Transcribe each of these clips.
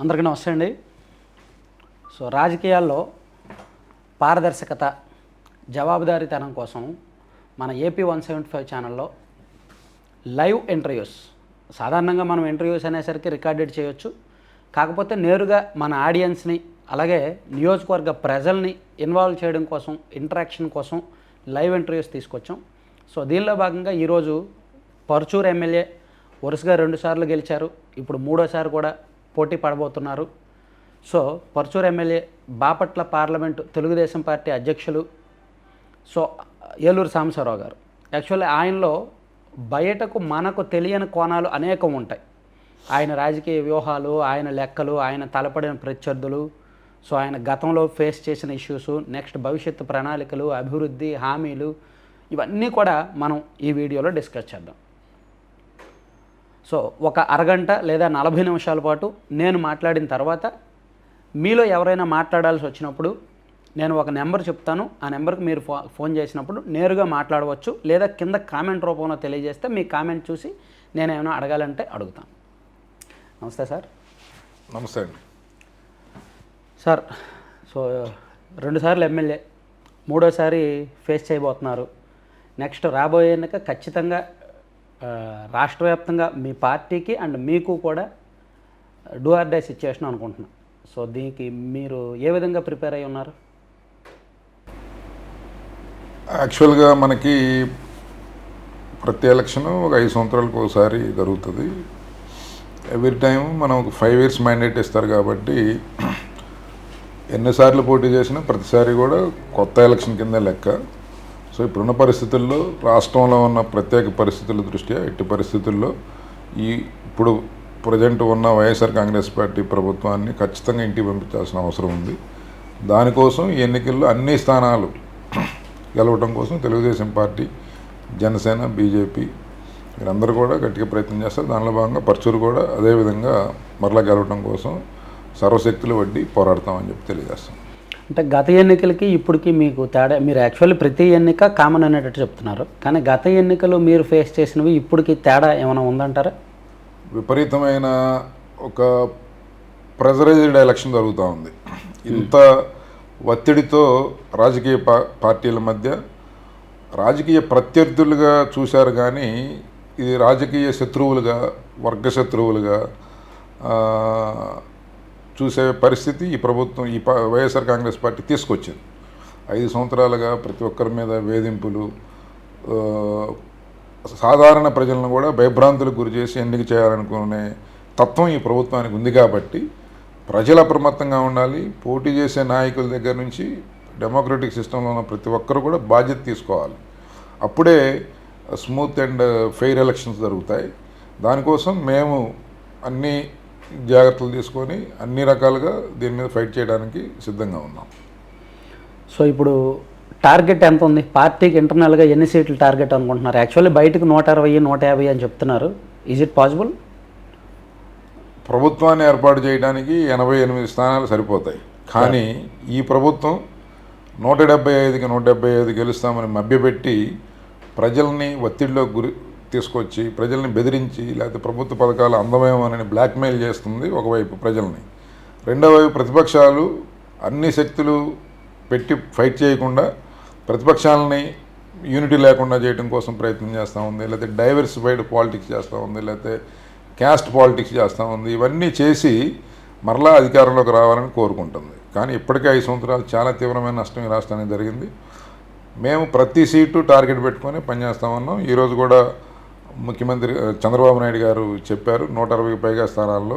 అందరికీ నమస్తే అండి. రాజకీయాల్లో పారదర్శకత, జవాబుదారీతనం కోసం మన ఏపీ 175 ఛానల్లో లైవ్ ఇంటర్వ్యూస్, సాధారణంగా మనం ఇంటర్వ్యూస్ అనేసరికి రికార్డెడ్ చేయొచ్చు, కాకపోతే నేరుగా మన ఆడియన్స్ని అలాగే నియోజకవర్గ ప్రజల్ని ఇన్వాల్వ్ చేయడం కోసం, ఇంటరాక్షన్ కోసం లైవ్ ఇంటర్వ్యూస్ తీసుకొచ్చాం. దీనిలో భాగంగా ఈరోజు పరుచూరు ఎమ్మెల్యే వరుసగా 2 సార్లు గెలిచారు, ఇప్పుడు 3వ సారి కూడా పోటీ పడబోతున్నారు. Paruchuru MLA Bapatla parliament Telugudesam party అధ్యక్షులు ఏలూరు సాంబశివరావు గారు. యాక్చువల్లీ ఆయనలో బయటకు మనకు తెలియని కోణాలు అనేకం ఉంటాయి. ఆయన రాజకీయ వ్యూహాలు, ఆయన లెక్కలు, ఆయన తలపడిన ప్రత్యర్థులు, ఆయన గతంలో ఫేస్ చేసిన ఇష్యూస్, నెక్స్ట్ భవిష్యత్తు ప్రణాళికలు, అభివృద్ధి హామీలు, ఇవన్నీ కూడా మనం ఈ వీడియోలో డిస్కస్ చేద్దాం. ఒక అరగంట లేదా 40 నిమిషాల పాటు నేను మాట్లాడిన తర్వాత మీలో ఎవరైనా మాట్లాడాల్సి వచ్చినప్పుడు నేను ఒక నెంబర్ చెప్తాను. ఆ నెంబర్కి మీరు ఫోన్ చేసినప్పుడు నేరుగా మాట్లాడవచ్చు, లేదా కింద కామెంట్ రూపంలో తెలియజేస్తే మీ కామెంట్ చూసి నేను ఏమైనా అడగాలంటే అడుగుతాను. నమస్తే సార్. నమస్తే అండి సార్. 2 సార్లు ఎమ్మెల్యే, 3వసారి ఫేస్ చేయబోతున్నారు. నెక్స్ట్ రాబోయే ఎన్నిక ఖచ్చితంగా రాష్ట్ర వ్యాప్తంగా మీ పార్టీకి అండ్ మీకు కూడా డూ ఆర్ డై సిచ్యుయేషన్ అనుకుంటున్నాను. దీనికి మీరు ఏ విధంగా ప్రిపేర్ అయి ఉన్నారు? యాక్చువల్గా మనకి ప్రతి ఎలక్షన్ ఒక 5 సంవత్సరాలకు ఒకసారి జరుగుతుంది. ఎవ్రీ టైం మనం ఒక 5 years మ్యాండేట్ ఇస్తారు కాబట్టి ఎన్నిసార్లు పోటీ చేసినా ప్రతిసారి కూడా కొత్త ఎలక్షన్ కింద లెక్క. ఇప్పుడున్న పరిస్థితుల్లో, రాష్ట్రంలో ఉన్న ప్రత్యేక పరిస్థితుల దృష్ట్యా ఎట్టి పరిస్థితుల్లో ఇప్పుడు ప్రజెంట్ ఉన్న వైఎస్ఆర్ కాంగ్రెస్ పార్టీ ప్రభుత్వాన్ని ఖచ్చితంగా ఇంటికి పంపించాల్సిన అవసరం ఉంది. దానికోసం ఈ ఎన్నికల్లో అన్ని స్థానాలు గెలవడం కోసం తెలుగుదేశం పార్టీ, జనసేన, బీజేపీ వీరందరూ కూడా గట్టిగా ప్రయత్నం చేస్తారు. దానిలో భాగంగా పరుచూరు కూడా అదేవిధంగా మరలా గెలవడం కోసం సర్వశక్తులు వడ్డీ పోరాడతామని చెప్పి తెలియజేస్తాం. అంటే గత ఎన్నికలకి ఇప్పటికి మీకు తేడా, మీరు యాక్చువల్లీ ప్రతి ఎన్నిక కామన్ అనేటట్టు చెప్తున్నారు, కానీ గత ఎన్నికలు మీరు ఫేస్ చేసినవి ఇప్పటికి తేడా ఏమైనా ఉందంటారా? విపరీతమైన ఒక ప్రెజరైజ్డ్ ఎలక్షన్ జరుగుతూ ఉంది. ఇంత ఒత్తిడితో రాజకీయ పార్టీల మధ్య రాజకీయ ప్రత్యర్థులుగా చూశారు, కానీ ఇది రాజకీయ శత్రువులుగా, వర్గ శత్రువులుగా చూసే పరిస్థితి ఈ ప్రభుత్వం, వైఎస్ఆర్ కాంగ్రెస్ పార్టీ తీసుకొచ్చింది. 5 సంవత్సరాలుగా ప్రతి ఒక్కరి మీద వేధింపులు, సాధారణ ప్రజలను కూడా భయభ్రాంతులకు గురి చేసి ఎన్నిక చేయాలనుకునే తత్వం ఈ ప్రభుత్వానికి ఉంది. కాబట్టి ప్రజలు అప్రమత్తంగా ఉండాలి. పోటీ చేసే నాయకుల దగ్గర నుంచి డెమోక్రటిక్ సిస్టంలో ఉన్న ప్రతి ఒక్కరు కూడా బాధ్యత తీసుకోవాలి. అప్పుడే స్మూత్ అండ్ ఫెయిర్ ఎలక్షన్స్ జరుగుతాయి. దానికోసం మేము అన్ని జాగ్రత్తలు తీసుకొని అన్ని రకాలుగా దీని మీద ఫైట్ చేయడానికి సిద్ధంగా ఉన్నాం. ఇప్పుడు టార్గెట్ ఎంత ఉంది పార్టీకి? ఇంటర్నల్గా ఎన్ని సీట్లు టార్గెట్ అనుకుంటున్నారు? యాక్చువల్లీ బయటకు 160, 150 అని చెప్తున్నారు. Is it possible? ప్రభుత్వాన్ని ఏర్పాటు చేయడానికి 88 స్థానాలు సరిపోతాయి. కానీ ఈ ప్రభుత్వం 175కి 175 గెలుస్తామని మభ్యపెట్టి ప్రజల్ని ఒత్తిడిలో తీసుకొచ్చి ప్రజల్ని బెదిరించి, లేకపోతే ప్రభుత్వ పథకాలు అందమేమోనని బ్లాక్మెయిల్ చేస్తుంది ఒకవైపు ప్రజల్ని. రెండో వైపు ప్రతిపక్షాలు అన్ని శక్తులు పెట్టి ఫైట్ చేయకుండా ప్రతిపక్షాలని యూనిటీ లేకుండా చేయడం కోసం ప్రయత్నం చేస్తూ ఉంది, లేకపోతే డైవర్సిఫైడ్ పాలిటిక్స్ చేస్తూ ఉంది, లేకపోతే క్యాస్ట్ పాలిటిక్స్ చేస్తూ ఉంది. ఇవన్నీ చేసి మరలా అధికారంలోకి రావాలని కోరుకుంటుంది. కానీ ఇప్పటికే 5 సంవత్సరాలు చాలా తీవ్రమైన నష్టం ఈ రాష్ట్రానికి జరిగింది. మేము ప్రతి సీటు టార్గెట్ పెట్టుకొని పనిచేస్తామన్నాం. ఈరోజు కూడా ముఖ్యమంత్రి చంద్రబాబు నాయుడు గారు చెప్పారు, 160కి పైగా స్థానాల్లో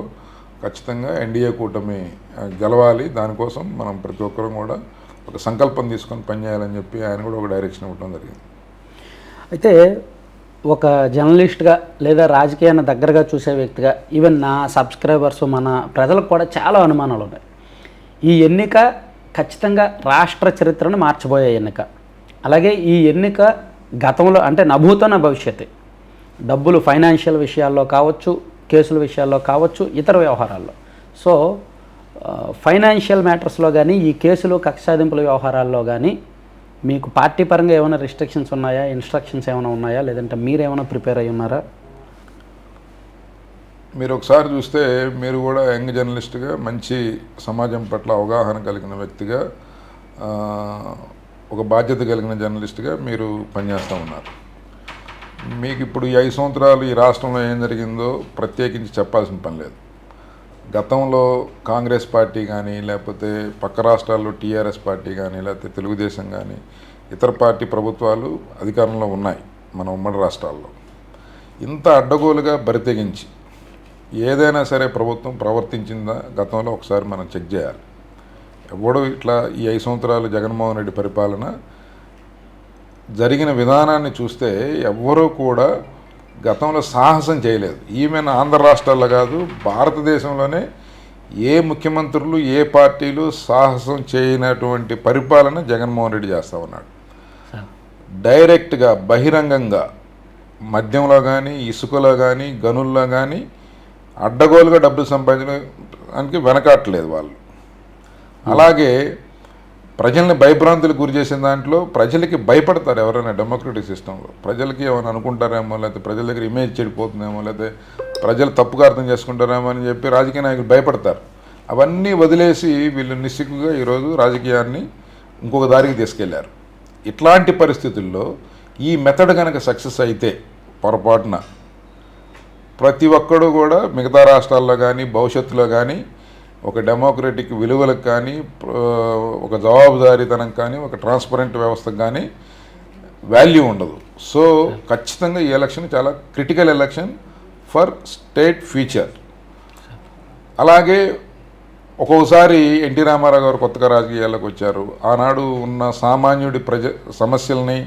ఖచ్చితంగా ఎన్డీఏ కూటమి గెలవాలి. దానికోసం మనం ప్రతి ఒక్కరం కూడా ఒక సంకల్పం తీసుకొని పనిచేయాలని చెప్పి ఆయన కూడా ఒక డైరెక్షన్ ఇవ్వడం జరిగింది. అయితే ఒక జర్నలిస్ట్గా లేదా రాజకీయాన్ని దగ్గరగా చూసే వ్యక్తిగా, ఈవెన్ నా సబ్స్క్రైబర్స్, మన ప్రజలకు కూడా చాలా అనుమానాలు ఉన్నాయి. ఈ ఎన్నిక ఖచ్చితంగా రాష్ట్ర చరిత్రను మార్చబోయే ఎన్నిక. అలాగే ఈ ఎన్నిక గతంలో అంటే నభూతన భవిష్యత్తు, డబ్బులు ఫైనాన్షియల్ విషయాల్లో కావచ్చు, కేసుల విషయాల్లో కావచ్చు, ఇతర వ్యవహారాల్లో. ఫైనాన్షియల్ మ్యాటర్స్లో కానీ, ఈ కేసులు కక్ష సాధింపుల వ్యవహారాల్లో కానీ మీకు పార్టీ పరంగా ఏమైనా రిస్ట్రిక్షన్స్ ఉన్నాయా, ఇన్స్ట్రక్షన్స్ ఏమైనా ఉన్నాయా, లేదంటే మీరేమైనా ప్రిపేర్ అయ్యి ఉన్నారా? మీరు ఒకసారి చూస్తే మీరు కూడా యంగ్ జర్నలిస్ట్గా మంచి సమాజం పట్ల అవగాహన కలిగిన వ్యక్తిగా ఆ, ఒక బాధ్యత కలిగిన జర్నలిస్ట్గా మీరు పనిచేస్తూ ఉన్నారు. మీకు ఇప్పుడు ఈ 5 సంవత్సరాలు ఈ రాష్ట్రంలో ఏం జరిగిందో ప్రత్యేకించి చెప్పాల్సిన పని లేదు. గతంలో కాంగ్రెస్ పార్టీ కానీ లేకపోతే పక్క రాష్ట్రాల్లో టీఆర్ఎస్ పార్టీ కానీ లేకపోతే తెలుగుదేశం కానీ ఇతర పార్టీ ప్రభుత్వాలు అధికారంలో ఉన్నాయి మన ఉమ్మడి రాష్ట్రాల్లో. ఇంత అడ్డగోలుగా బరితెగించి ఏదైనా సరే ప్రభుత్వం ప్రవర్తించిందా గతంలో ఒకసారి మనం చెక్ చేయాలి. ఎవడు ఇట్లా ఈ 5 సంవత్సరాలు జగన్మోహన్ రెడ్డి పరిపాలన జరిగిన విధానాన్ని చూస్తే ఎవ్వరూ కూడా గతంలో సాహసం చేయలేదు. ఈవెన్ ఆంధ్ర రాష్ట్రాల్లో కాదు, భారతదేశంలోనే ఏ ముఖ్యమంత్రులు ఏ పార్టీలు సాహసం చేయనటువంటి పరిపాలన జగన్మోహన్ రెడ్డి చేస్తూ ఉన్నాడు. డైరెక్ట్గా బహిరంగంగా మద్యంలో కానీ ఇసుకలో కానీ గనుల్లో కానీ అడ్డగోలుగా డబ్బులు సంపాదించడానికి వెనకాట్లేదు వాళ్ళు. అలాగే ప్రజల్ని భయభ్రాంతులకు గురి చేసిన దాంట్లో ప్రజలకి భయపడతారు ఎవరైనా డెమోక్రటిక్ సిస్టంలో. ప్రజలకి ఏమైనా అనుకుంటారేమో, లేకపోతే ప్రజల దగ్గర ఇమేజ్ చెడిపోతుందేమో, లేకపోతే ప్రజలు తప్పుగా అర్థం చేసుకుంటారేమో అని చెప్పి రాజకీయ నాయకులు భయపడతారు. అవన్నీ వదిలేసి వీళ్ళు నిస్సిగ్గుగా ఈరోజు రాజకీయాన్ని ఇంకొక దారికి తీసుకెళ్లారు. ఇట్లాంటి పరిస్థితుల్లో ఈ మెథడ్ కనుక సక్సెస్ అయితే పొరపాటున ప్రతి ఒక్కడు కూడా మిగతా రాష్ట్రాల్లో కానీ భవిష్యత్తులో కానీ ఒక డెమోక్రటిక్ విలువలకు కానీ ఒక జవాబుదారీతనం కానీ ఒక ట్రాన్స్పరెంట్ వ్యవస్థకు కానీ వాల్యూ ఉండదు. సో ఖచ్చితంగా ఈ ఎలక్షన్ చాలా critical election for state future. అలాగే ఒక్కొక్కసారి ఎన్టీ రామారావు గారు కొత్తగా రాజకీయాల్లోకి వచ్చారు. ఆనాడు ఉన్న సామాన్యుడి సమస్యల్ని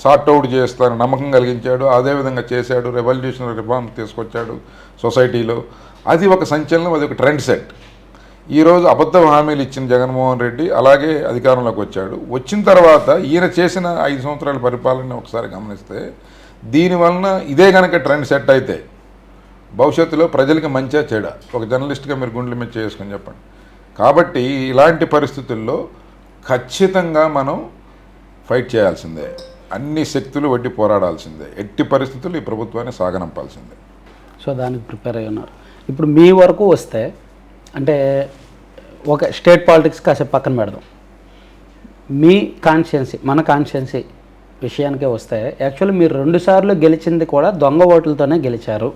సార్ట్అవుట్ చేస్తాను నమ్మకం కలిగించాడు. అదేవిధంగా చేశాడు. రెవల్యూషనరీ రిఫార్మ్ తీసుకొచ్చాడు సొసైటీలో. అది ఒక సంచలనం, అది ఒక ట్రెండ్ సెట్. ఈరోజు అబద్ధ హామీలు ఇచ్చిన జగన్మోహన్ రెడ్డి అలాగే అధికారంలోకి వచ్చాడు. వచ్చిన తర్వాత ఈయన చేసిన 5 సంవత్సరాల పరిపాలన ఒకసారి గమనిస్తే దీనివలన ఇదే కనుక ట్రెండ్ సెట్ అయితే భవిష్యత్తులో ప్రజలకి మంచిగా చెడా ఒక జర్నలిస్ట్గా మీరు గుండెల మీద చేసుకొని చెప్పండి. కాబట్టి ఇలాంటి పరిస్థితుల్లో ఖచ్చితంగా మనం ఫైట్ చేయాల్సిందే. అన్ని శక్తులు వడ్డీ పోరాడాల్సిందే. ఎట్టి పరిస్థితులు ఈ ప్రభుత్వాన్ని సాగనంపాల్సిందే. సో దానికి ప్రిపేర్ అయ్యి ఉన్నారు. ఇప్పుడు మీ వరకు వస్తే అంటే ఒక స్టేట్ పాలిటిక్స్ కాసేపు పక్కన పెడదాం. మీ కాన్స్టిట్యున్సీ మన కాన్స్టిట్యున్సీ విషయానికే వస్తే యాక్చువల్లీ మీరు 2 సార్లు గెలిచింది కూడా దొంగ ఓట్లతోనే గెలిచారు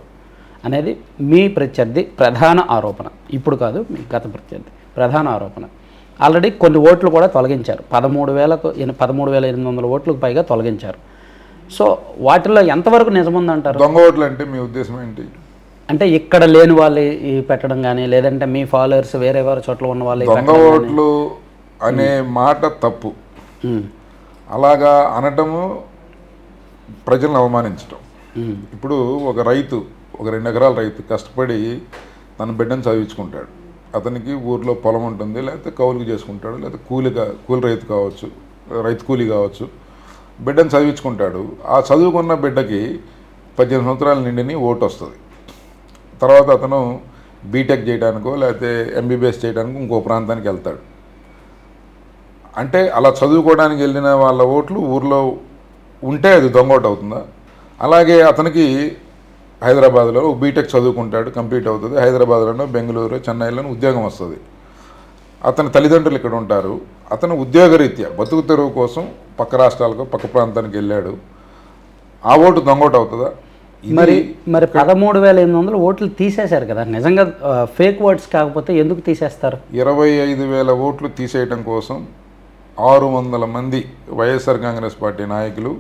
అనేది మీ ప్రత్యర్థి ప్రధాన ఆరోపణ. ఇప్పుడు కాదు, మీ గత ప్రత్యర్థి ప్రధాన ఆరోపణ. ఆల్రెడీ కొన్ని ఓట్లు కూడా తొలగించారు. 13,800 ఓట్లకు పైగా తొలగించారు. సో వాటిల్లో ఎంతవరకు నిజముందంటారు? దొంగ ఓట్లు అంటే మీ ఉద్దేశం ఏంటి? అంటే ఇక్కడ లేని వాళ్ళు పెట్టడం కానీ, లేదంటే మీ ఫాలోవర్స్ వేరే చోట్ల ఉన్న వాళ్ళు దొంగ ఓట్లు అనే మాట తప్పు. అలాగా అనటము ప్రజలను అవమానించటం. ఇప్పుడు ఒక రైతు, ఒక 2 ఎకరాల రైతు కష్టపడి తన బిడ్డను చదివించుకుంటాడు. అతనికి ఊర్లో పొలం ఉంటుంది, లేకపోతే కౌలుకు చేసుకుంటాడు, లేకపోతే కూలి రైతు కావచ్చు, రైతు కూలి కావచ్చు. బిడ్డను చదివించుకుంటాడు. ఆ చదువుకున్న బిడ్డకి 18 సంవత్సరాల నిండిని ఓటు వస్తుంది. తర్వాత అతను బీటెక్ చేయడానికో లేకపోతే ఎంబీబీఎస్ చేయడానికి ఇంకో ప్రాంతానికి వెళ్తాడు. అంటే అలా చదువుకోవడానికి వెళ్ళిన వాళ్ళ ఓట్లు ఊర్లో ఉంటే అది దొంగ ఓటు అవుతుందా? అలాగే అతనికి హైదరాబాద్లో బీటెక్ చదువుకుంటాడు, కంప్లీట్ అవుతుంది. హైదరాబాద్లోనో బెంగళూరు చెన్నైలోనో ఉద్యోగం వస్తుంది. అతని తల్లిదండ్రులు ఇక్కడ ఉంటారు. అతను ఉద్యోగరీత్యా బతుకు తెరువు కోసం పక్క రాష్ట్రాలకు పక్క ప్రాంతానికి వెళ్ళాడు. ఆ ఓటు దొంగ ఓటు అవుతుందా? మరి 13,800 ఓట్లు తీసేశారు కదా, నిజంగా ఫేక్ ఓట్స్ కాకపోతే ఎందుకు తీసేస్తారు? 25,000 ఓట్లు తీసేయటం కోసం 600 మంది వైఎస్ఆర్ కాంగ్రెస్ పార్టీ నాయకులు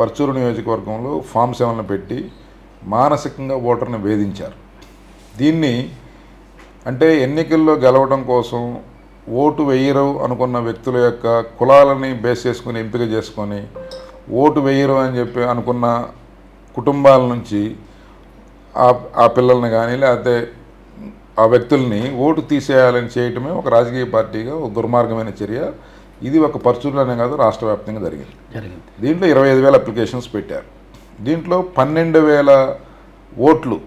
పర్చూరు నియోజకవర్గంలో ఫామ్ 7ను పెట్టి మానసికంగా ఓటర్ని వేధించారు. దీన్ని అంటే ఎన్నికల్లో గెలవడం కోసం ఓటు వేయరు అనుకున్న వ్యక్తుల యొక్క కులాలని బేస్ చేసుకుని ఎంపిక చేసుకొని ఓటు వేయరు అని చెప్పి అనుకున్న కుటుంబాల నుంచి ఆ పిల్లల్ని కానీ లేకపోతే ఆ వ్యక్తుల్ని ఓటు తీసేయాలని చేయటమే ఒక రాజకీయ పార్టీగా ఒక దుర్మార్గమైన చర్య. ఇది ఒక పర్చూరులోనే కాదు, రాష్ట్ర వ్యాప్తంగా జరిగింది. దీంట్లో 25,000 అప్లికేషన్స్ పెట్టారు. దీంట్లో 12,000 ఓట్లు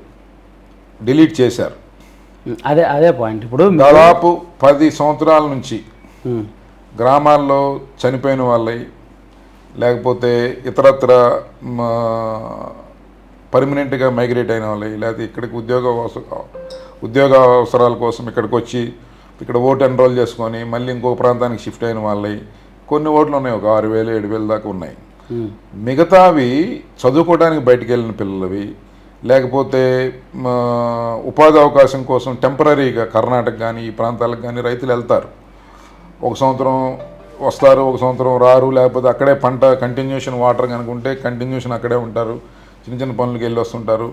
డిలీట్ చేశారు. అదే పాయింట్. ఇప్పుడు దాదాపు 10 సంవత్సరాల నుంచి గ్రామాల్లో చనిపోయిన వాళ్ళై లేకపోతే ఇతరత్ర పర్మనెంట్గా మైగ్రేట్ అయిన వాళ్ళవి, లేకపోతే ఇక్కడికి ఉద్యోగ అవసరాల కోసం ఇక్కడికి వచ్చి ఇక్కడ ఓటు ఎన్రోల్ చేసుకొని మళ్ళీ ఇంకో ప్రాంతానికి షిఫ్ట్ అయిన వాళ్ళవి కొన్ని ఓట్లు ఉన్నాయి, ఒక 6,000 7,000 దాకా ఉన్నాయి. మిగతావి చదువుకోవడానికి బయటికి వెళ్ళిన పిల్లలవి, లేకపోతే ఉపాధి అవకాశం కోసం టెంపరీగా కర్ణాటక కానీ ఈ ప్రాంతాలకు కానీ రైతులు వెళ్తారు. ఒక సంవత్సరం వస్తారు, ఒక సంవత్సరం రారు, లేకపోతే అక్కడే పంట కంటిన్యూషన్ వాటర్ కనుకుంటే కంటిన్యూషన్ అక్కడే ఉంటారు, చిన్న చిన్న పనులకి వెళ్ళి వస్తుంటారు.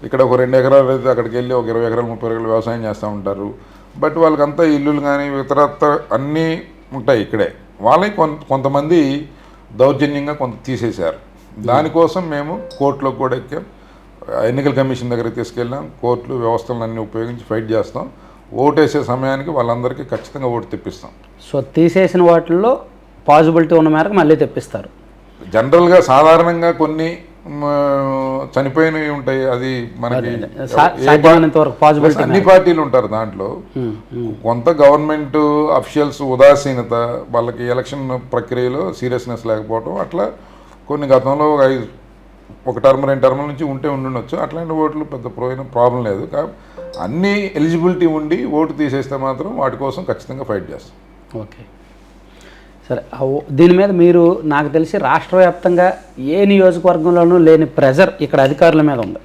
ఇక్కడ ఒక 2 ఎకరాలు అయితే అక్కడికి వెళ్ళి ఒక 20 ఎకరాలు 30 ఎకరాలు వ్యవసాయం చేస్తూ ఉంటారు. బట్ వాళ్ళకంతా ఇల్లులు కానీ ఇతరత్ర అన్నీ ఉంటాయి ఇక్కడే. వాళ్ళని కొంతమంది దౌర్జన్యంగా కొంత తీసేశారు. దానికోసం మేము కోర్టులో కూడా ఎక్కాం, ఎన్నికల కమిషన్ దగ్గరికి తీసుకెళ్ళాం. కోర్టులు వ్యవస్థలను అన్నీ ఉపయోగించి ఫైట్ చేస్తాం. ఓటేసే సమయానికి వాళ్ళందరికీ ఖచ్చితంగా ఓటు తెప్పిస్తాం. సో తీసేసిన వాటిల్లో పాజిబిలిటీ ఉన్న మేరకు మళ్ళీ తెప్పిస్తారు. జనరల్గా సాధారణంగా కొన్ని చనిపోయినవి ఉంటాయి, అది మనకి అన్ని పార్టీలు ఉంటారు దాంట్లో. కొంత గవర్నమెంట్ అఫీషియల్స్ ఉదాసీనత, వాళ్ళకి ఎలక్షన్ ప్రక్రియలో సీరియస్నెస్ లేకపోవడం, అట్లా కొన్ని గతంలో ఒక టర్మ్ 2 టర్ముల నుంచి ఉండుండొచ్చు. అట్లాంటి ఓట్లు పెద్ద ప్రాబ్లం లేదు. అన్నీ ఎలిజిబిలిటీ ఉండి ఓటు తీసేస్తే మాత్రం వాటి కోసం ఖచ్చితంగా ఫైట్ చేస్తాం. ఓకే, సరే. దీని మీద మీరు నాకు తెలిసి రాష్ట్ర వ్యాప్తంగా ఏ నియోజకవర్గంలోనూ లేని ప్రెజర్ ఇక్కడ అధికారుల మీద ఉంది.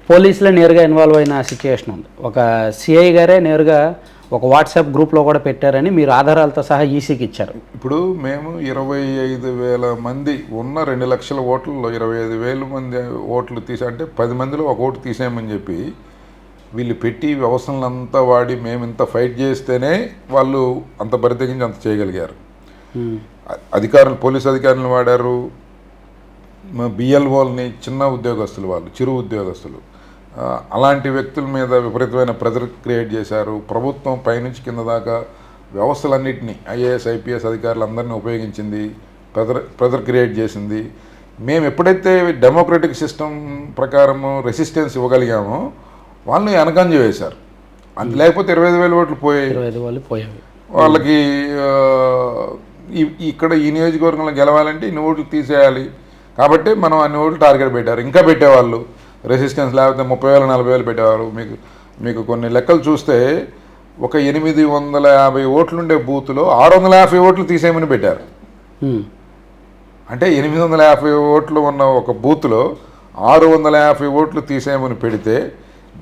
పోలీసులే నేరుగా ఇన్వాల్వ్ అయిన సిచ్యుయేషన్ ఉంది. ఒక సిఐ గారే నేరుగా ఒక వాట్సాప్ గ్రూప్లో కూడా పెట్టారని మీరు ఆధారాలతో సహా ఈసీకి ఇచ్చారు. ఇప్పుడు మేము 25,000 మంది ఉన్న 2 లక్షల ఓట్లలో 25,000 మంది ఓట్లు అంటే 10 మందిలో ఒక ఓటు తీసేయమని చెప్పి వీళ్ళు పెట్టి వ్యవస్థలంతా వాడి మేము ఇంత ఫైట్ చేస్తేనే వాళ్ళు అంత బరితెగించి అంత చేయగలిగారు. అధికారులు, పోలీసు అధికారులను వాడారు, బిఎల్ఓల్ని, చిన్న ఉద్యోగస్తులు, వాళ్ళు చిరు ఉద్యోగస్తులు, అలాంటి వ్యక్తుల మీద విపరీతమైన ప్రెజర్ క్రియేట్ చేశారు. ప్రభుత్వం పైనుంచి కింద దాకా వ్యవస్థలన్నింటినీ ఐఏఎస్ ఐపీఎస్ అధికారులందరినీ ఉపయోగించింది, ప్రెజర్ క్రియేట్ చేసింది. మేము ఎప్పుడైతే డెమోక్రటిక్ సిస్టమ్ ప్రకారము రెసిస్టెన్స్ ఇవ్వగలిగామో వాళ్ళని వెనకంజ వేశారు. అంత లేకపోతే 25,000 ఓట్లు పోయాయి. వాళ్ళకి ఇక్కడ ఈ నియోజకవర్గంలో గెలవాలంటే ఇన్ని ఓట్లు తీసేయాలి కాబట్టి మనం అన్ని ఓట్లు టార్గెట్ పెట్టారు. ఇంకా పెట్టేవాళ్ళు రెసిస్టెన్స్, లేకపోతే 30,000 40,000 పెట్టేవారు. మీకు కొన్ని లెక్కలు చూస్తే ఒక 850 ఓట్లుండే బూత్లో 650 ఓట్లు తీసేయమని పెట్టారు. అంటే 850 ఓట్లు ఉన్న ఒక బూత్లో 650 ఓట్లు తీసేయమని పెడితే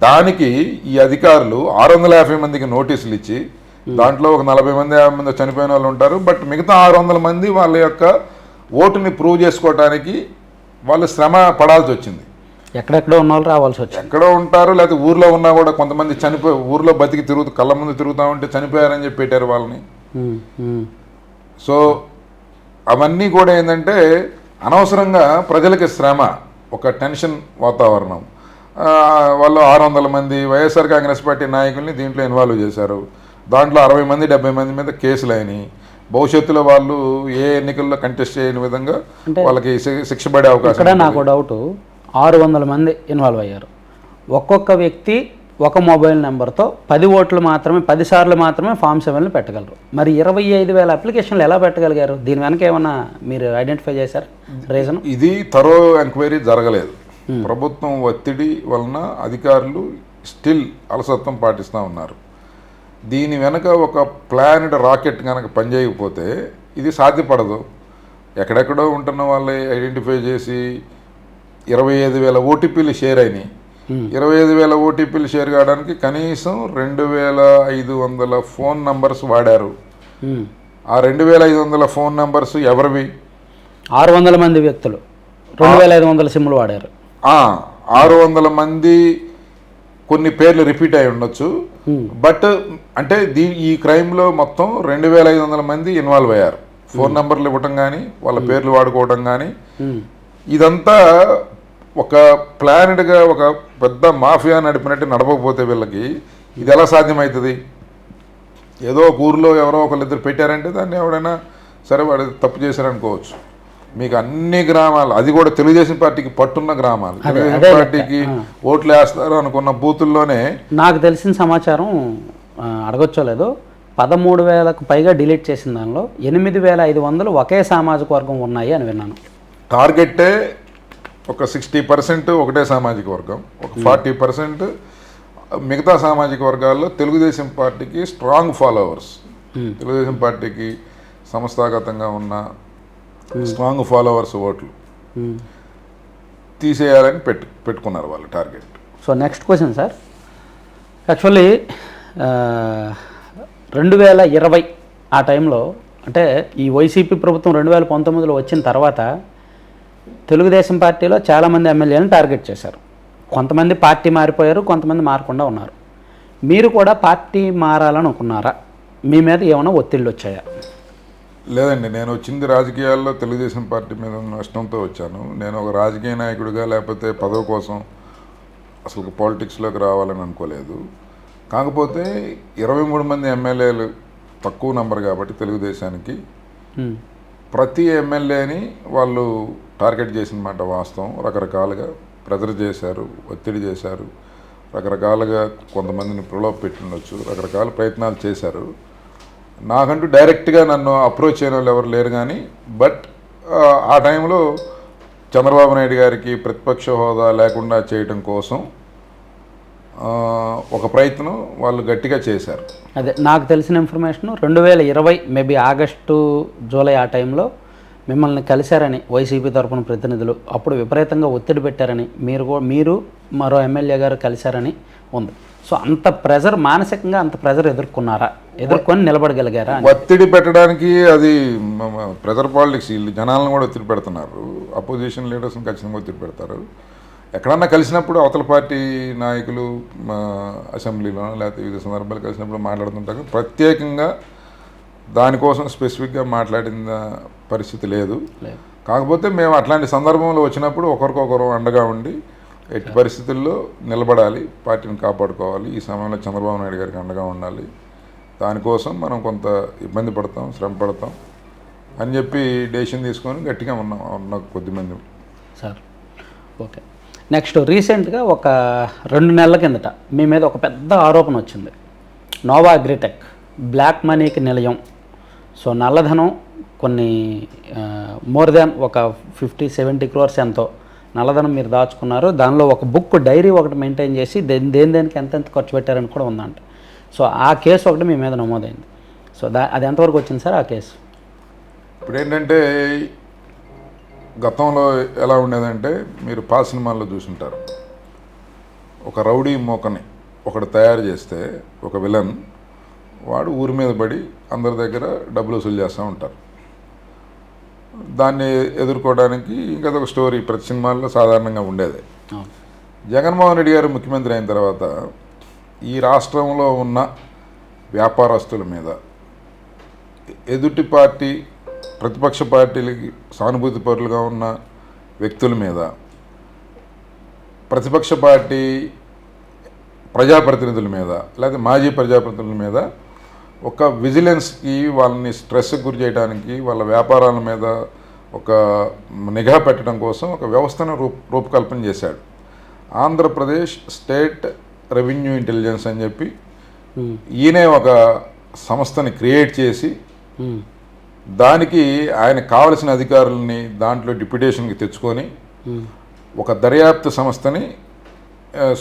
దానికి ఈ అధికారులు 650 మందికి నోటీసులు ఇచ్చి దాంట్లో ఒక 40 మంది 50 మంది చనిపోయిన వాళ్ళు ఉంటారు. బట్ మిగతా 600 మంది వాళ్ళ యొక్క ఓటుని ప్రూవ్ చేసుకోవడానికి వాళ్ళు శ్రమ పడాల్సి వచ్చింది. ఎక్కడెక్కడో ఉన్న వాళ్ళు రావాల్సి వచ్చింది. ఎక్కడో ఉంటారు, లేకపోతే ఊర్లో ఉన్నా కూడా కొంతమంది ఊర్లో బతికి కళ్ళ ముందు తిరుగుతూ ఉంటే చనిపోయారని చెప్పి పెట్టారు వాళ్ళని. సో అవన్నీ కూడా ఏంటంటే అనవసరంగా ప్రజలకి శ్రమ, ఒక టెన్షన్ వాతావరణం. వాళ్ళు 600 మంది వైఎస్ఆర్ కాంగ్రెస్ పార్టీ నాయకుల్ని దీంట్లో ఇన్వాల్వ్ చేశారు. దాంట్లో 60 మంది 70 మంది మీద కేసులు అయినాయి. భవిష్యత్తులో వాళ్ళు ఏ ఎన్నికల్లో కంటెస్ట్ చేయని విధంగా వాళ్ళకి శిక్ష పడే అవకాశం. ఇక్కడ నాకు డౌట్, 600 మంది ఇన్వాల్వ్ అయ్యారు. ఒక్కొక్క వ్యక్తి ఒక మొబైల్ నెంబర్తో 10 ఓట్లు మాత్రమే, 10 సార్లు మాత్రమే Form 7 పెట్టగలరు. మరి 25,000 అప్లికేషన్లు ఎలా పెట్టగలిగారు? దీని వెనక ఏమన్నా మీరు ఐడెంటిఫై చేశారు రీజన్? ఇది థరో ఎంక్వైరీ జరగలేదు. ప్రభుత్వం ఒత్తిడి వలన అధికారులు స్టిల్ అలసత్వం పాటిస్తూ ఉన్నారు. దీని వెనక ఒక ప్లానెడ్ రాకెట్ కనుక పనిచేయకపోతే ఇది సాధ్యపడదు. ఎక్కడెక్కడో ఉంటున్న వాళ్ళే ఐడెంటిఫై చేసి 25,000 ఓటీపీలు షేర్ అయినాయి. 25,000 ఓటీపీలు షేర్ కావడానికి కనీసం 2,500 ఫోన్ నంబర్స్ వాడారు. ఆ 2,500 ఫోన్ నంబర్స్ ఎవరివి? 600 మంది వ్యక్తులు 2,500 సిమ్లు వాడారు. 600 మంది కొన్ని పేర్లు రిపీట్ అయి ఉండొచ్చు. బట్ అంటే ఈ క్రైమ్లో మొత్తం 2,500 మంది ఇన్వాల్వ్ అయ్యారు. ఫోన్ నెంబర్లు ఇవ్వటం కానీ వాళ్ళ పేర్లు వాడుకోవడం కానీ ఇదంతా ఒక ప్లానెడ్గా ఒక పెద్ద మాఫియా నడిపినట్టు నడపకపోతే వీళ్ళకి ఇది ఎలా సాధ్యమవుతుంది? ఏదో ఒక ఊరిలో ఎవరో ఒకళ్ళిద్దరు పెట్టారంటే దాన్ని ఎవడైనా సరే వాడు తప్పు చేశారనుకోవచ్చు. మీకు అన్ని గ్రామాలు, అది కూడా తెలుగుదేశం పార్టీకి పట్టున్న గ్రామాలు, తెలుగుదేశం పార్టీకి ఓట్లు వేస్తారు అనుకున్న బూతుల్లోనే నాకు తెలిసిన సమాచారం అడగొచ్చోలేదు, 13,000కు పైగా డిలీట్ చేసిన దానిలో 8,500 ఒకే సామాజిక వర్గం ఉన్నాయి అని విన్నాను. టార్గెట్టే ఒక 60% ఒకటే సామాజిక వర్గం, ఒక 40% మిగతా సామాజిక వర్గాల్లో తెలుగుదేశం పార్టీకి స్ట్రాంగ్ ఫాలోవర్స్, తెలుగుదేశం పార్టీకి సంస్థాగతంగా ఉన్న స్ట్రాంగ్ ఫాలోవర్స్ ఓట్లు తీసేయాలని పెట్టుకున్నారు వాళ్ళు target. So next question sir, actually 2020 ఆ టైంలో, అంటే ఈ వైసీపీ ప్రభుత్వం 2019లో వచ్చిన తర్వాత తెలుగుదేశం పార్టీలో చాలామంది ఎమ్మెల్యేలను టార్గెట్ చేశారు. కొంతమంది పార్టీ మారిపోయారు, కొంతమంది మారకుండా ఉన్నారు. మీరు కూడా పార్టీ మారాలని అనుకున్నారా? మీ మీద ఏమైనా ఒత్తిళ్ళు వచ్చాయా? లేదండి, నేను వచ్చింది రాజకీయాల్లో తెలుగుదేశం పార్టీ మీద ఉన్న ఇష్టంతో వచ్చాను. నేను ఒక రాజకీయ నాయకుడిగా లేకపోతే పదవి కోసం అసలు పాలిటిక్స్లోకి రావాలని అనుకోలేదు. కాకపోతే 23 మంది ఎమ్మెల్యేలు తక్కువ నంబర్ కాబట్టి తెలుగుదేశానికి ప్రతి ఎమ్మెల్యేని వాళ్ళు టార్గెట్ చేసిన మాట వాస్తవం. రకరకాలుగా ప్రెజర్ చేశారు, ఒత్తిడి చేశారు, రకరకాలుగా కొంతమందిని ప్రలోభ పెట్టిండొచ్చు, రకరకాల ప్రయత్నాలు చేశారు. నాకంటూ డైరెక్ట్గా నన్ను అప్రోచ్ అయిన వాళ్ళు ఎవరు లేరు. కానీ బట్ ఆ టైంలో చంద్రబాబు నాయుడు గారికి ప్రతిపక్ష హోదా లేకుండా చేయటం కోసం ఒక ప్రయత్నం వాళ్ళు గట్టిగా చేశారు. అదే నాకు తెలిసిన ఇన్ఫర్మేషన్ 2020 మేబీ ఆగస్టు జూలై ఆ టైంలో మిమ్మల్ని కలిశారని వైసీపీ తరఫున ప్రతినిధులు అప్పుడు విపరీతంగా ఒత్తిడి పెట్టారని, మీరు మరో ఎమ్మెల్యే గారు కలిశారని ఉంది. సో అంత ప్రెజర్, మానసికంగా అంత ప్రెజర్ ఎదుర్కొని నిలబడగలిగారా? ఒత్తిడి పెట్టడానికి అది ప్రెజర్ పాలిటిక్స్. వీళ్ళు జనాలను కూడా ఒత్తిడి పెడుతున్నారు, అపోజిషన్ లీడర్స్ని ఖచ్చితంగా ఒత్తిడి పెడతారు. ఎక్కడన్నా కలిసినప్పుడు అవతల పార్టీ నాయకులు అసెంబ్లీలో లేకపోతే వివిధ సందర్భాలు కలిసినప్పుడు మాట్లాడుతుంటారు. ప్రత్యేకంగా దానికోసం స్పెసిఫిక్గా మాట్లాడిన పరిస్థితి లేదు. కాకపోతే మేము అట్లాంటి సందర్భంలో వచ్చినప్పుడు ఒకరికొకరు అండగా ఉండి ఎట్టి పరిస్థితుల్లో నిలబడాలి, పార్టీని కాపాడుకోవాలి, ఈ సమయంలో చంద్రబాబు నాయుడు గారికి అండగా ఉండాలి, దానికోసం మనం కొంత ఇబ్బంది పడతాం, శ్రమ పడతాం అని చెప్పి డెసిషన్ తీసుకొని గట్టిగా ఉన్న కొద్దిమంది. సార్ ఓకే, నెక్స్ట్ రీసెంట్గా ఒక 2 నెలల కిందట మీ మీద ఒక పెద్ద ఆరోపణ వచ్చింది. నోవా అగ్రిటెక్ బ్లాక్ మనీకి నిలయం. సో నల్లధనం కొన్ని మోర్ దాన్ ఒక 50-70 crores ఎంతో నల్లధనం మీరు దాచుకున్నారు. దానిలో ఒక బుక్ డైరీ ఒకటి మెయింటైన్ చేసి దేనికి ఎంత ఖర్చు పెట్టారని కూడా ఉందంట. సో ఆ కేసు ఒకటి మీ మీద నమోదైంది. సో అది ఎంతవరకు వచ్చింది సార్ ఆ కేసు? ఇప్పుడు ఏంటంటే గతంలో ఎలా ఉండేదంటే, మీరు పాత సినిమాల్లో చూసుంటారు, ఒక రౌడీ మోకని ఒకడు తయారు చేస్తే ఒక విలన్ వాడు ఊరి మీద పడి అందరి దగ్గర డబ్బులు వసూలు చేస్తూ ఉంటారు. దాన్ని ఎదుర్కోవడానికి ఇంకా ఒక స్టోరీ ప్రతి సినిమాల్లో సాధారణంగా ఉండేది. జగన్మోహన్ రెడ్డి గారు ముఖ్యమంత్రి అయిన తర్వాత ఈ రాష్ట్రంలో ఉన్న వ్యాపారస్తుల మీద, ఎదుటి పార్టీ ప్రతిపక్ష పార్టీలకి సానుభూతి పరులుగా ఉన్న వ్యక్తుల మీద, ప్రతిపక్ష పార్టీ ప్రజాప్రతినిధుల మీద లేదా మాజీ ప్రజాప్రతినిధుల మీద ఒక విజిలెన్స్కి, వాళ్ళని స్ట్రెస్కి గురి చేయడానికి, వాళ్ళ వ్యాపారాల మీద ఒక నిఘా పెట్టడం కోసం ఒక వ్యవస్థను రూపకల్పన చేశాడు. ఆంధ్రప్రదేశ్ స్టేట్ రెవెన్యూ ఇంటెలిజెన్స్ అని చెప్పి ఈయనే ఒక సంస్థని క్రియేట్ చేసి దానికి ఆయన కావలసిన అధికారులని దాంట్లో డిప్యూటేషన్కి తెచ్చుకొని ఒక దర్యాప్తు సంస్థని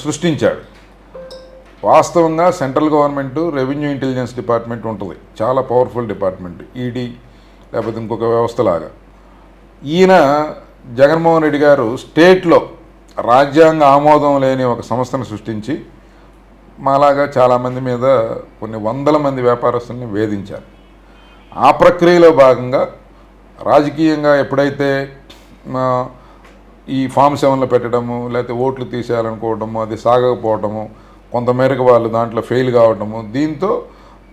సృష్టించాడు. వాస్తవంగా central government revenue intelligence department ఉంటుంది, చాలా పవర్ఫుల్ డిపార్ట్మెంట్, ఈడీ లేకపోతే ఇంకొక వ్యవస్థలాగా. ఈయన జగన్మోహన్ రెడ్డి గారు స్టేట్లో రాజ్యాంగ ఆమోదం లేని ఒక సంస్థను సృష్టించి మాలాగా చాలామంది మీద కొన్ని వందల మంది వ్యాపారస్తుల్ని వేధించారు. ఆ ప్రక్రియలో భాగంగా రాజకీయంగా ఎప్పుడైతే ఈ ఫామ్ 7లో పెట్టడము లేకపోతే ఓట్లు తీసేయాలనుకోవడము, అది సాగకపోవడము, కొంతమేరకు వాళ్ళు దాంట్లో ఫెయిల్ కావడము, దీంతో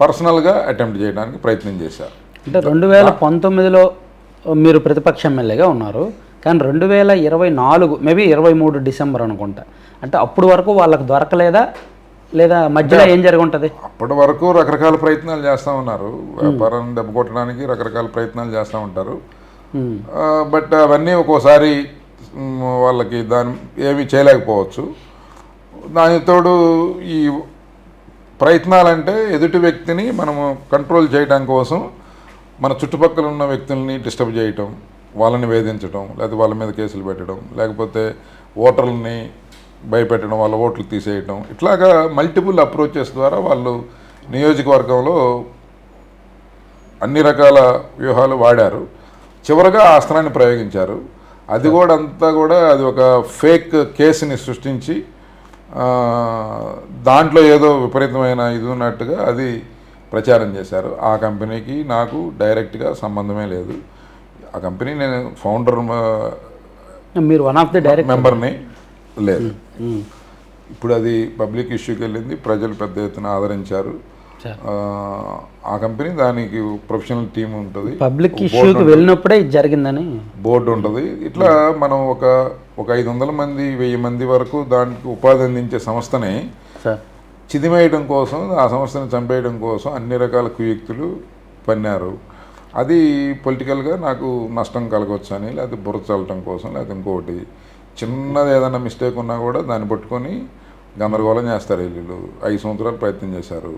పర్సనల్గా అటెంప్ట్ చేయడానికి ప్రయత్నం చేశారు. అంటే 2019లో మీరు ప్రతిపక్ష ఎమ్మెల్యేగా ఉన్నారు, కానీ 2024 మేబీ 23 డిసెంబర్ అనుకుంటా, అంటే అప్పుడు వరకు వాళ్ళకు దొరకలేదా లేదా మధ్యలో ఏం జరిగి ఉంటుంది? అప్పటి వరకు రకరకాల ప్రయత్నాలు చేస్తూ ఉన్నారు, వ్యాపారాన్ని దెబ్బ కొట్టడానికి రకరకాల ప్రయత్నాలు చేస్తూ ఉంటారు. బట్ అవన్నీ ఒక్కోసారి వాళ్ళకి దాని ఏమీ చేయలేకపోవచ్చు. దానితోడు ఈ ప్రయత్నాలంటే ఎదుటి వ్యక్తిని మనము కంట్రోల్ చేయడం కోసం మన చుట్టుపక్కల ఉన్న వ్యక్తుల్ని డిస్టర్బ్ చేయటం, వాళ్ళని వేధించడం, లేకపోతే వాళ్ళ మీద కేసులు పెట్టడం, లేకపోతే ఓటర్లని భయపెట్టడం, వాళ్ళ ఓట్లు తీసేయటం, ఇట్లాగా మల్టిపుల్ అప్రోచెస్ ద్వారా వాళ్ళు నియోజకవర్గంలో అన్ని రకాల వ్యూహాలు వాడారు. చివరగా ఆ అస్త్రాన్ని ప్రయోగించారు. అది కూడా అంతా కూడా అది ఒక ఫేక్ కేసుని సృష్టించి దాంట్లో ఏదో విపరీతమైన ఇది ఉన్నట్టుగా అది ప్రచారం చేశారు. ఆ కంపెనీకి నాకు డైరెక్ట్గా సంబంధమే లేదు. ఆ కంపెనీ నేను ఫౌండర్ మీరు వన్ ఆఫ్ ది డైరెక్ట్ మెంబర్ని లేదు. ఇప్పుడు అది పబ్లిక్ ఇష్యూకి వెళ్ళింది, ప్రజలు పెద్ద ఎత్తున ఆదరించారు. ఆ కంపెనీ దానికి ప్రొఫెషనల్ టీం ఉంటుంది, పబ్లిక్ ఇష్యూకి వెళ్ళినప్పుడే ఇది జరిగిందని బోర్డు ఉంటుంది. ఇట్లా మనం ఒక 500 మంది 1000 మంది వరకు దానికి ఉపాధి అందించే సంస్థని చిదిమేయడం కోసం, ఆ సంస్థని చంపేయడం కోసం అన్ని రకాల కుయుక్తులు పన్నారు. అది పొలిటికల్గా నాకు నష్టం కలగవచ్చు అని, లేకపోతే బుర్ర చల్లటం కోసం, లేకపోతే ఇంకోటి చిన్నది ఏదైనా మిస్టేక్ ఉన్నా కూడా దాన్ని పట్టుకొని గందరగోళం చేస్తారు. వీళ్ళు 5 సంవత్సరాలు ప్రయత్నం చేశారు.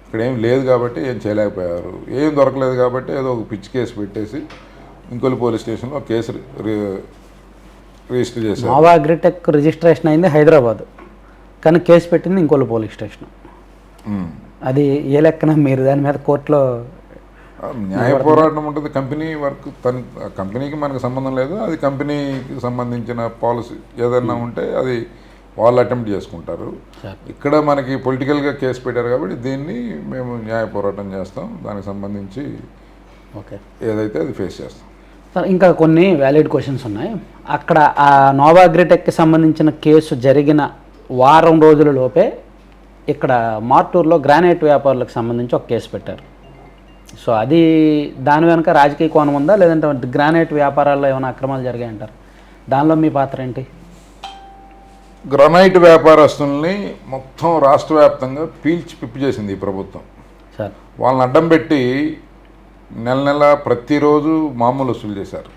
ఇక్కడ ఏం లేదు కాబట్టి ఏం చేయలేకపోయారు. ఏం దొరకలేదు కాబట్టి ఏదో ఒక పిచ్చి కేసు పెట్టేసి ఇంకొల్లి పోలీస్ స్టేషన్లో కేసు రిజిస్టర్ చేశారు. నోవా అగ్రిటెక్ రిజిస్ట్రేషన్ అయింది హైదరాబాద్, కానీ కేసు పెట్టింది ఇంకొల్లి పోలీస్ స్టేషన్. అది ఏ లెక్కన మీరు దాని మీద కోర్టులో న్యాయ పోరాటం ఉంటుంది. కంపెనీ వర్క్ కంపెనీకి మనకు సంబంధం లేదు. అది కంపెనీకి సంబంధించిన పాలసీ ఏదైనా ఉంటే అది వాళ్ళు అటెంప్ట్ చేసుకుంటారు. ఇక్కడ మనకి పొలిటికల్గా కేసు పెట్టారు కాబట్టి దీన్ని మేము న్యాయ పోరాటం చేస్తాం. దానికి సంబంధించి ఏదైతే అది ఫేస్ చేస్తాం. ఇంకా కొన్ని వ్యాలిడ్ క్వశ్చన్స్ ఉన్నాయి. అక్కడ ఆ నోవా అగ్రిటెక్కి సంబంధించిన కేసు జరిగిన వారం రోజుల లోపే ఇక్కడ మార్టూర్లో గ్రానైట్ వ్యాపారులకు సంబంధించి ఒక కేసు పెట్టారు. సో అది దాని వెనుక రాజకీయ కోణం ఉందా, లేదంటే గ్రానైట్ వ్యాపారాల్లో ఏమైనా అక్రమాలు జరిగాయంటారు? దానిలో మీ పాత్ర ఏంటి? గ్రానైట్ వ్యాపారస్తుల్ని మొత్తం రాష్ట్ర వ్యాప్తంగా పీల్చి పిప్పి చేసింది ఈ ప్రభుత్వం. సార్ వాళ్ళని అడ్డం పెట్టి నెల ప్రతిరోజు మామూలు వసూలు చేశారు.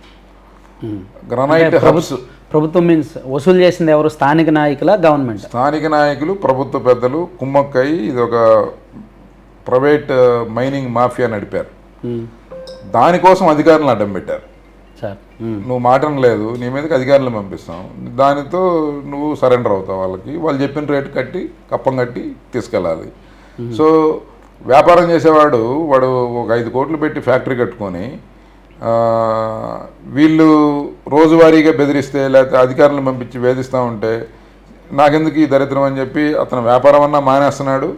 గ్రానైట్ హబ్స్ ప్రభుత్వం మీన్స్ వసూలు చేసింది ఎవరు? స్థానిక నాయకుల, గవర్నమెంట్? స్థానిక నాయకులు, ప్రభుత్వ పెద్దలు కుమ్మక్కయి ఇది ఒక ప్రైవేట్ మైనింగ్ మాఫియా నడిపారు. దానికోసం అధికారులను అడ్డం పెట్టారు. నువ్వు మాటం లేదు, నీ మీదకి అధికారులను పంపిస్తాం, దానితో నువ్వు సరెండర్ అవుతావు వాళ్ళకి, వాళ్ళు చెప్పిన రేటు కట్టి కప్పం కట్టి తీసుకెళ్ళాలి. సో వ్యాపారం చేసేవాడు వాడు ఒక 5 కోట్లు పెట్టి ఫ్యాక్టరీ కట్టుకొని వీళ్ళు రోజువారీగా బెదిరిస్తే, లేకపోతే అధికారులను పంపించి వేధిస్తూ ఉంటే నాకెందుకు ఈ దరిద్రం అని చెప్పి అతను వ్యాపారం అన్నా మానేస్తున్నాడు.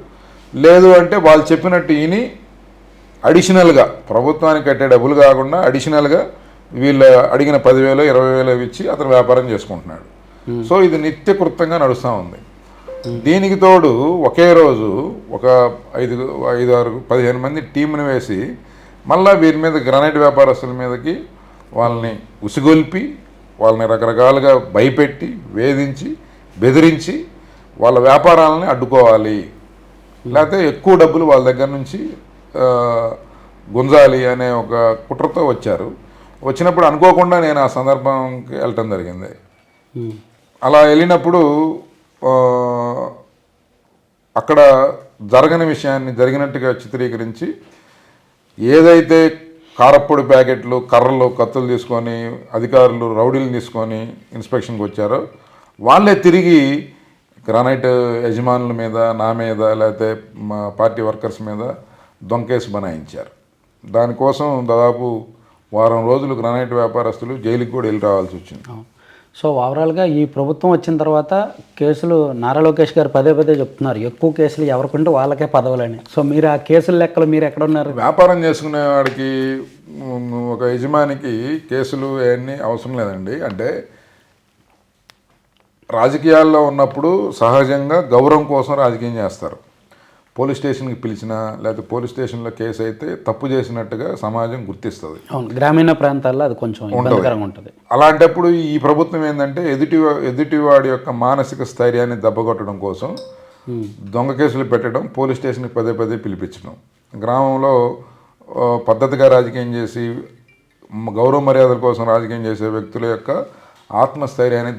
లేదు అంటే వాళ్ళు చెప్పినట్టు ఈని అడిషనల్గా ప్రభుత్వానికి కట్టే డబ్బులు కాకుండా అడిషనల్గా వీళ్ళు అడిగిన 10,000 20,000 ఇచ్చి అతను వ్యాపారం చేసుకుంటున్నాడు. సో ఇది నిత్యకృత్యంగా నడుస్తూ ఉంది. దీనికి తోడు ఒకే రోజు ఒక 5, 6, 15 మంది టీంని వేసి మళ్ళీ వీరి మీద గ్రానైట్ వ్యాపారస్తుల మీదకి వాళ్ళని ఉసిగొల్పి వాళ్ళని రకరకాలుగా భయపెట్టి వేధించి బెదిరించి వాళ్ళ వ్యాపారాలని అడ్డుకోవాలి, లేకపోతే ఎక్కువ డబ్బులు వాళ్ళ దగ్గర నుంచి గుంజాలి అనే ఒక కుట్రతో వచ్చారు. వచ్చినప్పుడు అనుకోకుండా నేను ఆ సందర్భంకి వెళ్ళటం జరిగింది. అలా వెళ్ళినప్పుడు అక్కడ జరగని విషయాన్ని జరిగినట్టుగా చిత్రీకరించి ఏదైతే కారప్పొడి ప్యాకెట్లు, కర్రలు, కత్తులు తీసుకొని అధికారులు రౌడీలు తీసుకొని ఇన్స్పెక్షన్కి వచ్చారో వాళ్ళే తిరిగి గ్రానైట్ యజమానుల మీద, నా మీద, లేకపోతే మా పార్టీ వర్కర్స్ మీద దొంకేసి బనాయించారు. దానికోసం దాదాపు వారం రోజులు గ్రానైట్ వ్యాపారస్తులు జైలుకి కూడా వెళ్ళి రావాల్సి వచ్చింది. సో ఓవరాల్గా ఈ ప్రభుత్వం వచ్చిన తర్వాత కేసులు నారా లోకేష్ గారు పదే చెప్తున్నారు, ఎక్కువ కేసులు ఎవరికంటే వాళ్ళకే పదవులని. సో మీరు ఆ కేసుల లెక్కలు మీరు ఎక్కడున్నారు? వ్యాపారం చేసుకునే వాడికి, ఒక యజమానికి కేసులు అవన్నీ అవసరం లేదండి. అంటే రాజకీయాల్లో ఉన్నప్పుడు సహజంగా గౌరవం కోసం రాజకీయం చేస్తారు. పోలీస్ స్టేషన్కి పిలిచినా లేకపోతే పోలీస్ స్టేషన్లో కేసు అయితే తప్పు చేసినట్టుగా సమాజం గుర్తిస్తుంది. గ్రామీణ ప్రాంతాల్లో అది కొంచెం ఇబ్బందికరంగా ఉంటుంది. అలాంటప్పుడు ఈ ప్రభుత్వం ఏంటంటే ఎదుటివాడి యొక్క మానసిక స్థైర్యాన్ని దెబ్బకొట్టడం కోసం దొంగ కేసులు పెట్టడం, పోలీస్ స్టేషన్కి పదే పిలిపించడం, గ్రామంలో పద్ధతిగా రాజకీయం చేసి గౌరవ మర్యాదల కోసం రాజకీయం చేసే వ్యక్తుల యొక్క ఆత్మస్థైర్యాన్ని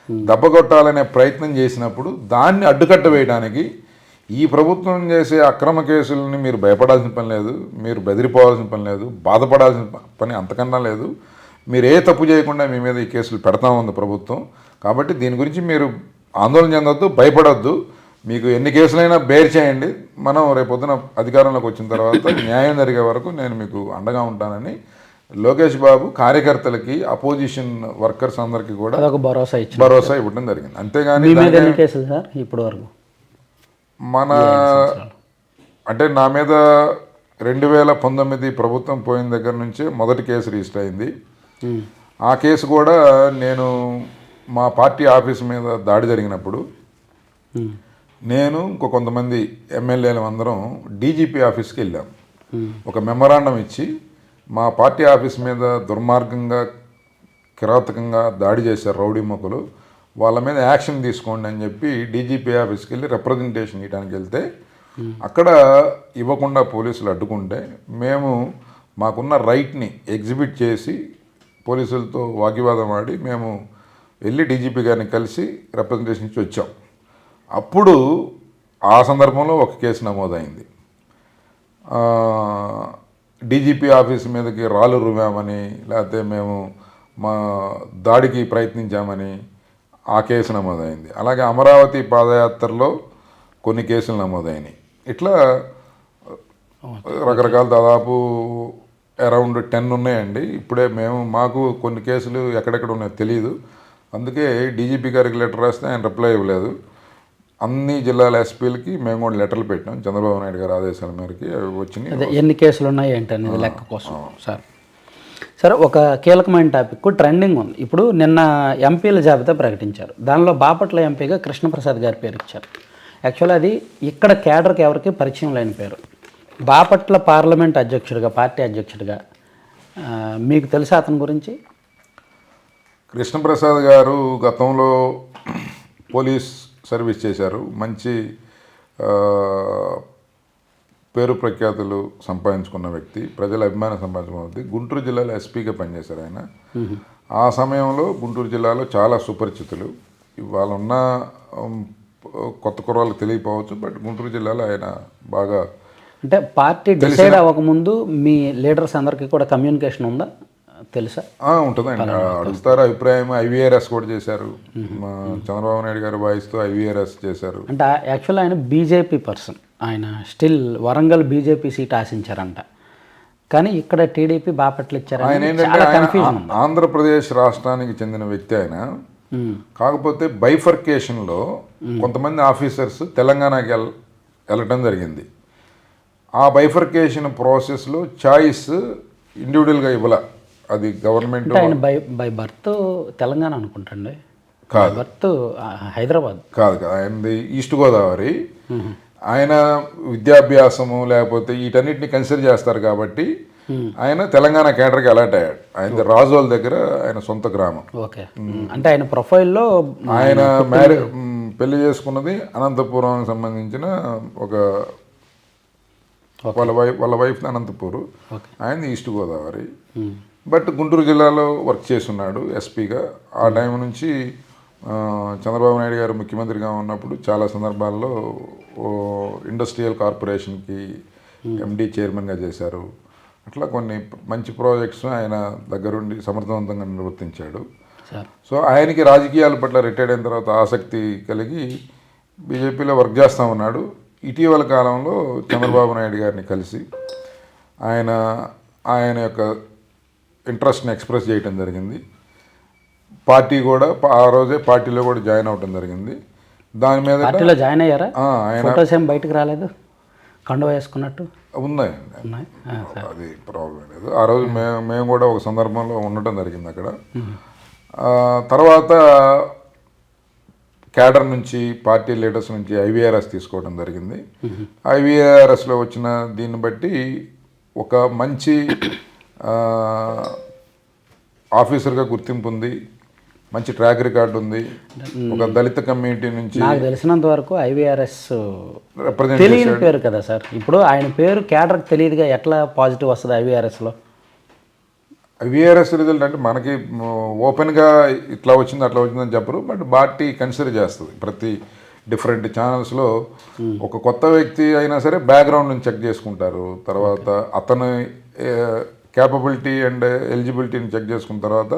దెబ్బకొట్టాలనే ప్రయత్నం చేసినప్పుడు దాన్ని అడ్డుకట్ట వేయడానికి ఈ ప్రభుత్వం చేసే అక్రమ కేసులని మీరు భయపడాల్సిన పని లేదు, మీరు బెదిరిపోవాల్సిన పని లేదు, బాధపడాల్సిన పని అంతకన్నా లేదు. మీరు ఏ తప్పు చేయకుండా మీ మీద ఈ కేసులు పెడతా ఉంది ప్రభుత్వం. కాబట్టి దీని గురించి మీరు ఆందోళన చెందొద్దు, భయపడొద్దు. మీకు ఎన్ని కేసులైనా బేర్ చేయండి. మనం రేపొద్దున అధికారంలోకి వచ్చిన తర్వాత న్యాయం జరిగే వరకు నేను మీకు అండగా ఉంటానని లోకేష్ బాబు కార్యకర్తలకి, అపోజిషన్ వర్కర్స్ అందరికీ కూడా అదొక భరోసా ఇవ్వడం జరిగింది. అంతేగాని మీ మీద ఎన్ని కేసులు సార్ ఇప్పటి వరకు? మన అంటే నా మీద 2019 ప్రభుత్వం పోయిన దగ్గర నుంచే మొదటి కేసు రిజిస్టర్ అయింది. ఆ కేసు కూడా నేను మా పార్టీ ఆఫీస్ మీద దాడి జరిగినప్పుడు నేను కొంతమంది ఎమ్మెల్యేలు అందరం డీజీపీ ఆఫీస్కి వెళ్ళాం. ఒక మెమరాండం ఇచ్చి మా పార్టీ ఆఫీస్ మీద దుర్మార్గంగా, కిరాతకంగా దాడి చేశారు రౌడీ మొక్కలు, వాళ్ళ మీద యాక్షన్ తీసుకోండి అని చెప్పి డీజీపీ ఆఫీస్కి వెళ్ళి రిప్రజెంటేషన్ ఇవ్వడానికి వెళ్తే అక్కడ ఇవ్వకుండా పోలీసులు అడ్డుకుంటే మేము మాకున్న రైట్ని ఎగ్జిబిట్ చేసి పోలీసులతో వాగ్వివాదం ఆడి మేము వెళ్ళి డీజీపీ గారిని కలిసి రిప్రజెంటేషన్ ఇచ్చి వచ్చాం. అప్పుడు ఆ సందర్భంలో ఒక కేసు నమోదైంది. డీజీపీ ఆఫీస్ మీదకి రాళ్ళు రుమామని, లేకపోతే మేము మా దాడికి ప్రయత్నించామని ఆ కేసు నమోదైంది. అలాగే అమరావతి పాదయాత్రలో కొన్ని కేసులు నమోదైనవి. ఇట్లా రకరకాల దాదాపు అరౌండ్ 10 ఉన్నాయండి. ఇప్పుడే మాకు కొన్ని కేసులు ఎక్కడెక్కడ ఉన్నాయో తెలియదు. అందుకే డీజీపీ గారికి లెటర్ రాస్తే ఆయన రిప్లై ఇవ్వలేదు. అన్ని జిల్లాల ఎస్పీలకి మేము కూడా లెటర్లు పెట్టాం. చంద్రబాబు నాయుడు గారి ఆదేశాల మేరకి అవి వచ్చినాయి. ఎన్ని కేసులు ఉన్నాయి ఏంటనేది లెక్క కోసం సార్. సరే, ఒక కీలకమైన టాపిక్ ట్రెండింగ్ ఉంది. ఇప్పుడు నిన్న ఎంపీల జాబితా ప్రకటించారు. దానిలో బాపట్ల ఎంపీగా కృష్ణప్రసాద్ గారి పేరు ఇచ్చారు. యాక్చువల్లీ అది ఇక్కడ కేడర్కి ఎవరికి పరిచయం లేని పేరు. బాపట్ల పార్లమెంట్ అధ్యక్షుడిగా, పార్టీ అధ్యక్షుడిగా మీకు తెలుసా అతని గురించి? కృష్ణప్రసాద్ గారు గతంలో పోలీస్ సర్వీస్ చేశారు. మంచి పేరు ప్రఖ్యాతులు సంపాదించుకున్న వ్యక్తి, ప్రజల అభిమానం సంపాదించుకున్న వ్యక్తి. గుంటూరు జిల్లాలో ఎస్పీగా పనిచేశారు ఆయన. ఆ సమయంలో గుంటూరు జిల్లాలో చాలా సుపరిచితులు. ఇవాళ ఉన్న కొత్త కుర్రాళ్ళకి తెలియకపోవచ్చు, బట్ గుంటూరు జిల్లాలో ఆయన బాగా, అంటే పార్టీ డిసైడ్ అవ్వకముందు మీ లీడర్స్ అందరికీ కూడా కమ్యూనికేషన్ ఉందా, తెలుసా? ఉంటుందండి, అడుగుతారు అభిప్రాయం. ఐవీఆర్ఎస్ కూడా చేశారు. చంద్రబాబు నాయుడు గారి వాయిస్తో ఐవీఆర్ఎస్ చేశారు. అంటే యాక్చువల్లీ ఆయన బీజేపీ పర్సన్. ఆయన స్టిల్ వరంగల్ బీజేపీ సీట్ ఆశించారంట, కానీ ఇక్కడ టీడీపీ బాపట్ల ఇచ్చారు. ఆయన ఏంటంటే ఆంధ్రప్రదేశ్ రాష్ట్రానికి చెందిన వ్యక్తి ఆయన. కాకపోతే బైఫర్కేషన్లో కొంతమంది ఆఫీసర్స్ తెలంగాణకి వెళ్ళటం జరిగింది. ఆ బైఫర్కేషన్ ప్రాసెస్లో చాయిస్ ఇండివిజువల్గా ఇవ్వాల, అది గవర్నమెంట్. ఆయన బై బర్త్ తెలంగాణ అనుకుంటండి, కాదు, బర్త్ హైదరాబాద్. కాదు, ఆయనది ఈస్ట్ గోదావరి. ఆయన విద్యాభ్యాసము లేకపోతే వీటన్నిటిని కన్సిడర్ చేస్తారు కాబట్టి ఆయన తెలంగాణ కేడర్కి అలాట్ అయ్యాడు. ఆయన రాజోల్ దగ్గర ఆయన సొంత గ్రామం. ఓకే, అంటే ఆయన ప్రొఫైల్లో ఆయన పెళ్లి చేసుకున్నది అనంతపురానికి సంబంధించిన ఒక వాళ్ళ వైఫ్ అనంతపూర్, ఆయన ఈస్ట్ గోదావరి. బట్ గుంటూరు జిల్లాలో వర్క్ చేస్తున్నాడు ఎస్పీగా. ఆ టైం నుంచి చంద్రబాబు నాయుడు గారు ముఖ్యమంత్రిగా ఉన్నప్పుడు చాలా సందర్భాల్లో ఇండస్ట్రియల్ కార్పొరేషన్కి ఎండి చైర్మన్గా చేశారు. అట్లా కొన్ని మంచి ప్రాజెక్ట్స్ ఆయన దగ్గరుండి సమర్థవంతంగా నిర్వర్తించాడు. సో ఆయనకి రాజకీయాల పట్ల రిటైర్డ్ అయిన తర్వాత ఆసక్తి కలిగి బీజేపీలో వర్క్ చేస్తూ ఉన్నాడు. ఇటీవల కాలంలో చంద్రబాబు నాయుడు గారిని కలిసి ఆయన యొక్క ఇంట్రెస్ట్ని ఎక్స్ప్రెస్ చేయడం జరిగింది. పార్టీ కూడా ఆ రోజే పార్టీలో కూడా జాయిన్ అవ్వడం జరిగింది. దాని మీద పార్టీలో జాయిన్ అయ్యారా? ఫోటోస్ ఏం బయటకు రాలేదు, కండువా వేసుకున్నట్టు ఉన్నాయండి, అది ప్రాబ్లం లేదు. ఆ రోజు మేము కూడా ఒక సందర్భంలో ఉండటం జరిగింది అక్కడ. తర్వాత క్యాడర్ నుంచి, పార్టీ లీడర్స్ నుంచి ఐవీఆర్ఎస్ తీసుకోవడం జరిగింది. ఐవీఆర్ఎస్లో వచ్చిన దీన్ని బట్టి ఒక మంచి ఆఫీసర్గా గుర్తింపు ఉంది, మంచి ట్రాక్ రికార్డు ఉంది. ఒక దళిత కమ్యూనిటీ నుంచి నాకు తెలిసినంత వరకు ఐవీఆర్ఎస్ తెలియని పేరు కదా సార్. ఇప్పుడు ఆయన పేరు క్యాడర్కి తెలియదుగా, ఎట్లా పాజిటివ్ వస్తుంది ఐవీఆర్ఎస్లో? ఐవీఆర్ఎస్ రిజల్ట్ అంటే మనకి ఓపెన్గా ఇట్లా వచ్చింది అట్లా వచ్చిందని చెప్పరు, బట్ పార్టీ కన్సిడర్ చేస్తుంది. ప్రతి డిఫరెంట్ ఛానల్స్లో ఒక కొత్త వ్యక్తి అయినా సరే బ్యాక్గ్రౌండ్ నుంచి చెక్ చేసుకుంటారు. తర్వాత అతను క్యాపబిలిటీ అండ్ ఎలిజిబిలిటీని చెక్ చేసుకున్న తర్వాత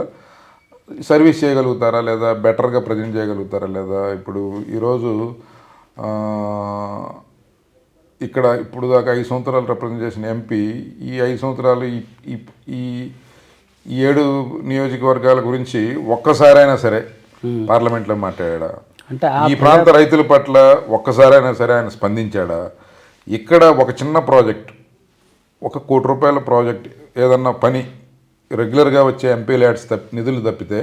సర్వీస్ చేయగలుగుతారా లేదా, బెటర్గా ప్రజెంట్ చేయగలుగుతారా లేదా. ఇప్పుడు ఈరోజు ఇక్కడ ఇప్పుడు దాకా 5 సంవత్సరాలు రిప్రజెంట్ చేసిన ఎంపీ ఈ 5 సంవత్సరాలు ఈ ఈ 7 నియోజకవర్గాల గురించి ఒక్కసారైనా సరే పార్లమెంట్లో మాట్లాడా, అంటే ఈ ప్రాంత రైతుల పట్ల ఒక్కసారైనా సరే ఆయన స్పందించాడా. ఇక్కడ ఒక చిన్న ప్రాజెక్ట్, ఒక ₹1 కోటి ప్రాజెక్ట్, ఏదన్నా పని రెగ్యులర్గా వచ్చే ఎంపీ ల్యాడ్స్ నిధులు తప్పితే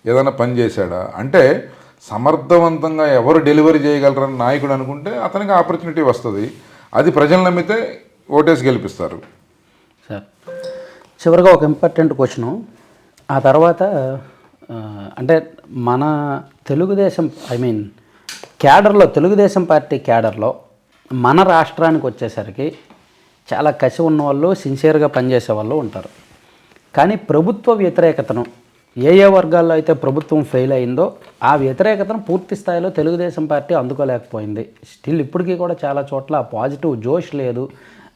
ఏదైనా పని చేశాడా. అంటే సమర్థవంతంగా ఎవరు డెలివరీ చేయగలరని నాయకుడు అనుకుంటే అతనికి ఆపర్చునిటీ వస్తుంది. అది ప్రజలు నమ్మితే ఓటేసి గెలిపిస్తారు. సార్ చివరిగా ఒక ఇంపార్టెంట్ క్వశ్చను, ఆ తర్వాత అంటే మన తెలుగుదేశం క్యాడర్లో, తెలుగుదేశం పార్టీ క్యాడర్లో మన రాష్ట్రానికి వచ్చేసరికి చాలా కసి ఉన్నవాళ్ళు, సిన్సియర్గా పనిచేసే వాళ్ళు ఉంటారు. కానీ ప్రభుత్వ వ్యతిరేకతను ఏ వర్గాల్లో అయితే ప్రభుత్వం ఫెయిల్ అయిందో ఆ వ్యతిరేకతను పూర్తి స్థాయిలో తెలుగుదేశం పార్టీ అందుకోలేకపోయింది. స్టిల్ ఇప్పటికీ కూడా చాలా చోట్ల పాజిటివ్ జోష్ లేదు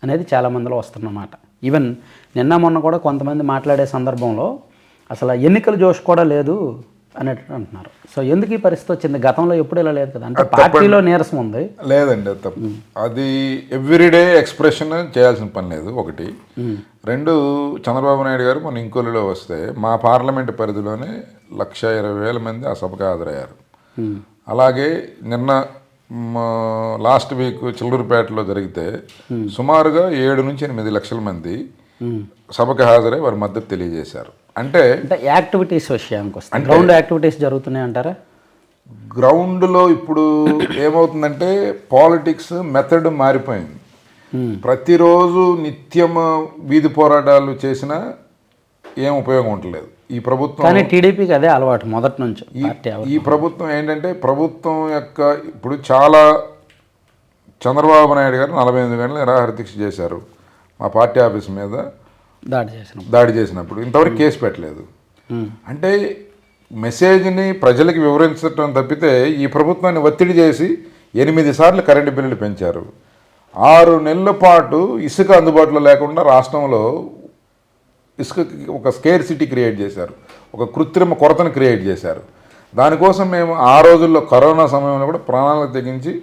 అనేది చాలామందిలో వస్తున్నమాట. ఈవెన్ నిన్న మొన్న కూడా కొంతమంది మాట్లాడే సందర్భంలో అసలు ఎన్నికల జోష్ కూడా లేదు అనేట్టు అంటున్నారు. సో ఎందుకు ఈ పరిస్థితి వచ్చింది? గతంలో ఎప్పుడు ఇలా లేదు కదా, అంటే పార్టీలో నీరసం ఉంది. లేదండి, అది తప్పు. అది ఎవ్రీడే ఎక్స్ప్రెషన్ చేయాల్సిన పని లేదు. ఒకటి. 2, చంద్రబాబు నాయుడు గారు మన ఇంకోలిలో వస్తే మా పార్లమెంటు పరిధిలోనే 1,20,000 మంది ఆ సభకు హాజరయ్యారు. అలాగే నిన్న లాస్ట్ వీక్ చిల్లూరుపేటలో జరిగితే సుమారుగా 7 నుంచి 8 లక్షల మంది సభకు హాజరై వారి మద్దతు తెలియజేశారు. అంటే యాక్టివిటీస్ విషయానికి వస్తే గ్రౌండ్ యాక్టివిటీస్ జరుగుతున్నాయి అంటారా? గ్రౌండ్లో ఇప్పుడు ఏమవుతుందంటే పాలిటిక్స్ మెథడ్ మారిపోయింది. ప్రతిరోజు నిత్యం వీధి పోరాటాలు చేసినా ఏం ఉపయోగం ఉండలేదు. ఈ ప్రభుత్వం, కానీ టీడీపీకి అదే అలవాటు మొదటి నుంచి. ఈ ప్రభుత్వం ఏంటంటే ప్రభుత్వం యొక్క ఇప్పుడు చాలా చంద్రబాబు నాయుడు గారు 48 గంటలు నిరాహార దీక్ష చేశారు మా పార్టీ ఆఫీస్ మీద దాడి చేసినప్పుడు. ఇంతవరకు కేసు పెట్టలేదు. అంటే మెసేజ్ని ప్రజలకు వివరించడం తప్పితే ఈ ప్రభుత్వాన్ని ఒత్తిడి చేసి 8 సార్లు కరెంటు బిల్లులు పెంచారు. 6 నెలల పాటు ఇసుక అందుబాటులో లేకుండా రాష్ట్రంలో ఇసుకకి ఒక స్కేర్ సిటీ క్రియేట్ చేశారు, ఒక కృత్రిమ కొరతను క్రియేట్ చేశారు. దానికోసం మేము ఆ రోజుల్లో కరోనా సమయంలో కూడా ప్రాణాలకు తెగించి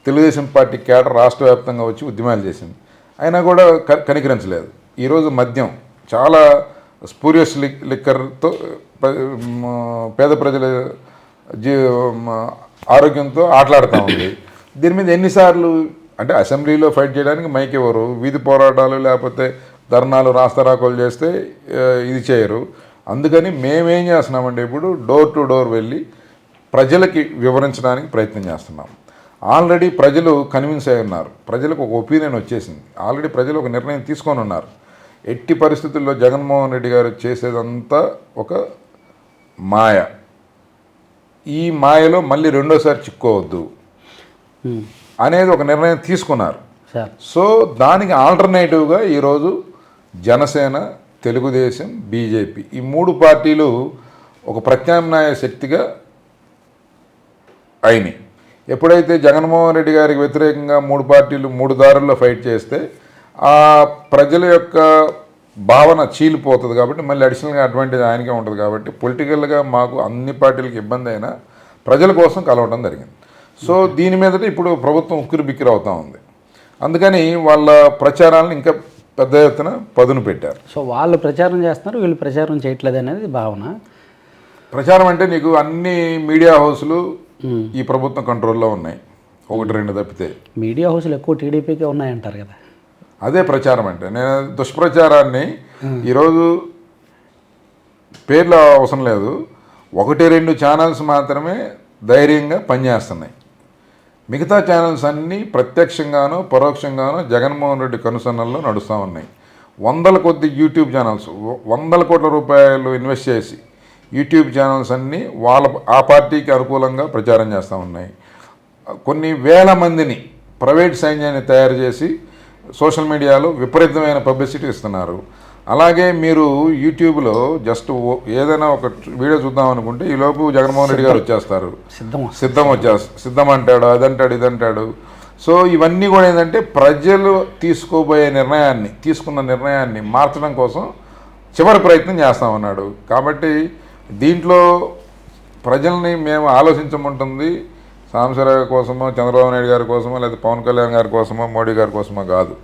తెలుగుదేశం పార్టీ కేడర్ రాష్ట్ర వ్యాప్తంగా వచ్చి ఉద్యమాలు చేసింది. అయినా కూడా కనికరించలేదు. ఈరోజు మద్యం చాలా స్పూరియస్ లిక్కర్తో పేద ప్రజల ఆరోగ్యంతో ఆటలాడుతూ ఉంది. దీని మీద ఎన్నిసార్లు అంటే అసెంబ్లీలో ఫైట్ చేయడానికి మైక్ ఇవ్వరు, వీధి పోరాటాలు లేకపోతే ధర్నాలు రాస్తారాకోలు చేస్తే ఇది చేయరు. అందుకని మేమేం చేస్తున్నామంటే ఇప్పుడు డోర్ టు డోర్ వెళ్ళి ప్రజలకి వివరించడానికి ప్రయత్నం చేస్తున్నాం. ఆల్రెడీ ప్రజలు కన్విన్స్ అయి ఉన్నారు, ప్రజలకు ఒక ఒపీనియన్ వచ్చేసింది. ఆల్రెడీ ప్రజలు ఒక నిర్ణయం తీసుకొని ఉన్నారు. ఎట్టి పరిస్థితుల్లో జగన్మోహన్ రెడ్డి గారు చేసేదంతా ఒక మాయ, ఈ మాయలో మళ్ళీ రెండోసారి చిక్కోవద్దు అనేది ఒక నిర్ణయం తీసుకున్నారు. సో దానికి ఆల్టర్నేటివ్గా ఈరోజు జనసేన, తెలుగుదేశం, బీజేపీ ఈ 3 పార్టీలు ఒక ప్రత్యామ్నాయ శక్తిగా అయినాయి. ఎప్పుడైతే జగన్మోహన్ రెడ్డి గారికి వ్యతిరేకంగా 3 పార్టీలు 3 దారుల్లో ఫైట్ చేస్తే ఆ ప్రజల యొక్క భావన చీలిపోతుంది. కాబట్టి మళ్ళీ అడిషనల్గా అడ్వాంటేజ్ ఆయనకే ఉంటుంది. కాబట్టి పొలిటికల్గా మాకు అన్ని పార్టీలకు ఇబ్బంది అయినా ప్రజల కోసం కలవడం జరిగింది. సో దీని మీదట ఇప్పుడు ప్రభుత్వం ఉక్కిరి బిక్కిరి అవుతూ ఉంది. అందుకని వాళ్ళ ప్రచారాలను ఇంకా పెద్ద ఎత్తున పదును పెట్టారు. సో వాళ్ళు ప్రచారం చేస్తున్నారు, వీళ్ళు ప్రచారం చేయట్లేదు అనేది భావన. ప్రచారం అంటే నీకు అన్ని మీడియా హౌస్లు ఈ ప్రభుత్వం కంట్రోల్లో ఉన్నాయి, 1-2 తప్పితే. మీడియా హౌస్లు ఎక్కువ టీడీపీకే ఉన్నాయంటారు కదా. అదే ప్రచారం అంటే. నేను దుష్ప్రచారాన్ని ఈరోజు పేర్లు అవసరం లేదు, 1-2 ఛానల్స్ మాత్రమే ధైర్యంగా పనిచేస్తున్నాయి. మిగతా ఛానల్స్ అన్నీ ప్రత్యక్షంగానో పరోక్షంగానో జగన్మోహన్ రెడ్డి కనుసన్నల్లో నడుస్తూ ఉన్నాయి. 100 కొద్ది యూట్యూబ్ ఛానల్స్, 100 కోట్ల రూపాయలు ఇన్వెస్ట్ చేసి యూట్యూబ్ ఛానల్స్ అన్నీ ఆ పార్టీకి అనుకూలంగా ప్రచారం చేస్తూ ఉన్నాయి. కొన్ని వేల మందిని ప్రైవేట్ సైన్యాన్ని తయారు చేసి సోషల్ మీడియాలో విపరీతమైన పబ్లిసిటీ ఇస్తున్నారు. అలాగే మీరు యూట్యూబ్లో జస్ట్ ఏదైనా ఒక వీడియో చూద్దాం అనుకుంటే ఈలోపు జగన్మోహన్ రెడ్డి గారు వచ్చేస్తారు, సిద్ధం అంటాడు, అదంటాడు, ఇదంటాడు. సో ఇవన్నీ కూడా ఏంటంటే ప్రజలు తీసుకున్న నిర్ణయాన్ని మార్చడం కోసం చివరి ప్రయత్నం చేస్తామన్నాడు. కాబట్టి దీంట్లో ప్రజల్ని మేము ఆలోచించమంటుంది సాంబశివరావు కోసమో, చంద్రబాబు నాయుడు గారి కోసమో, లేదా పవన్ కళ్యాణ్ గారి కోసమో, మోడీ గారి కోసమో కాదు.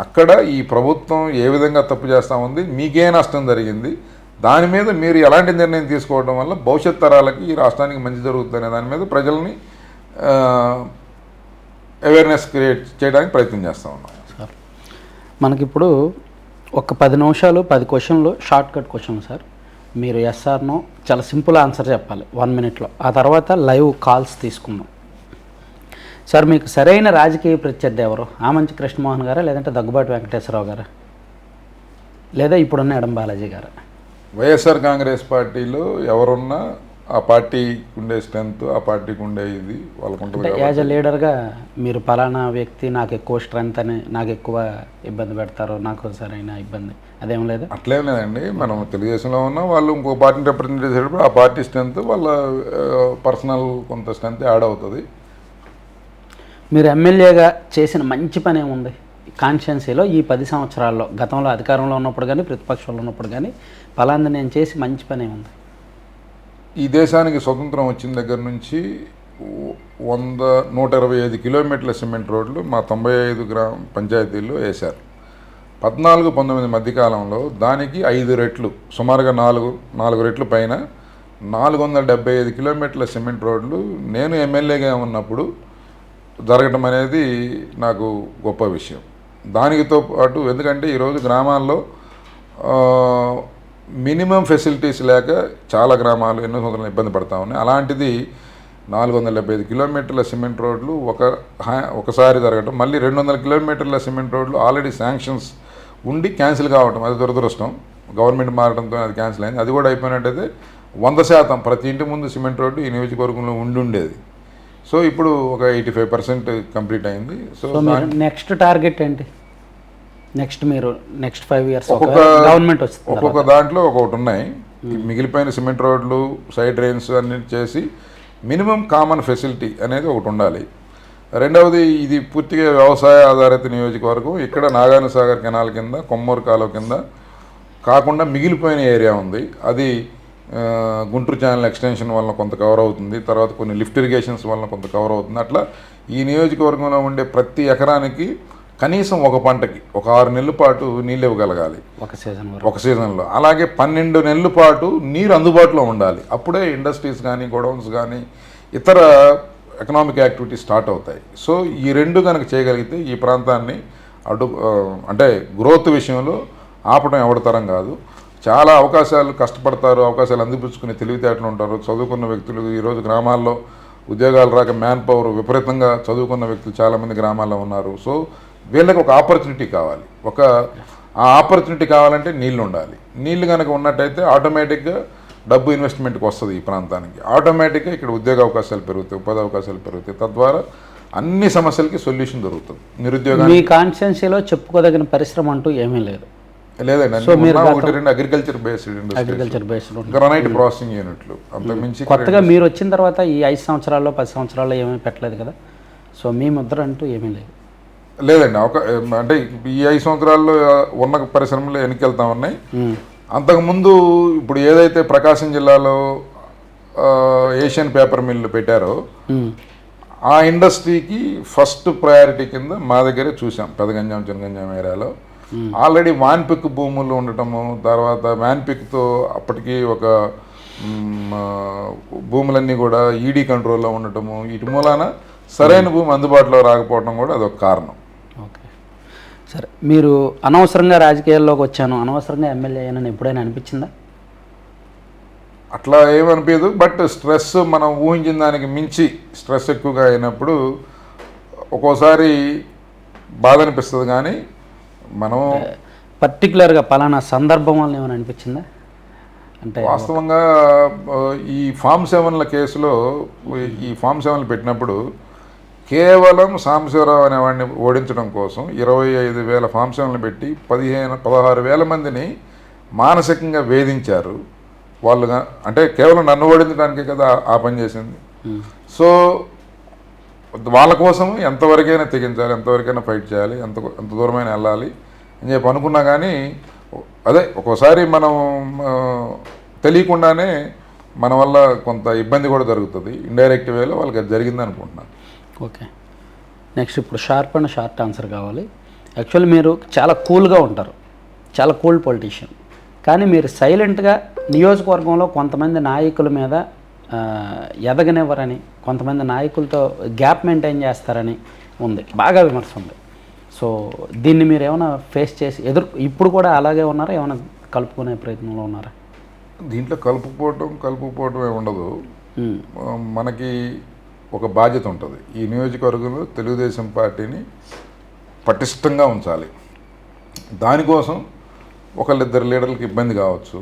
అక్కడ ఈ ప్రభుత్వం ఏ విధంగా తప్పు చేస్తూ ఉంది, మీకే నష్టం జరిగింది, దాని మీద మీరు ఎలాంటి నిర్ణయం తీసుకోవడం వల్ల భవిష్యత్ తరాలకి ఈ రాష్ట్రానికి మంచి జరుగుతుందనే దాని మీద ప్రజల్ని అవేర్నెస్ క్రియేట్ చేయడానికి ప్రయత్నం చేస్తూ ఉన్నాం. సార్ మనకిప్పుడు ఒక 10 నిమిషాలు 10 క్వశ్చన్లు షార్ట్ కట్ క్వశ్చన్లు సార్. మీరు ఎస్ఆర్ నో చాలా సింపుల్ ఆన్సర్ చెప్పాలి 1 మినిట్లో. ఆ తర్వాత లైవ్ కాల్స్ తీసుకుందాం. సార్ మీకు సరైన రాజకీయ ప్రత్యర్థి ఎవరు? ఆమంచి కృష్ణమోహన్ గారా, లేదంటే దగ్గుబాటి వెంకటేశ్వరరావు గారా, లేదా ఇప్పుడున్న ఎడం బాలాజీ గారా? వైఎస్ఆర్ కాంగ్రెస్ పార్టీలో ఎవరున్నా ఆ పార్టీకి ఉండే స్ట్రెంత్, ఆ పార్టీకి ఉండే ఇది వాళ్ళకు ఉంటుంది. యాజ్ అ లీడర్గా మీరు పలానా వ్యక్తి నాకు ఎక్కువ స్ట్రెంత్ అని, నాకు ఎక్కువ ఇబ్బంది పెడతారు, నాకు సరైన ఇబ్బంది అదేం లేదా? అట్లేం లేదండి. మనం తెలుగుదేశంలో ఉన్నా వాళ్ళు ఇంకో పార్టీని రిప్రజెంట్ చేసేటప్పుడు ఆ పార్టీ స్ట్రెంత్ వాళ్ళ పర్సనల్ కొంత స్ట్రెంత్ యాడ్ అవుతుంది. మీరు ఎమ్మెల్యేగా చేసిన మంచి పని ఏముంది కాన్స్టిట్యున్సీలో ఈ 10 సంవత్సరాల్లో? గతంలో అధికారంలో ఉన్నప్పుడు కానీ ప్రతిపక్షంలో ఉన్నప్పుడు కానీ పలాంది నేను చేసి మంచి పని ఏముంది? ఈ దేశానికి స్వతంత్రం వచ్చిన దగ్గర నుంచి 125 కిలోమీటర్ల సిమెంట్ రోడ్లు మా 95 గ్రామ పంచాయతీల్లో వేశారు. 14-19 మధ్యకాలంలో దానికి 5 రెట్లు, సుమారుగా 4 రెట్లు పైన 475 కిలోమీటర్ల సిమెంట్ రోడ్లు నేను ఎమ్మెల్యేగా ఉన్నప్పుడు జరగటం అనేది నాకు గొప్ప విషయం. దానితో పాటు ఎందుకంటే ఈరోజు గ్రామాల్లో మినిమం ఫెసిలిటీస్ లేక చాలా గ్రామాలు ఎన్నో సంవత్సరాలు ఇబ్బంది పడతా ఉన్నాయి. అలాంటిది 475 కిలోమీటర్ల సిమెంట్ రోడ్లు ఒకసారి జరగటం, మళ్ళీ 200 కిలోమీటర్ల సిమెంట్ రోడ్లు ఆల్రెడీ శాంక్షన్స్ ఉండి క్యాన్సిల్ కావటం, అది దురదృష్టం. గవర్నమెంట్ మారడంతో అది క్యాన్సిల్ అయింది. అది కూడా అయిపోయినట్టయితే 100% ప్రతి ఇంటి ముందు సిమెంట్ రోడ్డు ఈ నియోజకవర్గంలో ఉండేది. సో ఇప్పుడు ఒక 85% కంప్లీట్ అయింది. సో నెక్స్ట్ టార్గెట్ ఏంటి? నెక్స్ట్ 5 ఇయర్స్ గవర్నమెంట్ ఒక్కొక్క దాంట్లో ఒక్కొక్కటి ఉన్నాయి. మిగిలిపోయిన సిమెంట్ రోడ్లు, సైడ్ డ్రైన్స్ అన్ని చేసి మినిమం కామన్ ఫెసిలిటీ అనేది ఒకటి ఉండాలి. రెండవది, ఇది పూర్తిగా వ్యవసాయ ఆధారిత నియోజకవర్గం. ఇక్కడ నాగార్జున సాగర్ కెనాల్ కింద, కొమ్మూరు కాలువ కింద కాకుండా మిగిలిపోయిన ఏరియా ఉంది. అది గుంటూరు ఛానల్ ఎక్స్టెన్షన్ వలన కొంత కవర్ అవుతుంది, తర్వాత కొన్ని లిఫ్ట్ ఇరిగేషన్స్ వలన కొంత కవర్ అవుతుంది. అట్లా ఈ నియోజకవర్గంలో ఉండే ప్రతి ఎకరానికి కనీసం ఒక పంటకి ఒక 6 నెలల పాటు నీళ్ళు ఇవ్వగలగాలి ఒక సీజన్లో. అలాగే 12 నెలల పాటు నీరు అందుబాటులో ఉండాలి. అప్పుడే ఇండస్ట్రీస్ కానీ, గోడౌన్స్ కానీ, ఇతర ఎకనామిక్ యాక్టివిటీ స్టార్ట్ అవుతాయి. సో ఈ రెండు కనుక చేయగలిగితే ఈ ప్రాంతాన్ని అంటే గ్రోత్ విషయంలో ఆపడం ఎవరితరం కాదు. చాలా అవకాశాలు కష్టపడతారు, అవకాశాలు అందిపుచ్చుకునే తెలివితేటలు ఉంటారు, చదువుకున్న వ్యక్తులు. ఈరోజు గ్రామాల్లో ఉద్యోగాలు రాక మ్యాన్ పవర్ విపరీతంగా చదువుకున్న వ్యక్తులు చాలామంది గ్రామాల్లో ఉన్నారు. సో వీళ్ళకి ఒక ఆపర్చునిటీ కావాలి. ఆ ఆపర్చునిటీ కావాలంటే నీళ్ళు ఉండాలి. నీళ్ళు కనుక ఉన్నట్టయితే ఆటోమేటిక్గా డబ్బు ఇన్వెస్ట్మెంట్కి వస్తుంది ఈ ప్రాంతానికి. ఆటోమేటిక్గా ఇక్కడ ఉద్యోగ అవకాశాలు పెరుగుతాయి, ఉపాధి అవకాశాలు పెరుగుతాయి. తద్వారా అన్ని సమస్యలకి సొల్యూషన్ దొరుకుతుంది. నిరుద్యోగం మీ కాన్స్టిట్యున్సీలో చెప్పుకోదగిన పరిశ్రమ అంటూ ఏమీ లేదు? లేదండి, 1-2 అగ్రికల్చర్ బేస్డ్ గ్రానైట్ ప్రాసెసింగ్ యూనిట్లు, అంతకుమించి. కొత్తగా మీరు వచ్చిన తర్వాత ఈ 5 సంవత్సరాల్లో 10 సంవత్సరాల్లో ఏమీ పెట్టలేదు కదా? సో మీ ముద్ర అంటూ ఏమీ లేదు? లేదండి, అంటే ఈ 5 సంవత్సరాల్లో ఉన్న పరిశ్రమలు ఎన్నికెళ్తా ఉన్నాయి. అంతకుముందు ఇప్పుడు ఏదైతే ప్రకాశం జిల్లాలో ఏషియన్ పేపర్ మిల్లు పెట్టారో ఆ ఇండస్ట్రీకి ఫస్ట్ ప్రయారిటీ కింద మా దగ్గరే చూసాం. పెదగంజాం, చిన్నగంజాం ఏరియాలో ఆల్రెడీ వాన్పిక్ భూములు ఉండటము, తర్వాత వాన్పిక్తో అప్పటికి ఒక భూములన్నీ కూడా ఈడీ కంట్రోల్లో ఉండటము, ఇటు మూలాన సరైన భూమి అందుబాటులో రాకపోవడం కూడా అదొక కారణం. ఓకే, సరే. మీరు అనవసరంగా రాజకీయాల్లోకి వచ్చాను, అనవసరంగా ఎమ్మెల్యే అయ్యానని ఎప్పుడైనా అనిపించిందా? అట్లా ఏమనిపించదు. బట్ స్ట్రెస్ మనం ఊహించిన దానికి మించి స్ట్రెస్ ఎక్కువగా అయినప్పుడు ఒక్కోసారి బాధ అనిపిస్తుంది. కానీ మనం పర్టికులర్గా పలానా సందర్భం వల్ల ఏమైనా అనిపించిందా? అంటే వాస్తవంగా ఈ ఫామ్ 7ల కేసులో ఈ ఫామ్ 7లు పెట్టినప్పుడు కేవలం సాంబశివరావు అనేవాడిని ఓడించడం కోసం 25,000 ఫామ్ 7లు పెట్టి 16,000 మందిని మానసికంగా వేధించారు వాళ్ళు. అంటే కేవలం నన్ను ఓడించడానికే కదా ఆ పని చేసింది. సో వాళ్ళ కోసం ఎంతవరకైనా తెగించాలి, ఎంతవరకైనా ఫైట్ చేయాలి, ఎంత దూరమైనా వెళ్ళాలి అని చెప్పి అనుకున్నా. కానీ అదే ఒక్కోసారి మనం ఆ, తెలియకుండానే మన వల్ల కొంత ఇబ్బంది కూడా జరుగుతుంది. ఇండైరెక్ట్ వేలో వాళ్ళకి అది జరిగింది అనుకుంటున్నాను. ఓకే, నెక్స్ట్ ఇప్పుడు షార్ప్ అండ్ షార్ట్ ఆన్సర్ కావాలి. యాక్చువల్లీ మీరు చాలా కూల్గా ఉంటారు, చాలా కూల్ పొలిటీషియన్. కానీ మీరు సైలెంట్గా నియోజకవర్గంలో కొంతమంది నాయకుల మీద ఎదగనివ్వరని, కొంతమంది నాయకులతో గ్యాప్ మెయింటైన్ చేస్తారని ఉంది, బాగా విమర్శ ఉంది. సో దీన్ని మీరు ఏమైనా ఫేస్ చేసి ఇప్పుడు కూడా అలాగే ఉన్నారా, ఏమైనా కలుపుకునే ప్రయత్నంలో ఉన్నారా? దీంట్లో కలుపుకోవటం ఏమి ఉండదు. మనకి ఒక బాధ్యత ఉంటుంది. ఈ నియోజకవర్గంలో తెలుగుదేశం పార్టీని పటిష్టంగా ఉంచాలి. దానికోసం ఒకళ్ళిద్దరు లీడర్లకు ఇబ్బంది కావచ్చు,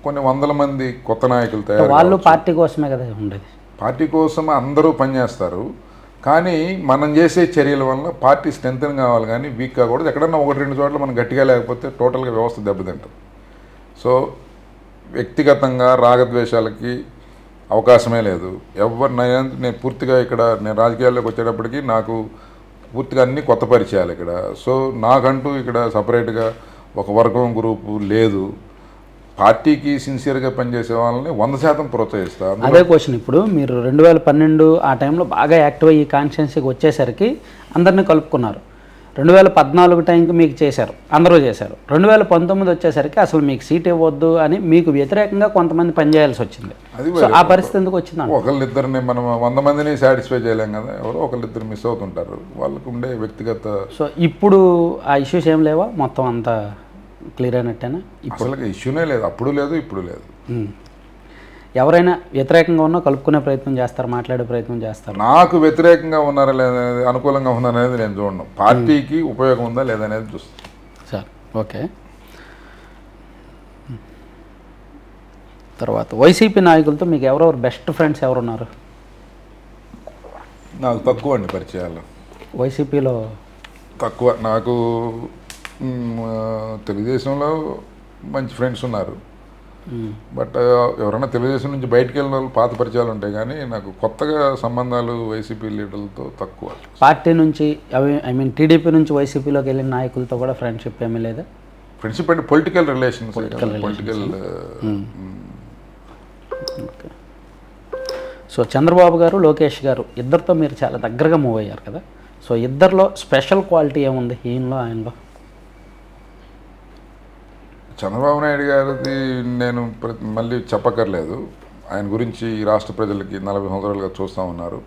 కొన్ని వందల మంది కొత్త నాయకులు తయారు వాళ్ళు పార్టీ కోసమే కదా ఉండేది. పార్టీ కోసం అందరూ పనిచేస్తారు. కానీ మనం చేసే చర్యల వల్ల పార్టీ స్ట్రెంగ్తన్ కావాలి, కానీ వీక్ కాకూడదు. ఎక్కడన్నా ఒకటి రెండు చోట్ల మనం గట్టిగా లేకపోతే టోటల్గా వ్యవస్థ దెబ్బతింటుంది. సో వ్యక్తిగతంగా రాగద్వేషాలకి అవకాశమే లేదు. నేను పూర్తిగా నేను రాజకీయాల్లోకి వచ్చేటప్పటికి నాకు పూర్తిగా అన్ని కొత్త పరిచయాలు ఇక్కడ. సో నాకంటూ ఇక్కడ సపరేట్గా ఒక వర్గం గ్రూపు లేదు. పార్టీకి సిన్సియర్గా పనిచేసే వాళ్ళని 100% ప్రోత్సహిస్తా. అదే క్వశ్చన్, ఇప్పుడు మీరు 2012 ఆ టైంలో బాగా యాక్టివ్ అయ్యి కాన్స్టిట్యున్సీకి వచ్చేసరికి అందరినీ కలుపుకున్నారు. 2014 టైంకి మీకు చేశారు, అందరూ చేశారు. 2019 వచ్చేసరికి అసలు మీకు సీట్ ఇవ్వద్దు అని మీకు వ్యతిరేకంగా కొంతమంది పనిచేయాల్సి వచ్చింది. సో ఆ పరిస్థితి ఎందుకు వచ్చింది? ఒకళ్ళిద్దరిని మనం 100 మందిని సాటిస్ఫై చేయలేం కదా, ఎవరో ఒకళ్ళిద్దరు మిస్ అవుతుంటారు, వాళ్ళకు ఉండే వ్యక్తిగత. సో ఇప్పుడు ఆ ఇష్యూస్ ఏం లేవా, మొత్తం అంతా క్లియర్ అయినట్టేనా? అసలు ఇష్యూనే లేదు, అప్పుడు లేదు, ఇప్పుడు లేదు. ఎవరైనా వ్యతిరేకంగా ఉన్నా కలుపుకునే ప్రయత్నం చేస్తారు, మాట్లాడే ప్రయత్నం చేస్తారు. నాకు వ్యతిరేకంగా ఉన్నారా లేదనేది, అనుకూలంగా ఉందనేది నేను చూడను. పార్టీకి ఉపయోగం ఉందా లేదనేది చూస్తాను. Sir okay. తర్వాత వైసీపీ నాయకులతో మీకు ఎవరెవరు బెస్ట్ ఫ్రెండ్స్ ఎవరున్నారు? నాకు తక్కువ అండి పరిచయాలు. వైసీపీలో తక్కువ. నాకు తెలుగుదేశంలో మంచి ఫ్రెండ్స్ ఉన్నారు. బట్ ఎవరైనా తెలుగుదేశం నుంచి బయటకు వెళ్ళిన వాళ్ళు పాత పరిచయాలు ఉంటాయి, కానీ నాకు కొత్తగా సంబంధాలు వైసీపీ లీడర్లతో తక్కువ. పార్టీ నుంచి టీడీపీ నుంచి వైసీపీలోకి వెళ్ళిన నాయకులతో కూడా ఫ్రెండ్షిప్ ఏమీ లేదా? ఫ్రెండ్షిప్ అంటే political relations. Okay. So Chandrababu గారు, లోకేష్ గారు ఇద్దరితో మీరు చాలా దగ్గరగా మూవ్ అయ్యారు కదా. సో ఇద్దరిలో స్పెషల్ క్వాలిటీ ఏముంది, ఈయనలో ఆయనలో? చంద్రబాబు నాయుడు గారిది నేను మళ్ళీ చెప్పక్కర్లేదు. ఆయన గురించి ఈ రాష్ట్ర ప్రజలకి 40 సంవత్సరాలుగా చూస్తూ ఉన్నారు.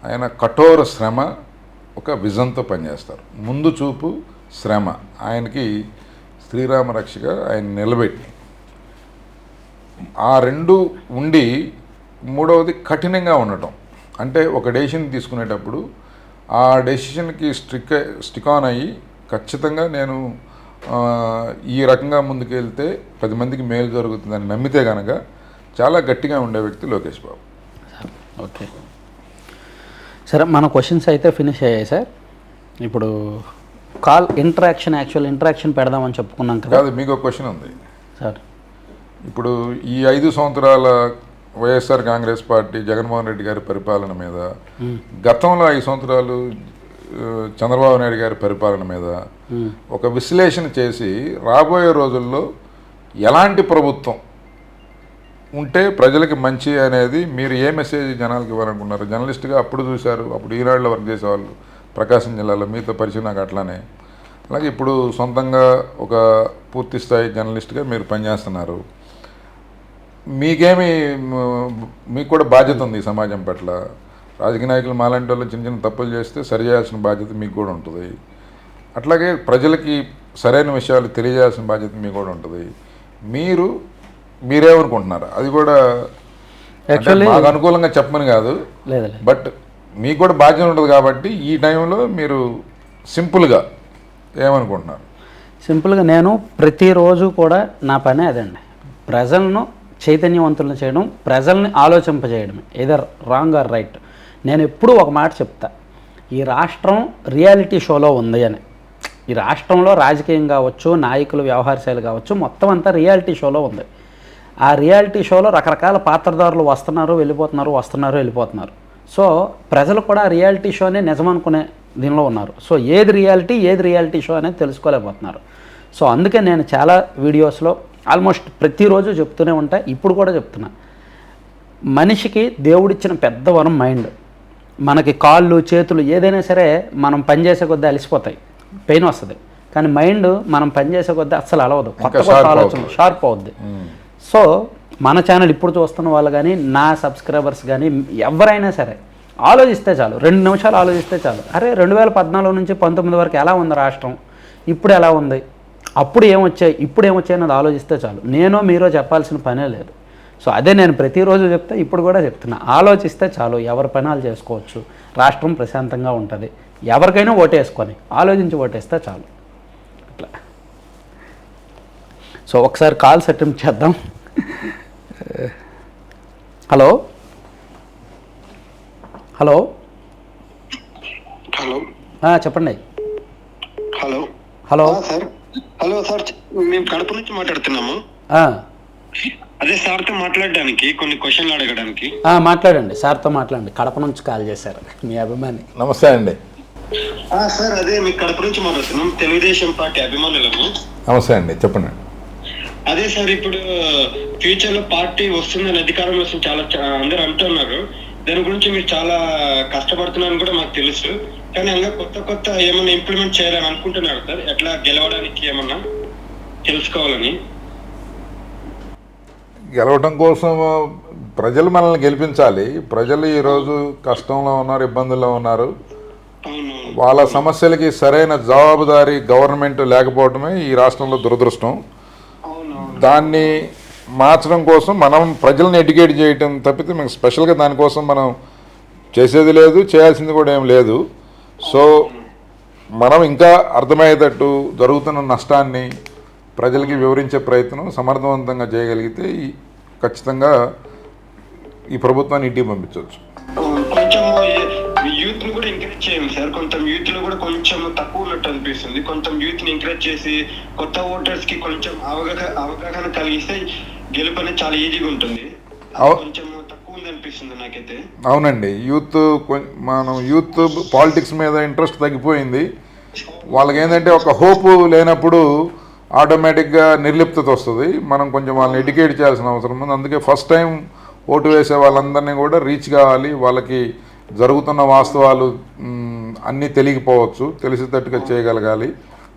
ఆయన కఠోర శ్రమ, ఒక విజన్తో పనిచేస్తారు. ముందు చూపు, శ్రమ. ఆయనకి శ్రీరామ రక్షగా ఆయన నిలబెట్టి, ఆ రెండు ఉండి, మూడవది కఠినంగా ఉండటం. అంటే ఒక డెసిషన్ తీసుకునేటప్పుడు ఆ డెసిషన్కి స్టిక్ ఆన్ అయ్యి ఖచ్చితంగా నేను ఈ రకంగా ముందుకెళ్తే 10 మందికి మేలు జరుగుతుందని నమ్మితే కనుక చాలా గట్టిగా ఉండే వ్యక్తి లోకేష్ బాబు. ఓకే, సరే మన క్వశ్చన్స్ అయితే ఫినిష్ అయ్యాయి సార్. ఇప్పుడు యాక్చువల్ ఇంటరాక్షన్ పెడదామని చెప్పుకున్నాం కదా. కాదు, మీకు ఒక క్వశ్చన్ ఉంది సార్. ఇప్పుడు ఈ 5 సంవత్సరాల వైఎస్ఆర్ కాంగ్రెస్ పార్టీ జగన్మోహన్ రెడ్డి గారి పరిపాలన మీద, గతంలో 5 సంవత్సరాలు చంద్రబాబు నాయుడు గారి పరిపాలన మీద ఒక విశ్లేషణ చేసి, రాబోయే రోజుల్లో ఎలాంటి ప్రభుత్వం ఉంటే ప్రజలకి మంచి అనేది మీరు ఏ మెసేజ్ జనాలకి ఇవ్వాలనుకున్నారు? జర్నలిస్ట్గా అప్పుడు చూశారు, అప్పుడు ఈనాడులో వర్క్ చేసేవాళ్ళు ప్రకాశం జిల్లాలో, మీతో పరిచయం నాకు అట్లానే. అలాగే ఇప్పుడు సొంతంగా ఒక పూర్తి స్థాయి జర్నలిస్ట్గా మీరు పనిచేస్తున్నారు. మీకు కూడా బాధ్యత ఉంది ఈ సమాజం పట్ల. రాజకీయ నాయకులు మాలాంటి వాళ్ళు చిన్న చిన్న తప్పులు చేస్తే సరిచేయాల్సిన బాధ్యత మీకు కూడా ఉంటుంది. అట్లాగే ప్రజలకి సరైన విషయాలు తెలియజేయాల్సిన బాధ్యత మీకు కూడా ఉంటుంది. మీరేమనుకుంటున్నారు? అది కూడా మాకు అనుకూలంగా చెప్పమని కాదు, బట్ మీకు కూడా బాధ్యత ఉంటుంది. కాబట్టి ఈ టైంలో మీరు సింపుల్గా ఏమనుకుంటున్నారు? సింపుల్గా నేను ప్రతిరోజు కూడా నా పని అదండి, ప్రజలను చైతన్యవంతులను చేయడం, ప్రజల్ని ఆలోచింపజేయడమే, ఏదర్ రాంగ్ ఆర్ రైట్. నేను ఎప్పుడూ ఒక మాట చెప్తా, ఈ రాష్ట్రం రియాలిటీ షోలో ఉంది అని. ఈ రాష్ట్రంలో రాజకీయం కావచ్చు, నాయకులు వ్యవహారశైలి కావచ్చు, మొత్తం అంతా రియాలిటీ షోలో ఉంది. ఆ రియాలిటీ షోలో రకరకాల పాత్రధారులు వస్తున్నారు వెళ్ళిపోతున్నారు. సో ప్రజలు కూడా రియాలిటీ షోనే నిజం అనుకునే దీనిలో ఉన్నారు. సో ఏది రియాలిటీ షో అనేది తెలుసుకోలేకపోతున్నారు. సో అందుకే నేను చాలా వీడియోస్లో ఆల్మోస్ట్ ప్రతిరోజు చెప్తూనే ఉంటా, ఇప్పుడు కూడా చెప్తున్నా, మనిషికి దేవుడిచ్చిన పెద్ద వరం మైండ్. మనకి కాళ్ళు చేతులు ఏదైనా సరే మనం పనిచేసే కొద్దీ అలసిపోతాయి, పెయిన్ వస్తుంది. కానీ మైండ్ మనం పనిచేసే కొద్దీ అస్సలు అలవదు, కొత్త కొత్త ఆలోచనలు షార్ప్ అవుద్ది. సో మన ఛానల్ ఇప్పుడు చూస్తున్న వాళ్ళు కానీ, నా సబ్స్క్రైబర్స్ కానీ ఎవరైనా సరే ఆలోచిస్తే చాలు, 2 నిమిషాలు ఆలోచిస్తే చాలు. అరే 2014 నుంచి 19 వరకు ఎలా ఉంది రాష్ట్రం, ఇప్పుడు ఎలా ఉంది, అప్పుడు ఏమొచ్చాయి, ఇప్పుడు ఏమొచ్చాయి అన్నది ఆలోచిస్తే చాలు. నేనో మీరో చెప్పాల్సిన పనే లేదు. సో అదే నేను ప్రతిరోజు చెప్తే, ఇప్పుడు కూడా చెప్తున్నా, ఆలోచిస్తే చాలు, ఎవరి పనాలు చేసుకోవచ్చు, రాష్ట్రం ప్రశాంతంగా ఉంటుంది. ఎవరికైనా ఓటేసుకొని ఆలోచించి ఓటేస్తే చాలు. అట్లా. సో ఒకసారి కాల్స్ అటెంప్ట్ చేద్దాం. హలో హలో హలో చెప్పండి. Hello hello sir. Hello sir, మేము కడప నుంచి మాట్లాడుతున్నాము. అదే సార్తో మాట్లాడడానికి కొన్ని క్వశ్చన్లు అడగడానికి. మాట్లాడండి, సార్తో మాట్లాడండి. కడప నుంచి కాల్ చేశారు మీ అభిమాని. నమస్తే అండి. సార్ అదే మీకు కడప నుంచి మాట్లాడుతున్నాం, తెలుగుదేశం పార్టీ అభిమానులము. నమస్తే అండి, చెప్పండి. అదే సార్, ఇప్పుడు ఫ్యూచర్ లో పార్టీ వస్తుందని, అధికారంలో వస్తుంది చాలా అందరూ అంటున్నారు. దాని గురించి మీరు చాలా కష్టపడుతున్నారని కూడా మాకు తెలుసు. కానీ ఇంకా కొత్త ఏమన్నా ఇంప్లిమెంట్ చేయాలని అనుకుంటున్నారు సార్, ఎట్లా గెలవడానికి ఏమన్నా తెలుసుకోవాలని. గెలవటం కోసం ప్రజలు మనల్ని గెలిపించాలి. ప్రజలు ఈరోజు కష్టంలో ఉన్నారు, ఇబ్బందుల్లో ఉన్నారు. వాళ్ళ సమస్యలకి సరైన జవాబుదారీ గవర్నమెంట్ లేకపోవడమే ఈ రాష్ట్రంలో దురదృష్టం. దాన్ని మార్చడం కోసం మనం ప్రజల్ని ఎడ్యుకేట్ చేయటం తప్పితే మీకు స్పెషల్గా దానికోసం మనం చేసేది లేదు, చేయాల్సింది కూడా ఏం లేదు. సో మనం ఇంకా అర్థమయ్యేటట్టు జరుగుతున్న నష్టాన్ని ప్రజలకి వివరించే ప్రయత్నం సమర్థవంతంగా చేయగలిగితే ఖచ్చితంగా ఈ ప్రభుత్వాన్ని ఇంటికి పంపించవచ్చు. కొంచెం యూత్ ని కూడా ఎంకరేజ్ చేయండి సార్. కొంచెం యూత్ లో కూడా కొంచెం తక్కువ ఉన్నట్టు అనిపిస్తుంది. కొంచెం యూత్ ని ఎంకరేజ్ చేసి కొత్త ఓటర్స్ కి కొంచెం అవగాహన కలిగిస్తే గెలుపు అనేది చాలా ఈజీగా ఉంటుంది. కొంచెం తక్కువ ఉంది అనిపిస్తుంది నాకైతే. అవునండి, మనం యూత్ పాలిటిక్స్ మీద ఇంట్రెస్ట్ తగ్గిపోయింది. వాళ్ళకి ఏంటంటే ఒక హోప్ లేనప్పుడు ఆటోమేటిక్గా నిర్లిప్తత వస్తుంది. మనం కొంచెం వాళ్ళని ఎడ్యుకేట్ చేయాల్సిన అవసరం ఉంది. అందుకే ఫస్ట్ టైం ఓటు వేసే వాళ్ళందరినీ కూడా రీచ్ కావాలి. వాళ్ళకి జరుగుతున్న వాస్తవాలు అన్నీ తెలియకపోవచ్చు, తెలిసేటట్టుగా చేయగలగాలి.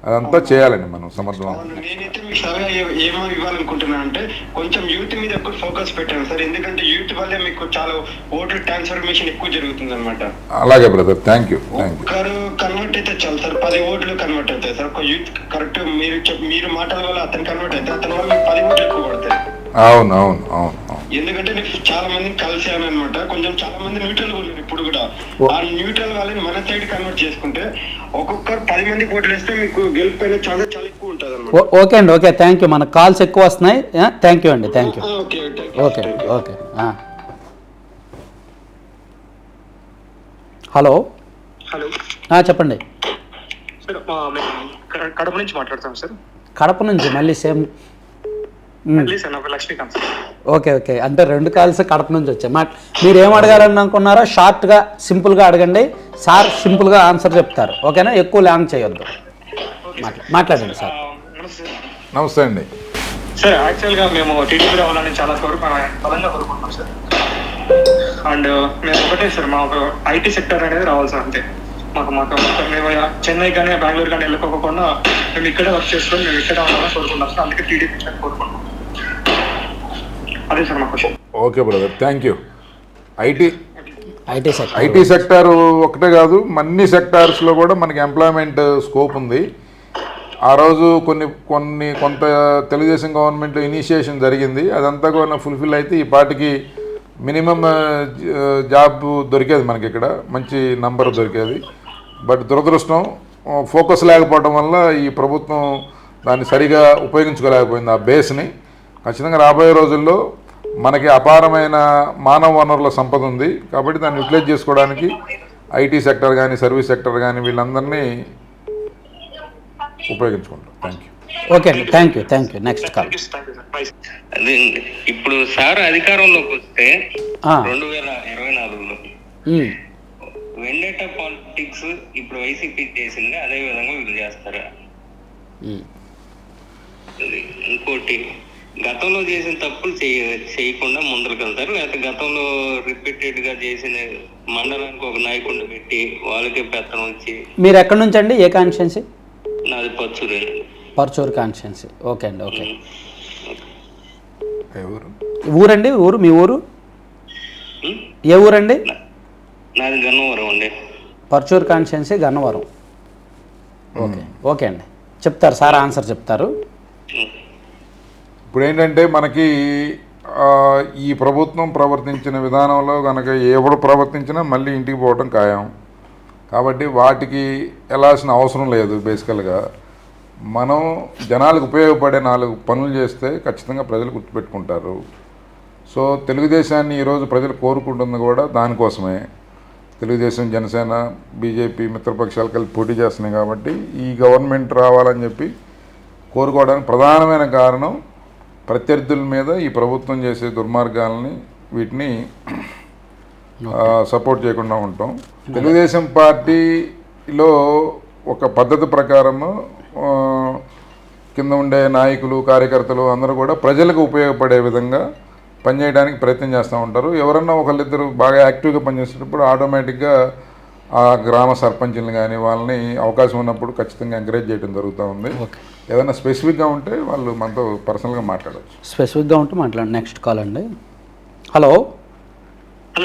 అదంతా చేయాలండి మనం సమర్థవంతంగా. నేనైతే మీకు సలహా ఏమో ఇవ్వాలనుకుంటున్నాను అంటే, కొంచెం యూత్ మీద ఎక్కువ ఫోకస్ పెట్టాను సార్. ఎందుకంటే యూత్ వల్లే మీకు చాలా ఓటర్ ట్రాన్స్ఫర్మేషన్ ఎక్కువ జరుగుతుంది అనమాట. అలాగే బ్రదర్, థ్యాంక్ యూ. ఒక్కరు కన్వర్ట్ అయితే చాలు సార్, 10 ఓట్లు కన్వర్ట్ అవుతాయి సార్. ఒక యూత్ కరెక్ట్ మీరు మాటల వల్ల అతను కన్వర్ట్ అయితే అతని వల్ల 10 ఓట్లు ఎక్కువ పడతాయి. అవును అవును అవును. ఎందుకంటే నేను చాలా మందిని కలిసాను అనమాట. కొంచెం చాలా మంది న్యూట్రల్ ఉన్నారు ఇప్పుడు కూడా. ఆ న్యూట్రల్ వాళ్ళని మన సైడ్ కన్వర్ట్ చేసుకుంటే ఒక్కొక్కరు 10 మందికి ఓట్లు వేస్తే మీకు గెలుపు అయిన చాలా ఎక్కువ ఉంటుంది అనమాట. ఓకే అండి, ఓకే, థ్యాంక్ యూ. మన కాల్స్ ఎక్కువ వస్తున్నాయి. థ్యాంక్ యూ అండి, thank you. Okay okay. Hello hello చెప్పండి. సార్ కడప నుంచి మాట్లాడతాం సార్. కడప నుంచి మళ్ళీ సేమ్. సార్ నా పేరు లక్ష్మీకాంత్. ఓకే ఓకే, అంటే 2 కాల్స్ కడప నుంచి వచ్చాయి. మీరు ఏం అడగాలని అనుకున్నారో షార్ట్గా సింపుల్గా అడగండి, సార్ సింపుల్గా ఆన్సర్ చెప్తారు. ఓకేనా, ఎక్కువ లాంగ్ చేయొద్దు. మాట్లాడండి సార్. నమస్తే అండి. సార్ యాక్చువల్గా మేము టీడీపీ రావాలని చాలా బలంగా కోరుకుంటున్నాం సార్. అండ్ మేము ఒకటే సార్, మాకు ఐటీ సెక్టర్ అనేది రావాలి సార్. అంతే మాకు మేము చెన్నై కానీ బెంగళూరు కానీ వెళ్ళకోకుండా మేము ఇక్కడే వర్క్ చేసుకొని మేము ఇక్కడే ఉండాలని కోరుకుంటున్నాం సార్. అందుకే టీడీపీ కోరుకుంటున్నాం. అదే సార్ మా question. Okay brother, thank you. IT IT sector ఒకటే కాదు, అన్ని సెక్టార్స్లో కూడా మనకి ఎంప్లాయ్మెంట్ స్కోప్ ఉంది. ఆ రోజు కొంత తెలుగుదేశం గవర్నమెంట్లో ఇనిషియేషన్ జరిగింది. అదంతా కూడా ఫుల్ఫిల్ అయితే ఈ పార్టీకి మినిమం జాబ్ దొరికేది, మనకి ఇక్కడ మంచి నంబర్ దొరికేది. బట్ దురదృష్టం ఫోకస్ లేకపోవడం వల్ల ఈ ప్రభుత్వం దాన్ని సరిగా ఉపయోగించుకోలేకపోయింది, ఆ బేస్ని. ఖచ్చితంగా రాబోయే రోజుల్లో మనకి అపారమైన మానవ వనరుల సంపద ఉంది. కాబట్టి దాన్ని యూటిలైజ్ చేసుకోవడానికి ఐటీ సెక్టర్ కానీ సర్వీస్ సెక్టర్ కానీ వీళ్ళందరినీ ఉపయోగించుకుంటాం. Thank you. ఓకే అండి, థ్యాంక్ యూ. Next call. అదే ఇప్పుడు సార్ అధికారంలోకి వస్తే 2024లో వెండేటా పాలిటిక్స్ ఇప్పుడు వైసీపీ చేసింది, అదే విధంగా వీళ్ళు చేస్తారా? ఇంకోటి గతంలో చేసిన తప్పులు చేయకుండా ముందరకు వెళ్తారు, లేకపోతే గతంలో రిపీటెడ్ గా చేసిన మండలానికి ఒక నాయకుడిని పెట్టి వాళ్ళకే పెత్తనం వచ్చి. మీరు ఎక్కడి నుంచి అండి, ఏ కాన్స్టిట్యున్సీ? నాది పచ్చూరు. పర్చూరు కాన్స్టిట్యున్సీ. ఓకే అండి, ఓకే. ఊరండి? ఊరు మీ ఊరు ఏ ఊరండి? నాది గన్నవరం అండి. Parchur constituency Gannavaram. Okay okay అండి, చెప్తారు సార్, ఆన్సర్ చెప్తారు. ఇప్పుడు ఏంటంటే మనకి ఈ ప్రభుత్వం ప్రవర్తించిన విధానంలో కనుక ఎవడు ప్రవర్తించినా మళ్ళీ ఇంటికి పోవడం ఖాయం. కాబట్టి వాటికి వెళ్ళాల్సిన అవసరం లేదు. బేసికల్గా మనం జనాలకు ఉపయోగపడే 4 పనులు చేస్తే ఖచ్చితంగా ప్రజలు గుర్తుపెట్టుకుంటారు. సో తెలుగుదేశాన్ని ఈరోజు ప్రజలు కోరుకుంటుంది కూడా దానికోసమే. తెలుగుదేశం, జనసేన, బీజేపీ మిత్రపక్షాలు కలిసి పోటీ చేస్తున్నాయి కాబట్టి ఈ గవర్నమెంట్ రావాలని చెప్పి కోరుకోవడానికి ప్రధానమైన కారణం ప్రత్యర్థుల మీద ఈ ప్రభుత్వం చేసే దుర్మార్గాలని వీటిని సపోర్ట్ చేయకుండా ఉంటాం. తెలుగుదేశం పార్టీలో ఒక పద్ధతి ప్రకారము కింద ఉండే నాయకులు, కార్యకర్తలు అందరూ కూడా ప్రజలకు ఉపయోగపడే విధంగా పనిచేయడానికి ప్రయత్నం చేస్తూ ఉంటారు. ఎవరన్నా ఒకళ్ళిద్దరు బాగా యాక్టివ్గా పనిచేసేటప్పుడు ఆటోమేటిక్గా ఆ గ్రామ సర్పంచులను కానీ వాళ్ళని అవకాశం ఉన్నప్పుడు ఖచ్చితంగా ఎంకరేజ్ చేయడం జరుగుతూ ఉంది. ఏదైనా స్పెసిఫిక్గా ఉంటే వాళ్ళు మనతో పర్సనల్గా మాట్లాడవచ్చు. స్పెసిఫిక్గా ఉంటే మాట్లాడండి. నెక్స్ట్ కాల్ అండి. హలో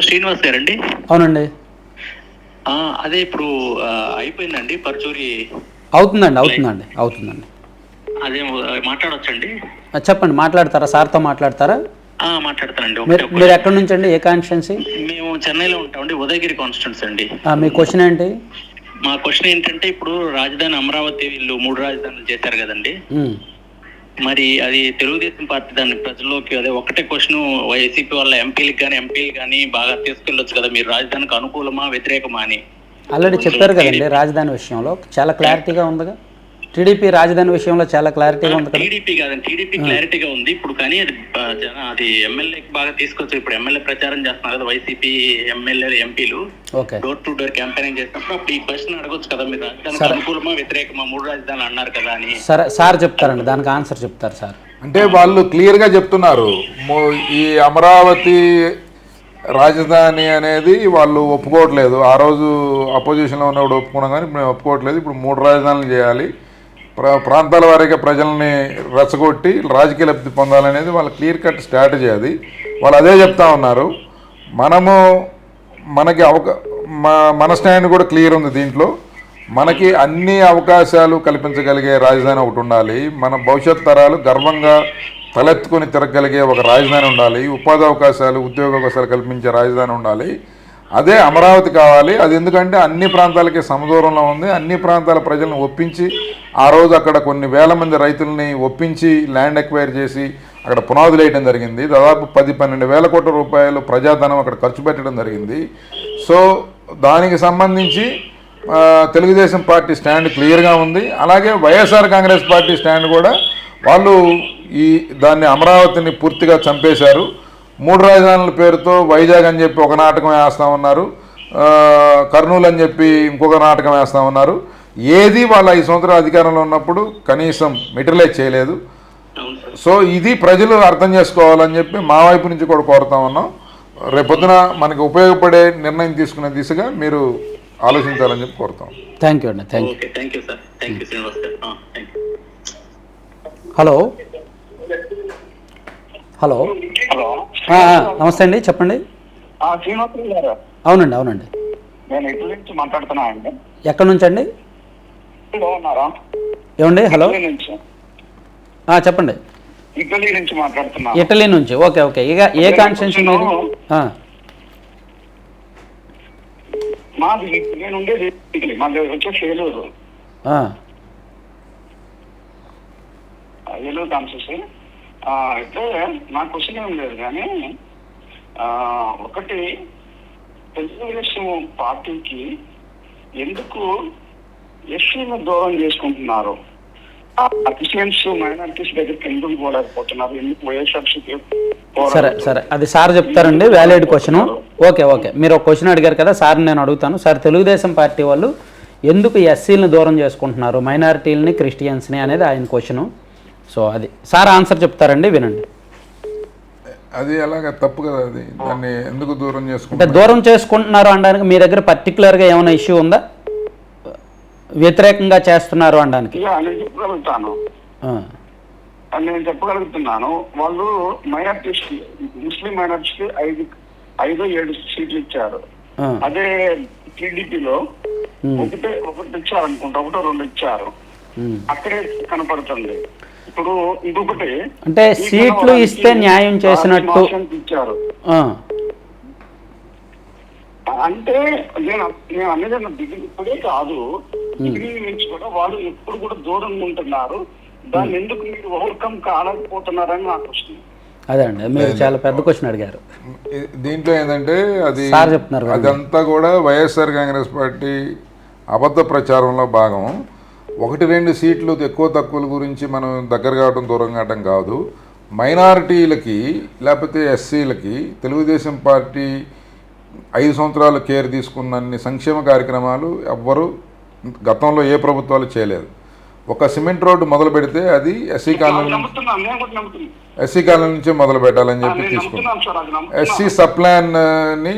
శ్రీనివాస్ గారండి? అవునండి. అదే ఇప్పుడు అయిపోయిందండి పర్చూరి? అవుతుందండి. అదే మాట్లాడవచ్చండి? చెప్పండి, మాట్లాడతారా? సార్తో మాట్లాడతారా? మాట్లాడతానండి. మీరు ఎక్కడి నుంచి అండి, ఏ కాన్స్టిట్యున్సీ? మేము చెన్నైలో ఉంటామండి, ఉదయగిరి కాన్స్టిట్యున్సీ అండి. మీ క్వశ్చన్ ఏంటి? మా క్వశ్చన్ ఏంటంటే, ఇప్పుడు రాజధాని అమరావతి వీళ్ళు 3 రాజధానులు చేశారు కదండి. మరి అది తెలుగుదేశం పార్టీ దాన్ని ప్రజల్లోకి అదే ఒకటే క్వశ్చన్, వైసీపీ వాళ్ళ ఎంపీలు కానీ బాగా తీసుకెళ్ళొచ్చు కదా, మీరు రాజధానికి అనుకూలమా వ్యతిరేకమా అని. ఆల్రెడీ చెప్పారు కదండి, రాజధాని విషయంలో చాలా క్లారిటీగా ఉందిగా. టీడీపీ రాజధాని విషయంలో చాలా క్లారిటీగా ఉంది కదా. టీడీపీ కాదండి, టీడీపీ క్లారిటీగా ఉంది ఇప్పుడు, కానీ అది ఎమ్మెల్యేకి బాగా తీసుకొచ్చు. ఇప్పుడు ఎమ్మెల్యే ప్రచారం చేస్తున్నారు కదా వైసీపీ ఎమ్మెల్యేలు, ఎంపీలు డోర్ టు డోర్ క్యాంపెయినింగ్ చేసినప్పుడు అప్పుడు ఈ క్వశ్చన్ అడగొచ్చు కదా, మీరు రాజధానికి అనుకూలమా వ్యతిరేకమా 3 రాజధానులు అన్నారు కదా అని. సరే, సార్ చెప్తారండి, దానికి ఆన్సర్ చెప్తారు సార్. అంటే వాళ్ళు క్లియర్గా చెప్తున్నారు, ఈ అమరావతి రాజధాని అనేది వాళ్ళు ఒప్పుకోవట్లేదు. ఆ రోజు అపోజిషన్లో ఉన్నప్పుడు ఒప్పుకున్నాం, కానీ ఇప్పుడు మేము ఒప్పుకోవట్లేదు. ఇప్పుడు 3 రాజధానులు చేయాలి, ప్రాంతాల వారీగా ప్రజల్ని రెచ్చగొట్టి రాజకీయ లబ్ధి పొందాలనేది వాళ్ళ క్లియర్ కట్ స్ట్రాటజీ. అది వాళ్ళు అదే చెప్తా ఉన్నారు. మనకి మన స్టాండ్ కూడా క్లియర్ ఉంది దీంట్లో. మనకి అన్ని అవకాశాలు కల్పించగలిగే రాజధాని ఒకటి ఉండాలి. మన భవిష్యత్ తరాలు గర్వంగా తలెత్తుకొని తిరగలిగే ఒక రాజధాని ఉండాలి. ఉపాధి అవకాశాలు, ఉద్యోగ అవకాశాలు కల్పించే రాజధాని ఉండాలి. అదే అమరావతి కావాలి. అది ఎందుకంటే అన్ని ప్రాంతాలకి సమదూరంలో ఉంది. అన్ని ప్రాంతాల ప్రజలను ఒప్పించి ఆ రోజు అక్కడ కొన్ని వేల మంది రైతుల్ని ఒప్పించి ల్యాండ్ ఎక్వైర్ చేసి అక్కడ పునాదులు వేయడం జరిగింది. దాదాపు 10-12 వేల కోట్ల రూపాయలు ప్రజాధనం అక్కడ ఖర్చు పెట్టడం జరిగింది. సో దానికి సంబంధించి తెలుగుదేశం పార్టీ స్టాండ్ క్లియర్గా ఉంది. అలాగే వైఎస్ఆర్ కాంగ్రెస్ పార్టీ స్టాండ్ కూడా వాళ్ళు దాన్ని అమరావతిని పూర్తిగా చంపేశారు. 3 రాజధానుల పేరుతో వైజాగ్ అని చెప్పి ఒక నాటకం వేస్తూ ఉన్నారు, కర్నూలు అని చెప్పి ఇంకొక నాటకం వేస్తూ ఉన్నారు. ఏది వాళ్ళ 5 సంవత్సరాల అధికారంలో ఉన్నప్పుడు కనీసం మెటీరియలైజ్ చేయలేదు. సో ఇది ప్రజలు అర్థం చేసుకోవాలని చెప్పి మా వైపు నుంచి కూడా కోరుతా ఉన్నాం. రేపొద్దున మనకి ఉపయోగపడే నిర్ణయం తీసుకునే దిశగా మీరు ఆలోచించాలని చెప్పి కోరుతాం. థ్యాంక్ యూ అండి. Thank you sir. Thank you Srinivas గారు. హలో నమస్తే అండి, చెప్పండి. శ్రీనివాస్ గారు? అవునండి. నేను ఇటలీ నుంచి మాట్లాడుతున్నా అండి. ఎక్కడి నుంచి అండి? ఉన్నారా? ఏమండి? హలో, చెప్పండి. ఇటలీ నుంచి మాట్లాడుతున్నా. ఇటలీ నుంచి. ఓకే. ఇక ఏ కాన్స్టిట్యున్సీ? మాది నేను ఉండేది మాది వచ్చేసి ఏలూరు కాన్స్టిట్యున్సీ. అయితే నా క్వశ్చన్ ఏం లేదు, కానీ ఒకటి, తెలుగుదేశం పార్టీకి ఎందుకు ఎస్సీని దూరం చేసుకుంటున్నారు? క్రిస్టియన్స్, మైనారిటీస్ దగ్గరికి ఎందుకు పోలేకపోతున్నారు? ఎందుకు వైఎస్ఆర్సీపీ? సరే, అది సార్ చెప్తారండి. Valid question. ఓకే. మీరు ఒక క్వశ్చన్ అడిగారు కదా, సార్ నేను అడుగుతాను. సార్, తెలుగుదేశం పార్టీ వాళ్ళు ఎందుకు ఎస్సీలను దూరం చేసుకుంటున్నారు, మైనారిటీలని, క్రిస్టియన్స్ని అనేది ఆయన క్వశ్చను. సో అది సార్ ఆన్సర్ చెప్తారండి, వినండి. అది ఎలాగ తప్పు కదా, అది దాన్ని ఎందుకు దూరం అంటే చేసుకుంటారు? దూరం చేసుకుంటున్నారు అనడానికి మీ దగ్గర పర్టికులర్గా ఏమైనా ఇష్యూ ఉందా, వ్యతిరేకంగా చేస్తున్నారు అనడానికి? ఇక నేను చెప్పగలుగుతాను, నేను చెప్పగలుగుతున్నాను. వాళ్ళు మైనార్టీస్, ముస్లిం మైనార్టీస్కి 5-7 సీట్లు ఇచ్చారు. అదే టీడీపీలో ఒకటి ఇచ్చారు అనుకుంటా, 1-2 ఇచ్చారు. అక్కడే కనపడుతుంది. ఇప్పుడు ఇంకొకటి అంటే సీట్లు ఇస్తే న్యాయం చేసినట్టు ఇచ్చారు. అంటే నేను అనేది ఇప్పుడే కాదు, డిగ్రీ నుంచి కూడా వాళ్ళు ఎప్పుడు కూడా దూరంగా ఉంటున్నారు. దాన్ని ఎందుకు మీరు ఓవర్కమ్ కాలేకపోతున్నారని నా క్వశ్చన్. అదే అండి, మీరు చాలా పెద్ద క్వశ్చన్ అడిగారు. దీంట్లో ఏంటంటే అది సార్ చెప్తున్నారు, అదంతా కూడా వైఎస్ఆర్ కాంగ్రెస్ పార్టీ అబద్ధ ప్రచారంలో భాగం. 1-2 సీట్లు ఎక్కువ తక్కువల గురించి మనం దగ్గర కావడం దూరం కావడం కాదు. మైనారిటీలకి లేకపోతే ఎస్సీలకి తెలుగుదేశం పార్టీ 5 సంవత్సరాలు కేర్ తీసుకున్నన్ని సంక్షేమ కార్యక్రమాలు ఎవ్వరూ గతంలో ఏ ప్రభుత్వాలు చేయలేదు. ఒక సిమెంట్ రోడ్డు మొదలు పెడితే అది ఎస్సీ కాలనీ నుంచే మొదలు పెట్టాలని చెప్పి తీసుకున్నాం. ఎస్సీ సప్లాన్ని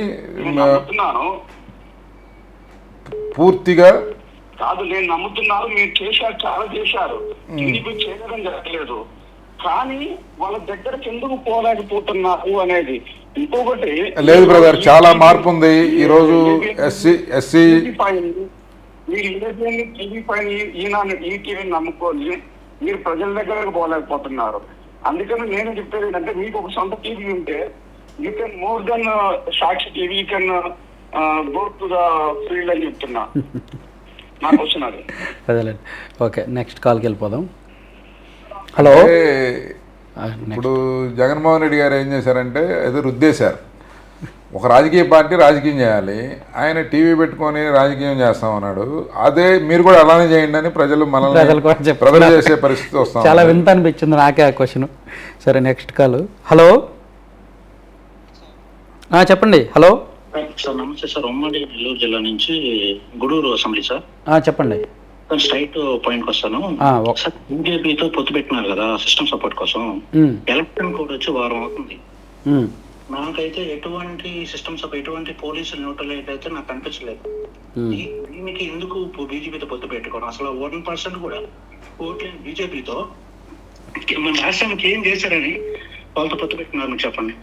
పూర్తిగా కాదు, నేను నమ్ముతున్నాను. మీరు చేశారు, చాలా చేశారు, చేయడం జరగలేదు. కానీ వాళ్ళ దగ్గరకు ఎందుకు పోలేకపోతున్నారు అనేది ఇంకొకటి. లేదు బ్రదర్, చాలా మార్పు ఉంది ఈరోజు. ఎస్సీ మీరు టీవీ పైన ఈటీవీని నమ్ముకొని మీరు ప్రజల దగ్గరకు పోలేకపోతున్నారు. అందుకని నేను చెప్పేది ఏంటంటే, మీకు ఒక సొంత టీవీ ఉంటే you can more than Sakshi TV, you can go to the field అని చెప్తున్నా. నా క్వశ్చన్ అది. అదేలేండి. ఓకే, నెక్స్ట్ కాల్కి వెళ్ళిపోదాం. హలో. ఇప్పుడు జగన్మోహన్ రెడ్డి గారు ఏం చేశారంటే ఏదో రుద్దేశారు. ఒక రాజకీయ పార్టీ రాజకీయం చేయాలి, ఆయన టీవీ పెట్టుకొని రాజకీయం చేస్తామన్నాడు. అదే మీరు కూడా అలానే చేయండి అని ప్రజలు ప్రజలు చేసే పరిస్థితి వస్తాం. చాలా వింత అనిపించింది నాకే ఆ క్వశ్చన్. సరే, నెక్స్ట్ కాల్. హలో, చెప్పండి. హలో సార్, నమస్తే సార్. ఉమ్మడి నెల్లూరు జిల్లా నుంచి గూడూరు అసెంబ్లీ సార్. చెప్పండి. స్ట్రైట్ పాయింట్ వస్తాను. బీజేపీతో పొత్తు పెట్టినారు కదా సిస్టమ్ సపోర్ట్ కోసం. ఎలక్షన్ కోడ్ వచ్చి వారం అవుతుంది. నాకైతే ఎటువంటి సిస్టమ్స్ ఎటువంటి పోలీసులు న్యూట్రలైజ్ అయితే నాకు అనిపించలేదు. దీనికి ఎందుకు బీజేపీతో పొత్తు పెట్టుకోవడం? అసలు 1% కూడా ఓట్లేని బీజేపీతో మన రాష్ట్రానికి ఏం చేశారని వాళ్ళతో పొత్తు పెట్టినారు, మీకు చెప్పండి.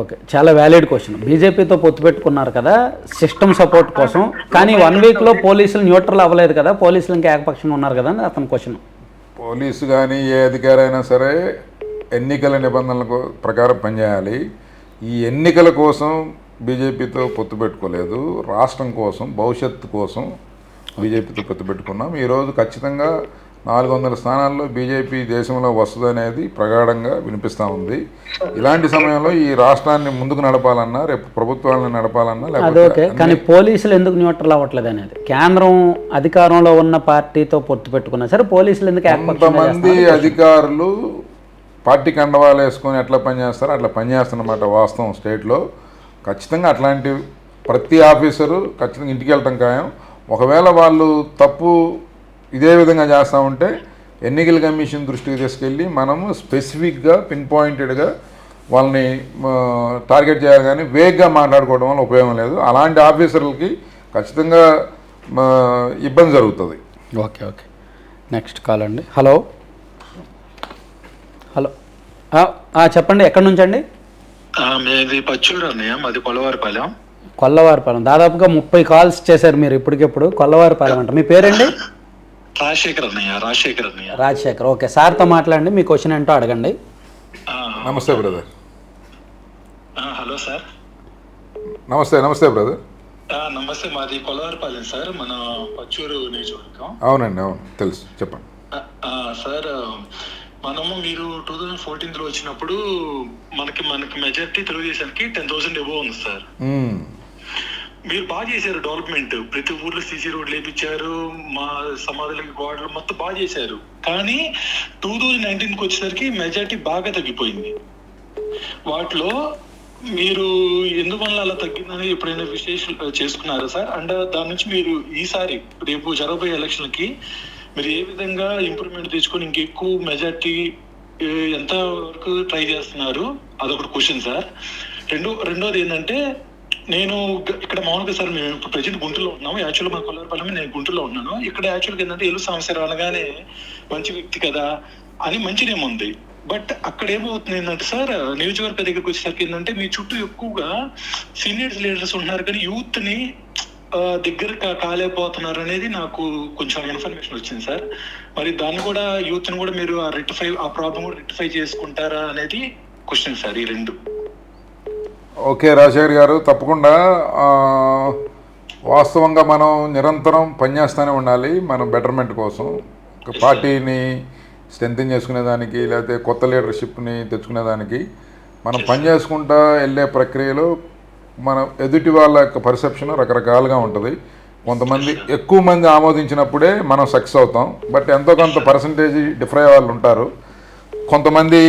ఓకే, చాలా వ్యాలిడ్ క్వశ్చన్. బీజేపీతో పొత్తు పెట్టుకున్నారు కదా సిస్టమ్ సపోర్ట్ కోసం, కానీ 1 వీక్లో పోలీసులు న్యూట్రల్ అవ్వలేదు కదా, పోలీసులు ఇంకా ఏకపక్షంగా ఉన్నారు కదా అని అతని క్వశ్చన్. పోలీసు కానీ ఏ అధికారి అయినా సరే ఎన్నికల నిబంధనల ప్రకారం పనిచేయాలి. ఈ ఎన్నికల కోసం బీజేపీతో పొత్తు పెట్టుకోలేదు, రాష్ట్రం కోసం, భవిష్యత్తు కోసం బీజేపీతో పొత్తు పెట్టుకున్నాం. ఈరోజు ఖచ్చితంగా 400 స్థానాల్లో బీజేపీ దేశంలో వస్తుందనేది ప్రగాఢంగా వినిపిస్తూ ఉంది. ఇలాంటి సమయంలో ఈ రాష్ట్రాన్ని ముందుకు నడపాలన్నా, రేపు ప్రభుత్వాలను నడపాలన్నా ఓకే, కానీ పోలీసులు ఎందుకు న్యూట్రల్ అవ్వట్లేదు అనేది, కేంద్రం అధికారంలో ఉన్న పార్టీతో పొత్తు పెట్టుకున్నా సరే పోలీసులు ఎందుకు? కొంతమంది అధికారులు పార్టీ కండవాలు వేసుకొని ఎట్లా పనిచేస్తారో అట్లా పనిచేస్తున్నమాట వాస్తవం. స్టేట్లో ఖచ్చితంగా అట్లాంటి ప్రతి ఆఫీసరు ఖచ్చితంగా ఇంటికి వెళ్ళటం ఖాయం. ఒకవేళ వాళ్ళు తప్పు ఇదే విధంగా చేస్తూ ఉంటే ఎన్నికల కమిషన్ దృష్టికి తీసుకెళ్ళి మనము స్పెసిఫిక్గా పిన్ పాయింటెడ్గా వాళ్ళని టార్గెట్ చేయాలి, కానీ వేగ్గా మాట్లాడుకోవడం వల్ల ఉపయోగం లేదు. అలాంటి ఆఫీసర్లకి ఖచ్చితంగా ఇబ్బంది జరుగుతుంది. ఓకే ఓకే, నెక్స్ట్ కాల్ అండి. హలో హలో, చెప్పండి. ఎక్కడి నుంచి అండి? మీది పచ్చూరు అన్నయ్య, మాది కొల్లవారిపాలెం. కొల్లవారిపాలెం. దాదాపుగా 30 కాల్స్ చేశారు మీరు ఇప్పటికిప్పుడు. కొల్లవారిపాలెం అంట. మీ పేరండి? రాజశేఖర్ అన్నయ్య. రాజశేఖర్. ఓకే, సార్తో మాట్లాడండి, మీ క్వశ్చన్ ఏంటో అడగండి. నమస్తే బ్రదర్. Hello sir. నమస్తే బ్రదర్. నమస్తే, మాది కొల్లవారిపాలెం సార్, మన పచ్చూరు నియోజకవర్గం. అవునండి, అవును తెలుసు, చెప్పండి సార్. మీరు 2014లో వచ్చినప్పుడు మనకి మెజారిటీ తెలుగుదేశానికి 10,000 ఎబో ఉంది సార్. మీరు బాగా చేశారు డెవలప్మెంట్, ప్రతి ఊర్లో సీసీ రోడ్లు వేయించారు, మా సమాధులకి గోడలు మొత్తం బాగా చేశారు. కానీ 2019కి వచ్చేసరికి మెజారిటీ బాగా తగ్గిపోయింది. వాటిలో మీరు ఎందువల్ల అలా తగ్గిందని ఎప్పుడైనా విశ్లేషణ చేసుకున్నారా సార్? అండ్ దాని నుంచి మీరు ఈసారి రేపు జరగబోయే ఎలక్షన్లకి మీరు ఏ విధంగా ఇంప్రూవ్మెంట్ తెచ్చుకొని ఇంకెక్కువ మెజార్టీ ఎంత వరకు ట్రై చేస్తున్నారు, అదొకటి క్వశ్చన్ సార్. రెండోది ఏంటంటే, నేను ఇక్కడ మామూలుగా సార్ మేము ఇప్పుడు ప్రజెంట్ గుంటూరులో ఉన్నాము. యాక్చువల్గా మా కొల్లారపల్లి నేను గుంటూరులో ఉన్నాను. ఇక్కడ యాక్చువల్గా ఏంటంటే ఎల్లు సంవత్సరం అనగానే మంచి వ్యక్తి కదా అని మంచి నేమ్ ఉంది. బట్ అక్కడ ఏమవుతుంది ఏంటంటే సార్, నియోజకవర్గ దగ్గరికి వచ్చేసరికి ఏంటంటే మీ చుట్టూ ఎక్కువగా సీనియర్స్ లీడర్స్ ఉంటున్నారు కానీ యూత్ ని దగ్గర కాలేకపోతున్నారు అనేది నాకు కొంచెం ఇన్ఫర్మేషన్ వచ్చింది సార్. మరి దాన్ని కూడా యూత్ ని కూడా మీరు ఆ ప్రాబ్లం కూడా రెక్టిఫై చేసుకుంటారా అనేది క్వశ్చన్ సార్. ఈ రెండు. ఓకే రాజశేఖర్ గారు, తప్పకుండా. వాస్తవంగా మనం నిరంతరం పనిచేస్తూనే ఉండాలి మన బెటర్మెంట్ కోసం. పార్టీని స్ట్రెంథెన్ చేసుకునేదానికి, లేకపోతే కొత్త లీడర్షిప్ని తెచ్చుకునేదానికి మనం పనిచేసుకుంటూ వెళ్ళే ప్రక్రియలో మన ఎదుటి వాళ్ళ యొక్క పర్సెప్షన్ రకరకాలుగా ఉంటుంది. కొంతమంది ఎక్కువ మంది ఆమోదించినప్పుడే మనం సక్సెస్ అవుతాం. బట్ ఎంతో కొంత పర్సంటేజ్ డిఫర్ అయ్యే వాళ్ళు ఉంటారు. కొంతమంది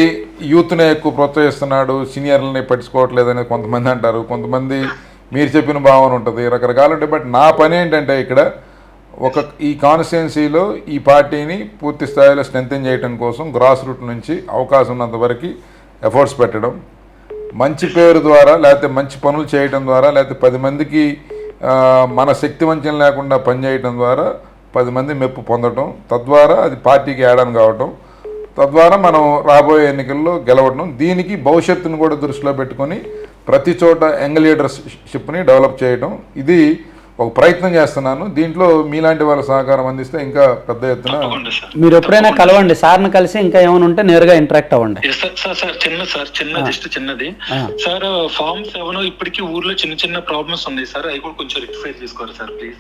యూత్నే ఎక్కువ ప్రోత్సహిస్తున్నాడు, సీనియర్లని పట్టించుకోవట్లేదు అనేది కొంతమంది అంటారు. కొంతమంది మీరు చెప్పిన భావన ఉంటుంది, రకరకాలు ఉంటాయి. బట్ నా పని ఏంటంటే ఇక్కడ ఈ కాన్స్టిట్యున్సీలో ఈ పార్టీని పూర్తి స్థాయిలో స్ట్రెంథెన్ చేయడం కోసం గ్రాస్ రూట్ నుంచి అవకాశం ఉన్నంత వరకు ఎఫర్ట్స్ పెట్టడం, మంచి పేరు ద్వారా లేకపోతే మంచి పనులు చేయడం ద్వారా, లేకపోతే 10 మందికి మన శక్తి వంచన లేకుండా పనిచేయడం ద్వారా 10 మంది మెప్పు పొందడం, తద్వారా అది పార్టీకి యాడ్ ఆన్ కావటం, తద్వారా మనం రాబోయే ఎన్నికల్లో గెలవడం. దీనికి భవిష్యత్తును కూడా దృష్టిలో పెట్టుకొని ప్రతి చోట యంగ్ లీడర్షిప్ని డెవలప్ చేయడం, ఇది ఒక ప్రయత్నం చేస్తున్నాను. దీంట్లో మీలాంటి వాళ్ళ సహకారం అందిస్తే ఇంకా పెద్ద ఎత్తున. మీరు ఎప్పుడైనా కలవండి సార్ని, కలిసి ఇంకా ఏమైనా ఉంటే నేరుగా ఇంటరాక్ట్ అవ్వండి. చిన్నది సార్, ఫామ్ 7 ఇప్పటికీ ఊర్లో చిన్న ప్రాబ్లమ్స్ ఉన్నాయి సార్, అవి కూడా కొంచెం రెక్టిఫై చేసుకోవాలి సార్ ప్లీజ్.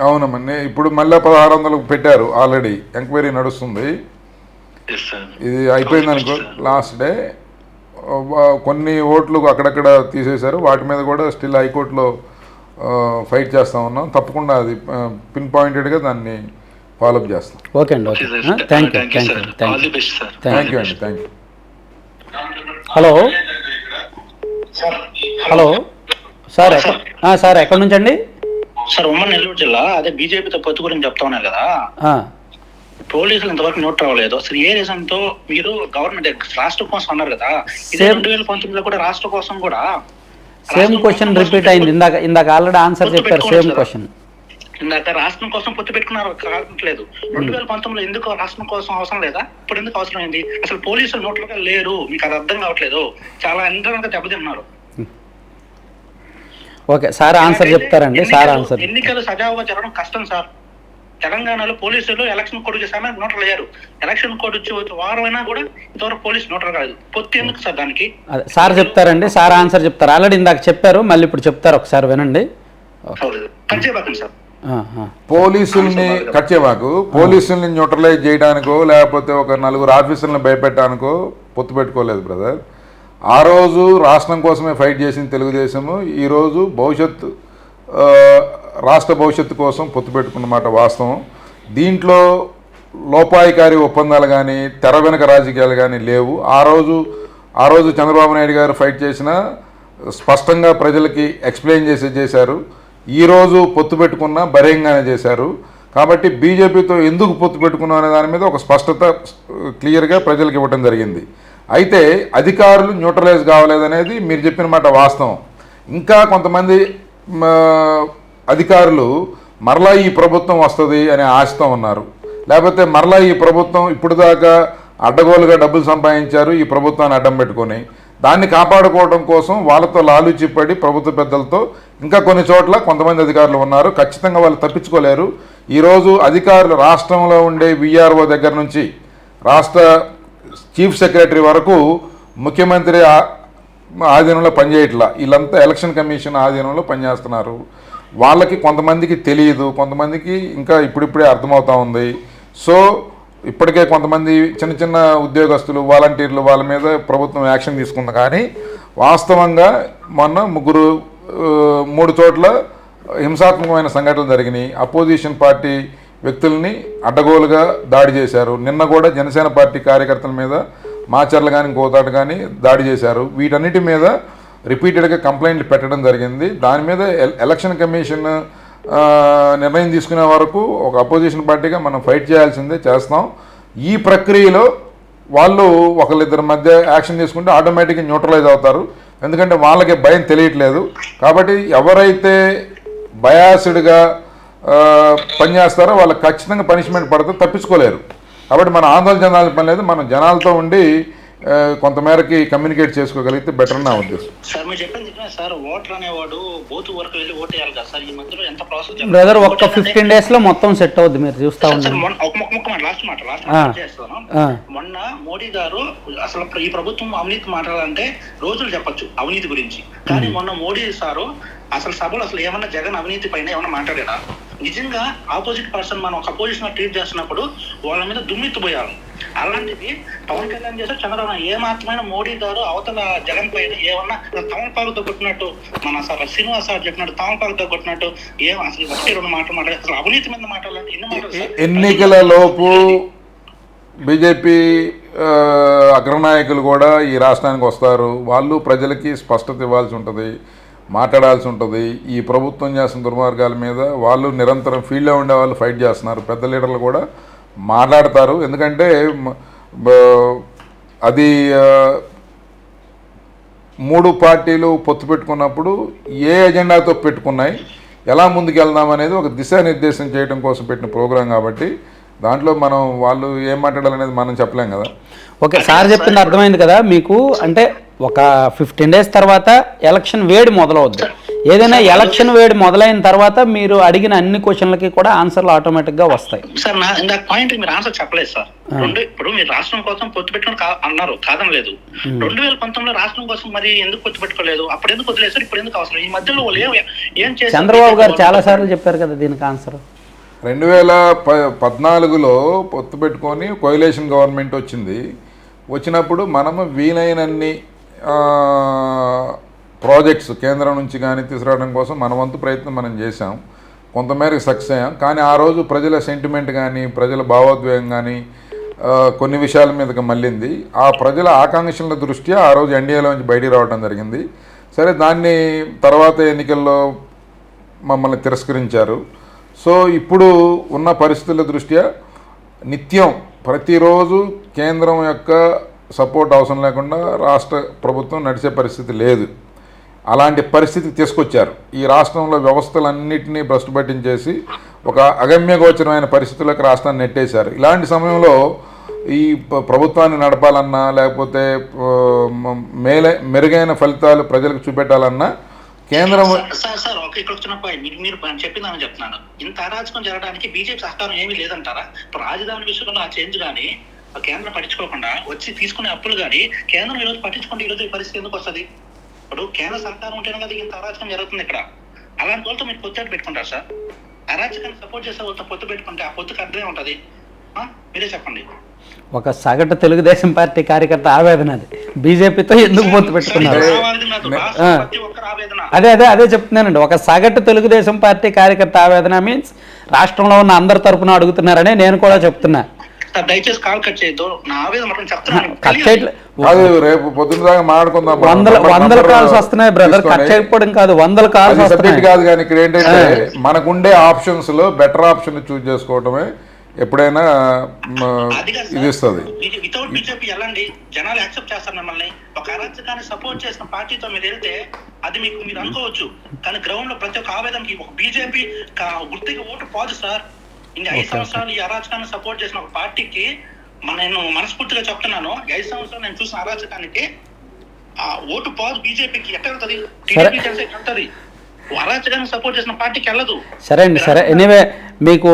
అవునమ్మా, ఇప్పుడు మళ్ళీ 1600 పెట్టారు, ఆల్రెడీ ఎంక్వైరీ నడుస్తుంది. ఇది అయిపోయింది అనుకో, లాస్ట్ డే. కొన్ని ఓట్లు అక్కడక్కడ తీసేశారు, వాటి మీద కూడా స్టిల్ హైకోర్టులో ఫైట్ చేస్తూ ఉన్నాం. తప్పకుండా అది పిన్ పాయింటెడ్గా దాన్ని ఫాలోఅప్ చేస్తాం. ఓకే అండి, ఓకే, థ్యాంక్ యూ అండి, thank you. Hello hello sir, sir ఎక్కడి నుంచి అండి? సార్ ఉమ్మడి నెల్లూరు జిల్లా, అదే బీజేపీతో పొత్తు గురించి చెప్తా ఉన్నారు కదా, పోలీసులు ఇంతవరకు నోట్ రావలేదు. అసలు ఏ రీజన్ తో మీరు గవర్నమెంట్ రాష్ట్రం కోసం అన్నారు కదా, 2019లో కూడా రాష్ట్ర కోసం కూడా సేమ్ క్వశ్చన్ రిపీట్ అయింది. ఇందాక ఆల్రెడీ ఆన్సర్ చెప్పారు, సేమ్ క్వశ్చన్. ఇందాక రాష్ట్రం కోసం పొత్తు పెట్టుకున్నారు కావట్లేదు. 2019లో ఎందుకు రాష్ట్రం కోసం అవసరం లేదా? ఇప్పుడు ఎందుకు అవసరం అయింది? అసలు పోలీసులు నోట్లుగా లేరు, మీకు అది అర్థం కావట్లేదు. చాలా ఎంతగా దెబ్బతిన్నారు. ఓకే, సార్ ఆన్సర్ చెప్తారండి. Sir answer. ఎన్నికలు సజావుగా జరగడం కష్టం సార్. తెలంగాణలో పోలీసులు ఎలక్షన్ కోడ్ చేసామని నోట్లు అయ్యారు. ఎలక్షన్ కోడ్ వచ్చి వారం అయినా కూడా ఇంతవరకు పోలీసు నోట్లు కాదు. పొత్తు ఎందుకు సార్ దానికి? సార్ చెప్తారండి, సార్ ఆన్సర్ చెప్తారు. ఆల్రెడీ ఇందాక చెప్పారు, మళ్ళీ ఇప్పుడు చెప్తారు, ఒకసారి వినండి. సార్, పోలీసుల్ని కచ్చేవాకు, పోలీసుల్ని న్యూట్రలైజ్ చేయడానికో లేకపోతే ఒక 4 ఆఫీసర్లను భయపెట్టడానికో పొత్తు పెట్టుకోలేదు బ్రదర్. ఆ రోజు రాష్ట్రం కోసమే ఫైట్ చేసింది తెలుగుదేశము. ఈరోజు రాష్ట్ర భవిష్యత్తు కోసం పొత్తు పెట్టుకున్నమాట వాస్తవం. దీంట్లో లోపాయికారి ఒప్పందాలు కానీ తెర వెనుక రాజకీయాలు కానీ లేవు. ఆ రోజు చంద్రబాబు నాయుడు గారు ఫైట్ చేసిన స్పష్టంగా ప్రజలకి ఎక్స్ప్లెయిన్ చేశారు. ఈరోజు పొత్తు పెట్టుకున్న బహిరంగంగానే చేశారు. కాబట్టి బీజేపీతో ఎందుకు పొత్తు పెట్టుకున్నాం అనే దాని మీద ఒక స్పష్టత క్లియర్గా ప్రజలకు ఇవ్వడం జరిగింది. అయితే అధికారులు న్యూట్రలైజ్ కావలేదనేది మీరు చెప్పిన మాట వాస్తవం. ఇంకా కొంతమంది అధికారులు మరలా ఈ ప్రభుత్వం వస్తుంది అనే ఆశతో ఉన్నారు. లేకపోతే మరలా ఈ ప్రభుత్వం ఇప్పుడు దాకా అడ్డగోలుగా డబ్బులు సంపాదించారు ఈ ప్రభుత్వాన్ని అడ్డం పెట్టుకొని, దాన్ని కాపాడుకోవడం కోసం వాళ్ళతో లాలూచిపడి ప్రభుత్వ పెద్దలతో ఇంకా కొన్ని చోట్ల కొంతమంది అధికారులు ఉన్నారు. ఖచ్చితంగా వాళ్ళు తప్పించుకోలేరు. ఈరోజు అధికారులు రాష్ట్రంలో ఉండే విఆర్ఓ దగ్గర నుంచి రాష్ట్ర చీఫ్ సెక్రటరీ వరకు ముఖ్యమంత్రి ఆధీనంలో పనిచేయట్లా. వీళ్ళంతా ఎలక్షన్ కమిషన్ ఆధీనంలో పనిచేస్తున్నారు. వాళ్ళకి కొంతమందికి తెలియదు, కొంతమందికి ఇంకా ఇప్పుడిప్పుడే అర్థమవుతూ ఉంది. సో ఇప్పటికే కొంతమంది చిన్న ఉద్యోగస్తులు, వాలంటీర్లు వాళ్ళ మీద ప్రభుత్వం యాక్షన్ తీసుకుంది. కానీ వాస్తవంగా మొన్న 3 చోట్ల హింసాత్మకమైన సంఘటనలు జరిగినాయి. అపోజిషన్ పార్టీ వ్యక్తుల్ని అడ్డగోలుగా దాడి చేశారు. నిన్న కూడా జనసేన పార్టీ కార్యకర్తల మీద మాచర్ల కానీ గోతాడు కానీ దాడి చేశారు. వీటన్నిటి మీద రిపీటెడ్గా కంప్లైంట్లు పెట్టడం జరిగింది. దాని మీద ఎలక్షన్ కమిషన్ నిర్ణయం తీసుకునే వరకు ఒక అపోజిషన్ పార్టీగా మనం ఫైట్ చేయాల్సిందే, చేస్తాం. ఈ ప్రక్రియలో వాళ్ళు ఒకళ్ళిద్దరి మధ్య యాక్షన్ తీసుకుంటే ఆటోమేటిక్గా న్యూట్రలైజ్ అవుతారు. ఎందుకంటే వాళ్ళకి భయం తెలియట్లేదు. కాబట్టి ఎవరైతే బయాస్డ్గా పనిచేస్తారో వాళ్ళకి ఖచ్చితంగా పనిష్మెంట్ పడితే తప్పించుకోలేరు. కాబట్టి మనం ఆందోళన చెందాల్సిన పని లేదు. మనం జనాలతో ఉండి కొంతమేరకి కమ్యూనికేట్ చేసుకోగలిగితే బెటర్ నా ఉద్దేశం. సార్ మీరు చెప్పింది సార్, ఓటర్ అనేవాడు బూత్ వరకు వెళ్ళి ఓటు వేయాలి కదా సార్. ఈ మధ్యలో ఎంత ప్రాసెస్ బ్రదర్, ఒక్క 15 days లో మొత్తం సెట్ అవుద్ది, మీరు చూస్తా ఉన్నారు. లాస్ట్ మాట చేస్తాను. మొన్న మోడీ గారు అసలు ఈ ప్రభుత్వం అవినీతి మాట్లాడాలంటే రోజులు చెప్పొచ్చు అవినీతి గురించి, కానీ మొన్న మోడీ సారు అసలు సభలు అసలు ఏమన్నా జగన్ అవినీతి పైన ఏమన్నా మాట్లాడారా? నిజంగా ఆపోజిట్ పర్సన్ మనం ఒక అపోజిషన్ ట్రీట్ చేస్తున్నప్పుడు వాళ్ళ మీద దుమ్మెత్తిపోయారు. అలాంటిది పవన్ కళ్యాణ్ చేస్తే చంద్రబాబు ఏ మాత్రమైన మోడీ గారు అవతల జగన్ పైన ఏమన్నా తమలపాకుతో కొట్టినట్టు, మన సార్ శ్రీనివాస్ సార్ చెప్పినట్టు తమలపాకుతో కొట్టినట్టు ఏం అసలు ఒకటి రెండు మాటలు మాట్లాడారు. అసలు అవినీతి మీద మాట్లాడాలంటే ఎన్ని మాటలు? ఎన్నికల లోపు బీజేపీ అగ్రనాయకులు కూడా ఈ రాష్ట్రానికి వస్తారు. వాళ్ళు ప్రజలకి స్పష్టత ఇవ్వాల్సి ఉంటుంది, మాట్లాడాల్సి ఉంటుంది. ఈ ప్రభుత్వం చేస్తున్న దుర్మార్గాల మీద వాళ్ళు నిరంతరం ఫీల్డ్లో ఉండే వాళ్ళు ఫైట్ చేస్తున్నారు. పెద్ద లీడర్లు కూడా మాట్లాడతారు. ఎందుకంటే అది 3 పార్టీలు పొత్తు పెట్టుకున్నప్పుడు ఏ ఎజెండాతో పెట్టుకున్నాయి, ఎలా ముందుకెళ్దాం అనేది ఒక దిశానిర్దేశం చేయడం కోసం పెట్టిన ప్రోగ్రాం. కాబట్టి దాంట్లో మనం వాళ్ళు ఏం మాట్లాడాలనేది మనం చెప్పలేం కదా. ఓకే, సార్ చెప్పింది అర్థమైంది కదా మీకు. అంటే ఒక 15 days తర్వాత ఎలక్షన్ వేడి మొదలవుద్ది. ఏదైనా ఎలక్షన్ వేడి మొదలైన తర్వాత మీరు అడిగిన అన్ని క్వశ్చన్లకి కూడా ఆన్సర్లు ఆటోమేటిక్గా వస్తాయి. సార్ నా ఇందాక పాయింట్ మీరు ఆన్సర్ చెప్పలేదు సార్. ఇప్పుడు మీరు రాష్ట్రం కోసం పొత్తు పెట్టుకుని అన్నారు, కాదనలేదు. 2019లో రాష్ట్రం కోసం మరి ఎందుకు పొత్తు పెట్టుకోలేదు? అప్పుడు ఎందుకు వదిలేదు సార్? ఇప్పుడు ఎందుకు అవసరం? ఈ మధ్యలో ఏం చేశారు? చంద్రబాబు గారు చాలా సార్లు చెప్పారు కదా దీనికి ఆన్సర్. 2014లో పొత్తు పెట్టుకొని కోయిలేషన్ గవర్నమెంట్ వచ్చినప్పుడు మనము వీలైనన్ని ప్రాజెక్ట్స్ కేంద్రం నుంచి కానీ తీసుకురావడం కోసం మన వంతు ప్రయత్నం మనం చేశాం. కొంతమేరకు సక్సెస్ అయ్యాం. కానీ ఆ రోజు ప్రజల సెంటిమెంట్ కానీ ప్రజల భావోద్వేగం కానీ కొన్ని విషయాల మీదకి మళ్ళింది. ఆ ప్రజల ఆకాంక్షల దృష్ట్యా ఆ రోజు ఎన్డీఏలోంచి బయటికి రావడం జరిగింది. సరే, దాన్ని తర్వాత ఎన్నికల్లో మమ్మల్ని తిరస్కరించారు. సో ఇప్పుడు ఉన్న పరిస్థితుల దృష్ట్యా నిత్యం ప్రతిరోజు కేంద్రం యొక్క సపోర్ట్ అవసరం లేకుండా రాష్ట్ర ప్రభుత్వం నడిచే పరిస్థితి లేదు. అలాంటి పరిస్థితికి తీసుకొచ్చారు. ఈ రాష్ట్రంలో వ్యవస్థలన్నింటినీ భ్రష్టు పట్టించేసి ఒక అగమ్యగోచరమైన పరిస్థితులకు రాష్ట్రాన్ని నెట్టేశారు. ఇలాంటి సమయంలో ఈ ప్రభుత్వాన్ని నడపాలన్నా లేకపోతే మెరుగైన ఫలితాలు ప్రజలకు చూపెట్టాలన్నా కేంద్రం సార్ ఇక్కడ వచ్చిన పాయింట్ మీరు చెప్పిందని చెప్తున్నాను. ఇంత అరాచకం జరగడానికి బీజేపీ సహకారం ఏమీ లేదంటారా? ఇప్పుడు రాజధాని విషయంలో ఆ చేంజ్ కానీ కేంద్రం పట్టించుకోకుండా వచ్చి తీసుకునే అప్పులు కానీ కేంద్రం ఈరోజు పట్టించుకుంటే ఈరోజు ఈ పరిస్థితి ఎందుకు వస్తుంది? ఇప్పుడు కేంద్ర సహకారం ఉంటేనే కదా ఇంత అరాచకం జరుగుతుంది ఇక్కడ. అలాంటి వాళ్ళతో మీరు పొత్తు పెట్టుకుంటారు సార్? అరాచకాన్ని సపోర్ట్ చేసే వాళ్ళతో పొత్తు పెట్టుకుంటే ఆ పొత్తుకు అర్థమే ఉంటుంది. మీరే చెప్పండి. ఒక సగటు తెలుగుదేశం పార్టీ కార్యకర్త ఆవేదన అది. బీజేపీతో ఎందుకు పొత్తు పెట్టుకున్నారు? అదే చెప్తున్నానండి. ఒక సగటు తెలుగుదేశం పార్టీ కార్యకర్త ఆవేదన మీన్స్ రాష్ట్రంలో ఉన్న అందరి తరపున అడుగుతున్నారని నేను కూడా చెప్తున్నా. దయచేసి కాల్ కట్ చేయొద్దు. నా ఆవేదన మాత్రం చెప్తున్నాను. కట్ చేయట్లేదు. రేపు పొద్దున దాకా మాట్లాడుకుందాం. వందల కాల్స్ వస్తున్నాయి బ్రదర్. కట్ చేయకపోవడం కాదు, వందల కాల్స్ వస్తున్నాయి. కాదు కానీ ఇక్కడ ఏంటంటే మనకుండే ఆప్షన్స్ లో బెటర్ ఆప్షన్ చూస్ చేసుకోవటమే ఎప్పుడైనా ఇది ఇస్తుంది. వితౌట్ బీజేపీ వెళ్ళండి, జనాలు యాక్సెప్ట్ చేస్తారు మిమ్మల్ని. ఒక అరాచకాన్ని సపోర్ట్ చేసిన పార్టీతో మీరు వెళ్తే అది మీరు అనుకోవచ్చు, కానీ గ్రౌండ్ లో ప్రతి ఒక్క ఆవేదనకి ఒక బీజేపీ గుర్తుకి ఓటు పోదు సార్. ఇన్ని 5 సంవత్సరాలు ఈ అరాచకాన్ని సపోర్ట్ చేసిన ఒక పార్టీకి నేను మనస్ఫూర్తిగా చెప్తున్నాను, 5 సంవత్సరాలు నేను చూసిన అరాచకానికి ఆ ఓటు పోదు బీజేపీకి. ఎట్ట వెళ్తుంది? టీడీపీ కలిసి వెళ్తుంది, అరాచకాన్ని సపోర్ట్ చేసిన పార్టీకి వెళ్ళదు. సరే అండి, సరే. ఎనీవే మీకు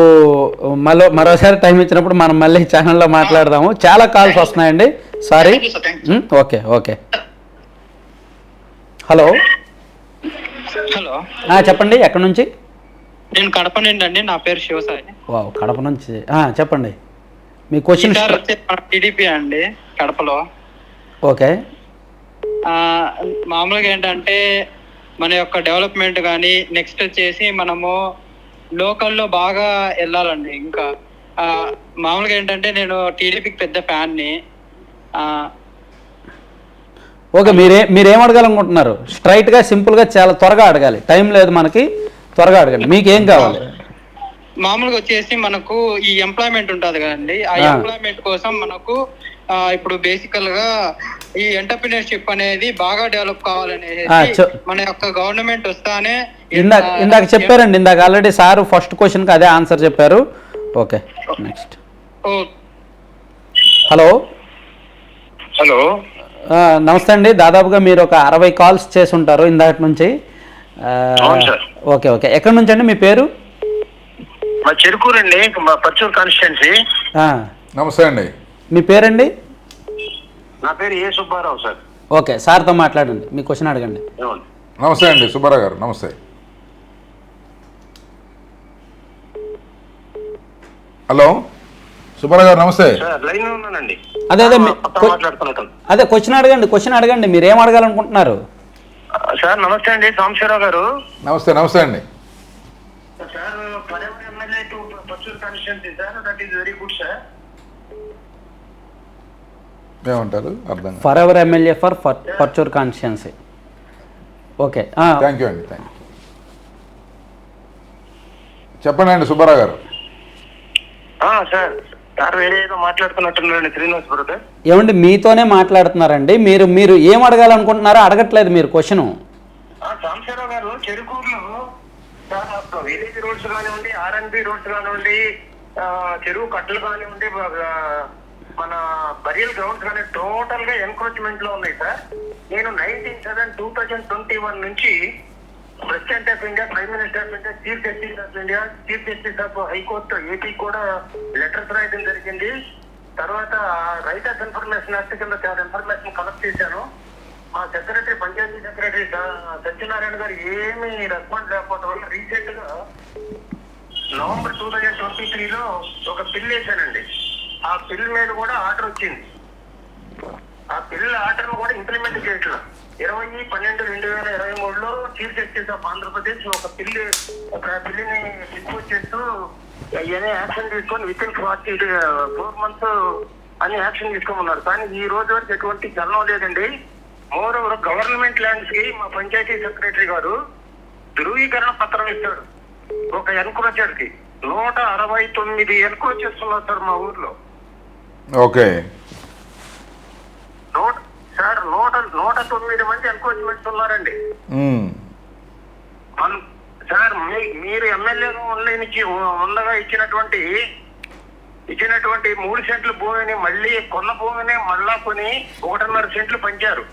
మరోసారి టైం ఇచ్చినప్పుడు మనం మళ్ళీ ఛానల్లో మాట్లాడదాము. చాలా కాల్స్ వస్తున్నాయండి, సారీ. ఓకే. హలో చెప్పండి, ఎక్కడి నుంచి? నేను కడప నుండి అండి. నా పేరు శివసాయి. వావ్, కడప నుంచి. చెప్పండి మీ క్వశ్చన్. టీడీపీ అండి కడపలో. ఓకే. మామూలుగా ఏంటంటే మన యొక్క డెవలప్మెంట్ కానీ నెక్స్ట్ వచ్చేసి మనము లోకల్లో బాగా వెళ్ళాలండి. ఇంకా మామూలుగా ఏంటంటే నేను టీడీపీకి పెద్ద ఫ్యాన్ని. ఓకే, మీరేం అడగాలనుకుంటున్నారు? స్ట్రైట్గా సింపుల్గా చాలా త్వరగా అడగాలి, టైం లేదు మనకి. త్వరగా అడగండి, మీకు ఏం కావాలి? మామూలుగా వచ్చేసి మనకు ఈ ఎంప్లాయ్మెంట్ ఉంటది కదండి, ఆ ఎంప్లాయ్మెంట్ కోసం మనకు ఇప్పుడు బేసికల్ గా ఈ ఎంటర్ప్రినర్షిప్ అనేది బాగా డెవలప్ కావాలనేసి మన యొక్క గవర్నమెంట్ వస్తానే ఇందాక చెప్పారండి, ఇందాక ఆల్రెడీ సార్ ఫస్ట్ క్వశ్చన్కి అదే ఆన్సర్ చెప్పారు. Okay, next. హలో హలో, నమస్తే అండి. దాదాపుగా మీరు ఒక 60 కాల్స్ చేసి ఉంటారు ఇందాక నుంచి. ఓకే ఓకే, ఎక్కడి నుంచి అండి మీ పేరు? మా చెరుకూరు అండి, మా పర్చూరు కాన్స్టిట్యున్సీ. నమస్తే అండి, మీ పేరండి? నా పేరు ఏ సుబ్బారావు సార్. ఓకే, సార్తో మాట్లాడండి, మీ క్వశ్చన్ అడగండి. నమస్తే అండి సుబ్బారావు గారు, నమస్తే. హలో సుబ్బారావు గారు నమస్తే. లైన్ ఉన్నానండి. అదే క్వశ్చన్ అడగండి, మీరు ఏం అడగాలనుకుంటున్నారు? సార్ నమస్తే అండి, సాంబశివరావు గారు. నమస్తే నమస్తే అండి. Sir forever MLA to Parchur constituency sir, that is very good sir. ఏమంటారు అర్థం? Forever MLA for Parchur constituency. Okay, thank you అండి, థ్యాంక్ యూ. చెప్పండి అండి సుబ్బారావు గారు. సార్ సార్ వేరే ఏదో మాట్లాడుతున్నట్టున్నారండి, శ్రీనివాస్ బ్రదర్. ఏమండి మీతోనే మాట్లాడుతున్నారండి, మీరు ఏం అడగాలనుకుంటున్నారో అడగట్లేదు మీరు క్వశ్చన్. సాంబశివరావు గారు, చెరుకూరులో విలేజ్ రోడ్స్ కానివ్వండి, ఆర్ఎన్బి రోడ్స్ కానివ్వండి, చెరువు కట్టలు కానివ్వండి, మన బరియల్ గ్రౌండ్స్ కానీ టోటల్ గా ఎన్క్రోచ్మెంట్ లో ఉన్నాయి సార్. నేను 19/7/2021 నుంచి president of India, prime minister of India, chief justice of India, chief justice of high court AP కూడా లెటర్స్ రాయడం జరిగింది. తర్వాత రైట్ ఆఫ్ ఇన్ఫర్మేషన్ యాక్ట్ కింద చాలా ఇన్ఫర్మేషన్ కలెక్ట్ చేశాను. మా సెక్రటరీ, పంచాయతీ సెక్రటరీ సత్యనారాయణ గారు ఏమీ రెస్పాన్స్ లేకపోవడం వల్ల రీసెంట్ గా నవంబర్ 2023లో ఒక బిల్ వేశానండి. ఆ బిల్ మీద కూడా ఆర్డర్ వచ్చింది. ఆ బిల్ ఆర్డర్ కూడా ఇంప్లిమెంట్ చేయట్లేదు. 20/12/2023లో చీఫ్ జస్టిస్ ఆఫ్ ఆంధ్రప్రదేశ్ ఒక బిల్లుని డిస్పోజ్ చేస్తూ ఏదైనా యాక్షన్ తీసుకొని విత్ ఇన్ 4 months అని యాక్షన్ తీసుకోమన్నారు. కానీ ఈ రోజు వరకు ఎటువంటి చలనం లేదండి. మోర్ ఓవర్ గవర్నమెంట్ ల్యాండ్స్ కి మా పంచాయతీ సెక్రటరీ గారు ధృవీకరణ పత్రం ఇచ్చాడు. ఒక ఎన్క్రోచర్ కి 169 ఎన్క్రోచెస్ ఉన్నారు సార్ మా ఊర్లో. ఓకే సార్ 109 మంది ఎన్క్రోచ్మెంట్స్ ఉన్నారండి. సార్ మీరు ఎమ్మెల్యేగా ఉండగా ఇచ్చినటువంటి 3 సెంట్ల భూమిని మళ్ళీ కొన్న భూమిని మళ్ళా కొని 1.5 సెంట్లు పంచారు.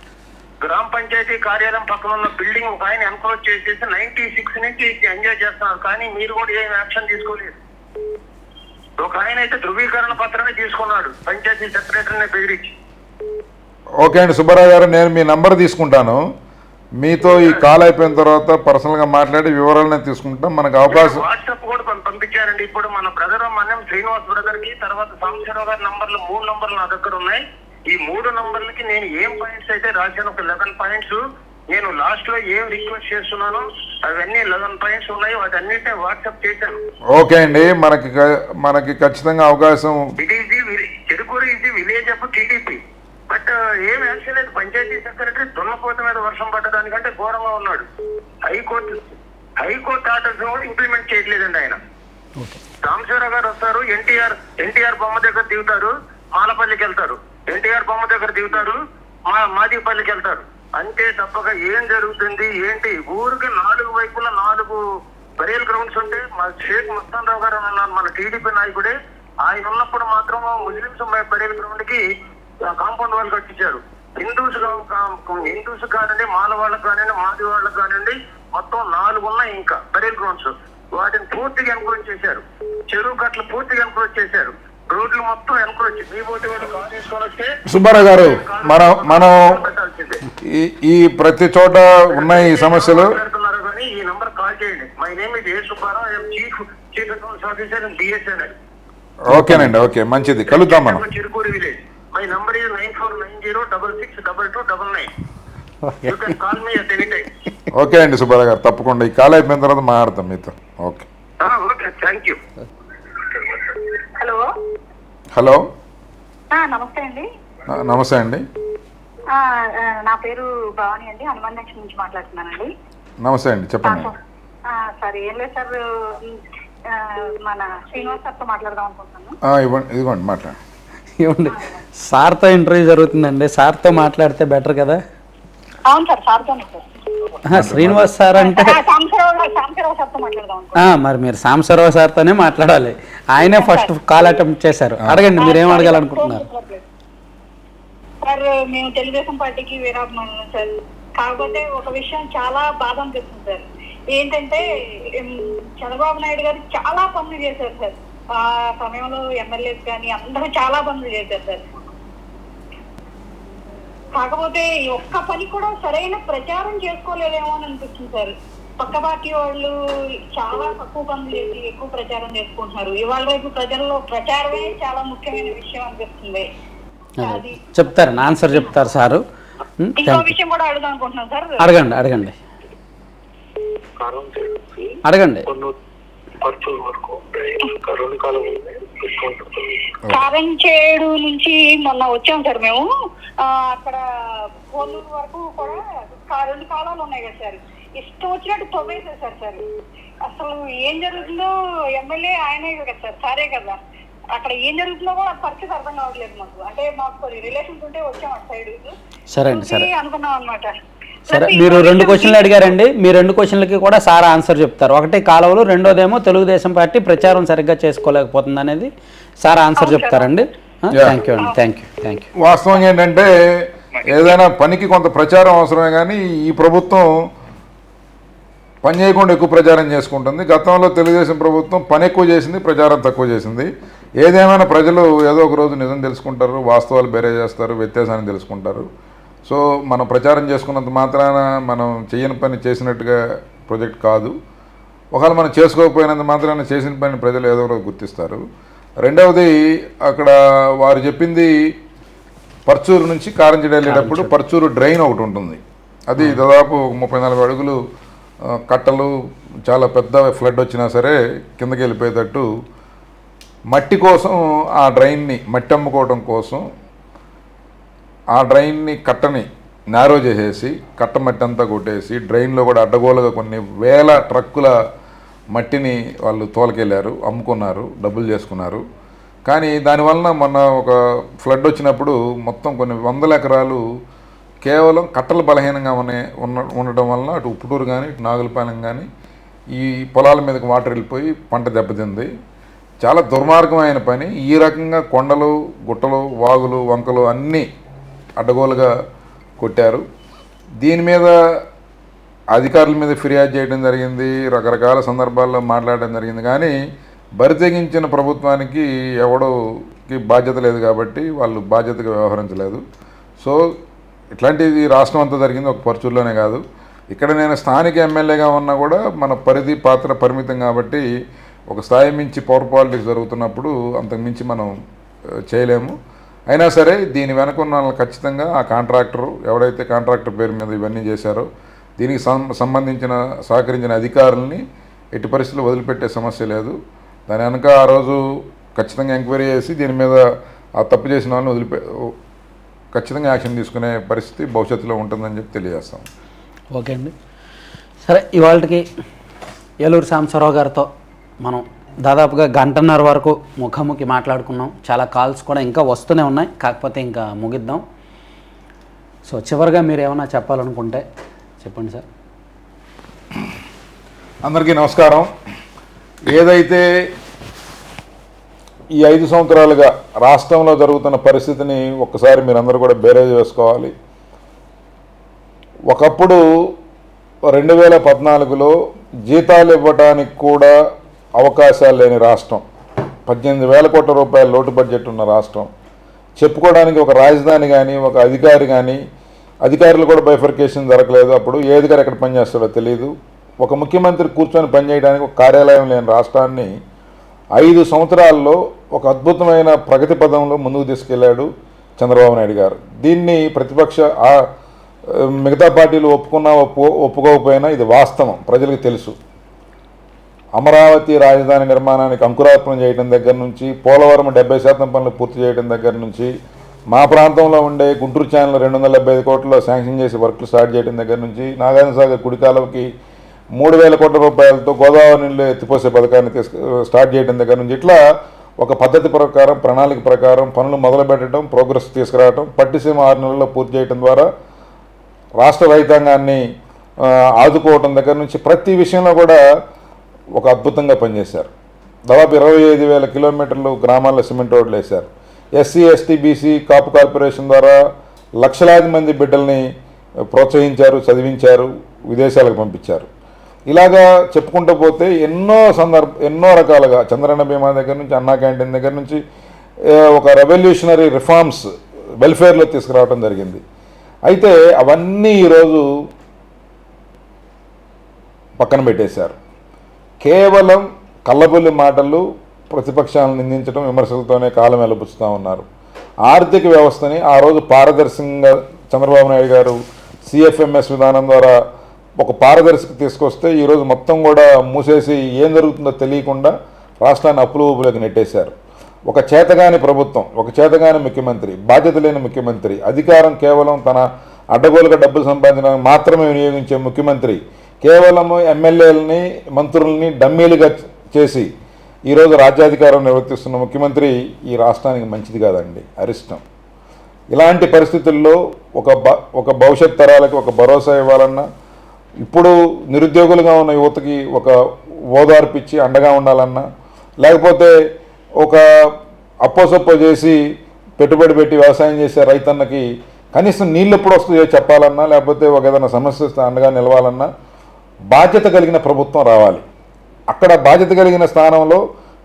గ్రామ పంచాయతీ కార్యాలయం పక్కన ఉన్న బిల్డింగ్ ఒక ఆయన ఎన్క్రోచ్ చేసేసి 96 నుంచి ఎంజాయ్ చేస్తున్నారు. కానీ మీరు కూడా ఏం యాక్షన్ తీసుకోలేదు. ఒక ఆయన అయితే ధృవీకరణ పత్రమే తీసుకున్నాడు పంచాయతీ సెక్రటరీని బెదిరించి. ఓకే అండి సుబ్బారావు గారు, నేను మీ నంబర్ తీసుకుంటాను. మీతో ఈ కాల్ అయిపోయిన తర్వాత పర్సనల్గా మాట్లాడి వివరాలను తీసుకుంటాం. మనకు అవకాశం వాట్సాప్ కూడా పంపించారండి. ఇప్పుడు మన బ్రదర్ మన్యం శ్రీనివాస్ బ్రదర్ కి, తర్వాత సాంబశివరావు గారి నంబర్లు 3 నంబర్లు నా దగ్గర ఉన్నాయి. ఈ 3 నంబర్లకి నేను ఏం పాయింట్స్ అయితే రాశాను, ఒక 11 పాయింట్స్. నేను లాస్ట్ లో ఏం రిక్వెస్ట్ చేస్తున్నానో అవన్నీ 11 పాయింట్స్ ఉన్నాయి. వాటన్నిటిని వాట్సాప్ చేశాను. ఓకే అండి, మనకి ఖచ్చితంగా అవకాశం. చెరుకూరు ఇది విలేజ్ ఆఫ్ టీడీపీ, బట్ ఏం యాక్షన్ లేదు. పంచాయతీ సెక్రటరీ దున్నపోత మీద వర్షం పట్టడానికంటే ఘోరంగా ఉన్నాడు. హైకోర్టు ఆర్డర్స్ కూడా ఇంప్లిమెంట్ చేయట్లేదండి ఆయన. సాంబశివరావు గారు వస్తారు, ఎన్టీఆర్ బొమ్మ దగ్గర దిగుతారు, మాలపల్లికి వెళ్తారు. ఎన్టీఆర్ బొమ్మ దగ్గర దిగుతారు, మాదిపల్లికి వెళ్తారు. అంతే తప్పగా ఏం జరుగుతుంది ఏంటి? ఊరికి 4 వైపులా 4 బరియల్ గ్రౌండ్స్ ఉంటే మా షేక్ మస్తాన్ రావు గారు ఉన్నారు, మన టీడీపీ నాయకుడే. ఆయన ఉన్నప్పుడు మాత్రం ముస్లింస్ బరియల్ గ్రౌండ్ కి కాంపౌండ్ వాళ్ళు కట్టించారు. హిందూస్ కానివ్వండి, మాల వాళ్ళకి కానివ్వండి, మాది వాళ్ళకి కానివ్వండి, మొత్తం 4 ఉన్నాయి ఇంకా బరియల్ గ్రౌండ్స్. వాటిని పూర్తిగా ఎన్క్రోచ్ చేశారు. చెరువు కట్టలు పూర్తిగా ఎన్క్రోచ్ చేశారు. రోడ్లు మొత్తం ఎన్క్రోచ్. మీ పోటీ వాళ్ళు కాల్ తీసుకొని వస్తే సుబ్బారావు గారు, మనం ఈ ప్రతి చోట ఉన్నాయి ఈ సమస్యలు. కానీ ఈ నంబర్ కాల్ చేయండి. My name is a Subbarao, I'm chief accounts officer in BSNL. ఓకేనండి, ఓకే, మంచిది, కలుద్దాం మనం. Chirukuru village. My number is 9490662299. You can call me at any time. Okay అండి సుబ్బారావు గారు, తప్పకుండా ఈ కాల్ అయిపోయిన తర్వాత మాట్లాడతాం మీతో. Okay okay, thank you. Hello hello, నమస్తే అండి. నమస్తే అండి. నా పేరు భవాని అండి, హనుమాన్ జంక్షన్ నుంచి మాట్లాడుతున్నానండి. నమస్తే అండి, చెప్పండి. సార్ ఏం లేదు సార్, మన శ్రీనివాస్ సార్తో మాట్లాడదాం అనుకుంటున్నాను. ఇదిగోండి మాట్లాడు. ఇవ్వండి, సార్తో ఇంటర్వ్యూ జరుగుతుందండి, సార్తో మాట్లాడితే బెటర్ కదా. అవును సార్, సార్తోనే సార్. శ్రీనివాస్ సార్ అంటే సాంబశివరావు సార్తో మాట్లాడదాం. మరి మీరు సాంబశివరావు సార్తోనే మాట్లాడాలి, ఆయనే ఫస్ట్ కాల్ అటెంప్ట్ చేశారు. అడగండి, మీరు ఏం అడగాలనుకుంటున్నారు. సార్ మేము తెలుగుదేశం పార్టీకి విరామం సార్, కాకపోతే ఒక విషయం చాలా బాధ అనిపిస్తుంది సార్. ఏంటంటే చంద్రబాబు నాయుడు గారు చాలా పనులు చేశారు సార్, ఆ సమయంలో ఎమ్మెల్యేస్ కానీ అందరూ చాలా పనులు చేశారు సార్. కాకపోతే ఈ ఒక్క పని కూడా సరైన ప్రచారం చేసుకోలేదేమో అని అనిపిస్తుంది సార్. పక్క పార్టీ వాళ్ళు చాలా తక్కువ పనులు చేసి ఎక్కువ ప్రచారం చేసుకుంటున్నారు. ఇవాళ రేపు ప్రజల్లో ప్రచారమే చాలా ముఖ్యమైన విషయం అనిపిస్తుంది. చెప్తారు, ఆన్సర్ చెప్తారు సారు. ఇంకో విషయం కూడా అడుగుదాం అనుకుంటున్నాం సార్. అడగండి అడగండి అడగండి. కారంచేడు నుంచి మొన్న వచ్చాం సార్ మేము. అక్కడ కోల్లూరు వరకు కూడా 2 కాలాలు ఉన్నాయి కదా సార్, ఇష్టం వచ్చినట్టు తవ్వేసేసారు సార్. అసలు ఏం జరుగుతుందో ఎమ్మెల్యే ఆయనే కదా సార్, సారే కదా, అక్కడ ఏం జరుగుతుందో కూడా పరిస్థితి అర్థం కావట్లేదు మాకు. అంటే మాకు రిలేషన్స్ ఉంటే వచ్చాం అటు సైడ్. సరే అండి, సరే అనుకున్నాం అనమాట. సరే, మీరు 2 క్వశ్చన్లు అడిగారండి, మీ 2 క్వశ్చన్లకి కూడా సార్ ఆన్సర్ చెప్తారు. ఒకటి కాలువలు, రెండోదేమో తెలుగుదేశం పార్టీ ప్రచారం సరిగ్గా చేసుకోలేకపోతుంది అనేది సార్ ఆన్సర్ చెప్తారండి. థ్యాంక్ యూ అండి, థ్యాంక్ యూ. వాస్తవం ఏంటంటే ఏదైనా పనికి కొంత ప్రచారం అవసరమే, కానీ ఈ ప్రభుత్వం పని చేయకుండా ఎక్కువ ప్రచారం చేసుకుంటుంది. గతంలో తెలుగుదేశం ప్రభుత్వం పని ఎక్కువ చేసింది, ప్రచారం తక్కువ చేసింది. ఏదేమైనా ప్రజలు ఏదో ఒక రోజు నిజం తెలుసుకుంటారు, వాస్తవాలు బేరే చేస్తారు, వ్యత్యాసాన్ని తెలుసుకుంటారు. సో మనం ప్రచారం చేసుకున్నంత మాత్రాన మనం చేయని పని చేసినట్టుగా ప్రాజెక్ట్ కాదు. ఒకవేళ మనం చేసుకోకపోయినంత మాత్రాన చేసిన పని ప్రజలు ఏదో ఒకటి గుర్తిస్తారు. రెండవది, అక్కడ వారు చెప్పింది పర్చూరు నుంచి కారంచేడు వెళ్ళేటప్పుడు పర్చూరు డ్రైన్ ఒకటి ఉంటుంది. అది దాదాపు 34 అడుగులు కట్టలు, చాలా పెద్ద ఫ్లడ్ వచ్చినా సరే కిందకి వెళ్ళిపోయేటట్టు మట్టి కోసం ఆ డ్రైన్ని మట్టి అమ్ముకోవడం కోసం ఆ డ్రైన్ని కట్టని నారో చేసేసి కట్ట మట్టి అంతా కొట్టేసి డ్రైన్లో కూడా అడ్డగోలుగా కొన్ని వేల ట్రక్కుల మట్టిని వాళ్ళు తోలకెళ్ళారు, అమ్ముకున్నారు, డబ్బులు చేసుకున్నారు. కానీ దానివలన మొన్న ఒక ఫ్లడ్ వచ్చినప్పుడు మొత్తం కొన్ని 100 ఎకరాలు కేవలం కట్టలు బలహీనంగా ఉండటం వలన అటు ఉప్పుటూరు కానీ ఇటు నాగులపాలెం కానీ ఈ పొలాల మీదకి వాటర్ వెళ్ళిపోయి పంట దెబ్బతింది. చాలా దుర్మార్గమైన పని. ఈ రకంగా కొండలు, గుట్టలు, వాగులు, వంకలు అన్నీ అడ్డగోలుగా కొట్టారు. దీని మీద అధికారుల మీద ఫిర్యాదు చేయడం జరిగింది, రకరకాల సందర్భాల్లో మాట్లాడడం జరిగింది. కానీ బరితెగించిన ప్రభుత్వానికి ఎవడోకి బాధ్యత లేదు కాబట్టి వాళ్ళు బాధ్యతగా వ్యవహరించలేదు. సో ఇట్లాంటిది రాష్ట్రం అంతా జరిగింది, ఒక పర్చూరులోనే కాదు. ఇక్కడ నేను స్థానిక ఎమ్మెల్యేగా ఉన్నా కూడా మన పరిధి పాత్ర పరిమితం కాబట్టి ఒక స్థాయి మించి పవర్ పాలిటిక్స్ జరుగుతున్నప్పుడు అంతకు మించి మనం చేయలేము. అయినా సరే దీని వెనక ఉన్న వాళ్ళని ఖచ్చితంగా ఆ కాంట్రాక్టరు ఎవడైతే కాంట్రాక్టర్ పేరు మీద ఇవన్నీ చేశారో దీనికి సంబంధించిన సహకరించిన అధికారుల్ని ఎట్టి పరిస్థితుల్లో వదిలిపెట్టే సమస్య లేదు. దాని వెనక ఆ రోజు ఖచ్చితంగా ఎంక్వైరీ చేసి దీని మీద ఆ తప్పు చేసిన వాళ్ళని ఖచ్చితంగా యాక్షన్ తీసుకునే పరిస్థితి భవిష్యత్తులో ఉంటుందని చెప్పి తెలియజేస్తాం. ఓకే అండి, సరే ఇవాళకి ఏలూరు సాంబశివరావు గారితో మనం దాదాపుగా 1.5 వరకు ముఖాముఖి మాట్లాడుకున్నాం. చాలా కాల్స్ కూడా ఇంకా వస్తూనే ఉన్నాయి, కాకపోతే ఇంకా ముగిద్దాం. సో చివరిగా మీరు ఏమైనా చెప్పాలనుకుంటే చెప్పండి సార్. అందరికీ నమస్కారం. ఏదైతే ఈ 5 సంవత్సరాలుగా రాష్ట్రంలో జరుగుతున్న పరిస్థితిని ఒక్కసారి మీరందరూ కూడా బేరేజ్ వేసుకోవాలి. ఒకప్పుడు 2014లో జీతాలు ఇవ్వడానికి కూడా అవకాశాలు లేని రాష్ట్రం, 18,000 కోట్ల రూపాయల లోటు బడ్జెట్ ఉన్న రాష్ట్రం, చెప్పుకోవడానికి ఒక రాజధాని కానీ ఒక అధికారి కానీ, అధికారులు కూడా బైఫర్కేషన్ జరగలేదు. అప్పుడు ఏ అధికారి ఎక్కడ పనిచేస్తాడో తెలియదు. ఒక ముఖ్యమంత్రి కూర్చొని పనిచేయడానికి ఒక కార్యాలయం లేని రాష్ట్రాన్ని 5 సంవత్సరాల్లో ఒక అద్భుతమైన ప్రగతి పదంలో ముందుకు తీసుకెళ్లాడు చంద్రబాబు నాయుడు గారు. దీన్ని ప్రతిపక్ష మిగతా పార్టీలు ఒప్పుకున్నా ఒప్పుకోకపోయినా ఇది వాస్తవం, ప్రజలకు తెలుసు. అమరావతి రాజధాని నిర్మాణానికి అంకురార్పణ చేయడం దగ్గర నుంచి, పోలవరం 70% పనులు పూర్తి చేయడం దగ్గర నుంచి, మా ప్రాంతంలో ఉండే గుంటూరు ఛానల్ 275 కోట్లలో శాంక్షన్ చేసి వర్క్లు స్టార్ట్ చేయడం దగ్గర నుంచి, నాగార్జున సాగర్ కుడి కాలువకి 3,000 కోట్ల రూపాయలతో గోదావరి నీళ్ళు ఎత్తిపోసే పథకాన్ని స్టార్ట్ చేయడం దగ్గర నుంచి ఇట్లా ఒక పద్ధతి ప్రకారం, ప్రణాళిక ప్రకారం పనులు మొదలుపెట్టడం, ప్రోగ్రెస్ తీసుకురావడం, పట్టిసీమ 6 నెలల్లో పూర్తి చేయడం ద్వారా రాష్ట్ర రైతాంగాన్ని ఆదుకోవటం దగ్గర నుంచి ప్రతి విషయంలో కూడా ఒక అద్భుతంగా పనిచేశారు. దాదాపు 25,000 కిలోమీటర్లు గ్రామాల్లో సిమెంట్ రోడ్లు వేశారు. ఎస్సీ, ఎస్టీ, బీసీ, కాపు కార్పొరేషన్ ద్వారా లక్షలాది మంది బిడ్డల్ని ప్రోత్సహించారు, చదివించారు, విదేశాలకు పంపించారు. ఇలాగా చెప్పుకుంటూ పోతే ఎన్నో రకాలుగా చంద్రన్న బీమా దగ్గర నుంచి, అన్నా క్యాంటీన్ దగ్గర నుంచి ఒక రెవల్యూషనరీ రిఫార్మ్స్ వెల్ఫేర్లో తీసుకురావడం జరిగింది. అయితే అవన్నీ ఈరోజు పక్కన పెట్టేశారు. కేవలం కళ్ళబొల్లి మాటలు, ప్రతిపక్షాలను నిందించడం, విమర్శలతోనే కాలం వెలుపుస్తూ ఉన్నారు. ఆర్థిక వ్యవస్థని ఆ రోజు పారదర్శకంగా చంద్రబాబు నాయుడు గారు సిఎఫ్ఎంఎస్ విధానం ద్వారా ఒక పారదర్శక తీసుకొస్తే ఈరోజు మొత్తం కూడా మూసేసి ఏం జరుగుతుందో తెలియకుండా రాష్ట్రాన్ని అప్పుల ఊపులోకి నెట్టేశారు. ఒక చేతగాని ప్రభుత్వం, ఒక చేతగాని ముఖ్యమంత్రి, బాధ్యత లేని ముఖ్యమంత్రి, అధికారం కేవలం తన అడ్డగోలుగా డబ్బులు సంపాదించడానికి మాత్రమే వినియోగించే ముఖ్యమంత్రి, కేవలము ఎమ్మెల్యేలని, మంత్రుల్ని డమ్మీలుగా చేసి ఈరోజు రాజ్యాధికారం నిర్వర్తిస్తున్న ముఖ్యమంత్రి ఈ రాష్ట్రానికి మంచిది కాదండి, అరిష్టం. ఇలాంటి పరిస్థితుల్లో ఒక భవిష్యత్ తరాలకు ఒక భరోసా ఇవ్వాలన్నా, ఇప్పుడు నిరుద్యోగులుగా ఉన్న యువతకి ఒక ఓదార్పిచ్చి అండగా ఉండాలన్నా, లేకపోతే ఒక అప్పోసప్పో చేసి పెట్టుబడి పెట్టి వ్యవసాయం చేసే రైతన్నకి కనీసం నీళ్ళు ఎప్పుడు వస్తుందో చెప్పాలన్నా, లేకపోతే ఒక ఏదైనా సమస్య వస్తే అండగా నిలవాలన్నా బాధ్యత కలిగిన ప్రభుత్వం రావాలి. అక్కడ బాధ్యత కలిగిన స్థానంలో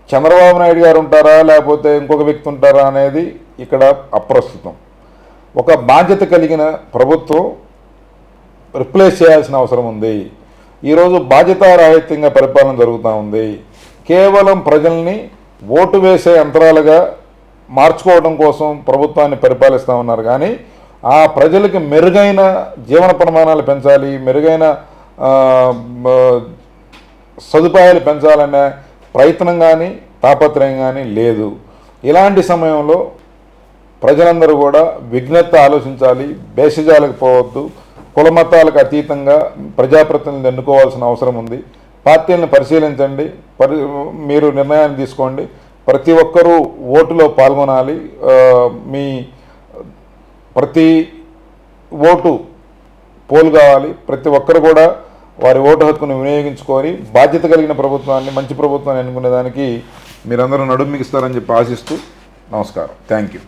చంద్రబాబు నాయుడు గారు ఉంటారా, లేకపోతే ఇంకొక వ్యక్తి ఉంటారా అనేది ఇక్కడ అప్రస్తుతం. ఒక బాధ్యత కలిగిన ప్రభుత్వం రిప్లేస్ చేయాల్సిన అవసరం ఉంది. ఈరోజు బాధ్యతారాహిత్యంగా పరిపాలన జరుగుతూ ఉంది. కేవలం ప్రజల్ని ఓటు వేసే యంత్రాలుగా మార్చుకోవడం కోసం ప్రభుత్వాన్ని పరిపాలిస్తూ ఉన్నారు. కానీ ఆ ప్రజలకు మెరుగైన జీవన ప్రమాణాలు పెంచాలి, మెరుగైన సదుపాయాలు పెంచాలనే ప్రయత్నం కానీ తాపత్రయం కానీ లేదు. ఇలాంటి సమయంలో ప్రజలందరూ కూడా విజ్ఞత ఆలోచించాలి, భేషజాలకు పోవద్దు, కులమతాలకు అతీతంగా ప్రజాప్రతినిధులను ఎన్నుకోవాల్సిన అవసరం ఉంది. పార్టీలను పరిశీలించండి, మీరు నిర్ణయాన్ని తీసుకోండి. ప్రతి ఒక్కరూ ఓటులో పాల్గొనాలి. మీ ప్రతి ఓటు పోల్ కావాలి. ప్రతి ఒక్కరు కూడా వారి ఓటు హక్కును వినియోగించుకొని బాధ్యత కలిగిన ప్రభుత్వాన్ని, మంచి ప్రభుత్వాన్ని ఎన్నుకునేదానికి మీరందరూ నడుం మిగిస్తారని చెప్పి ఆశిస్తూ నమస్కారం. Thank you.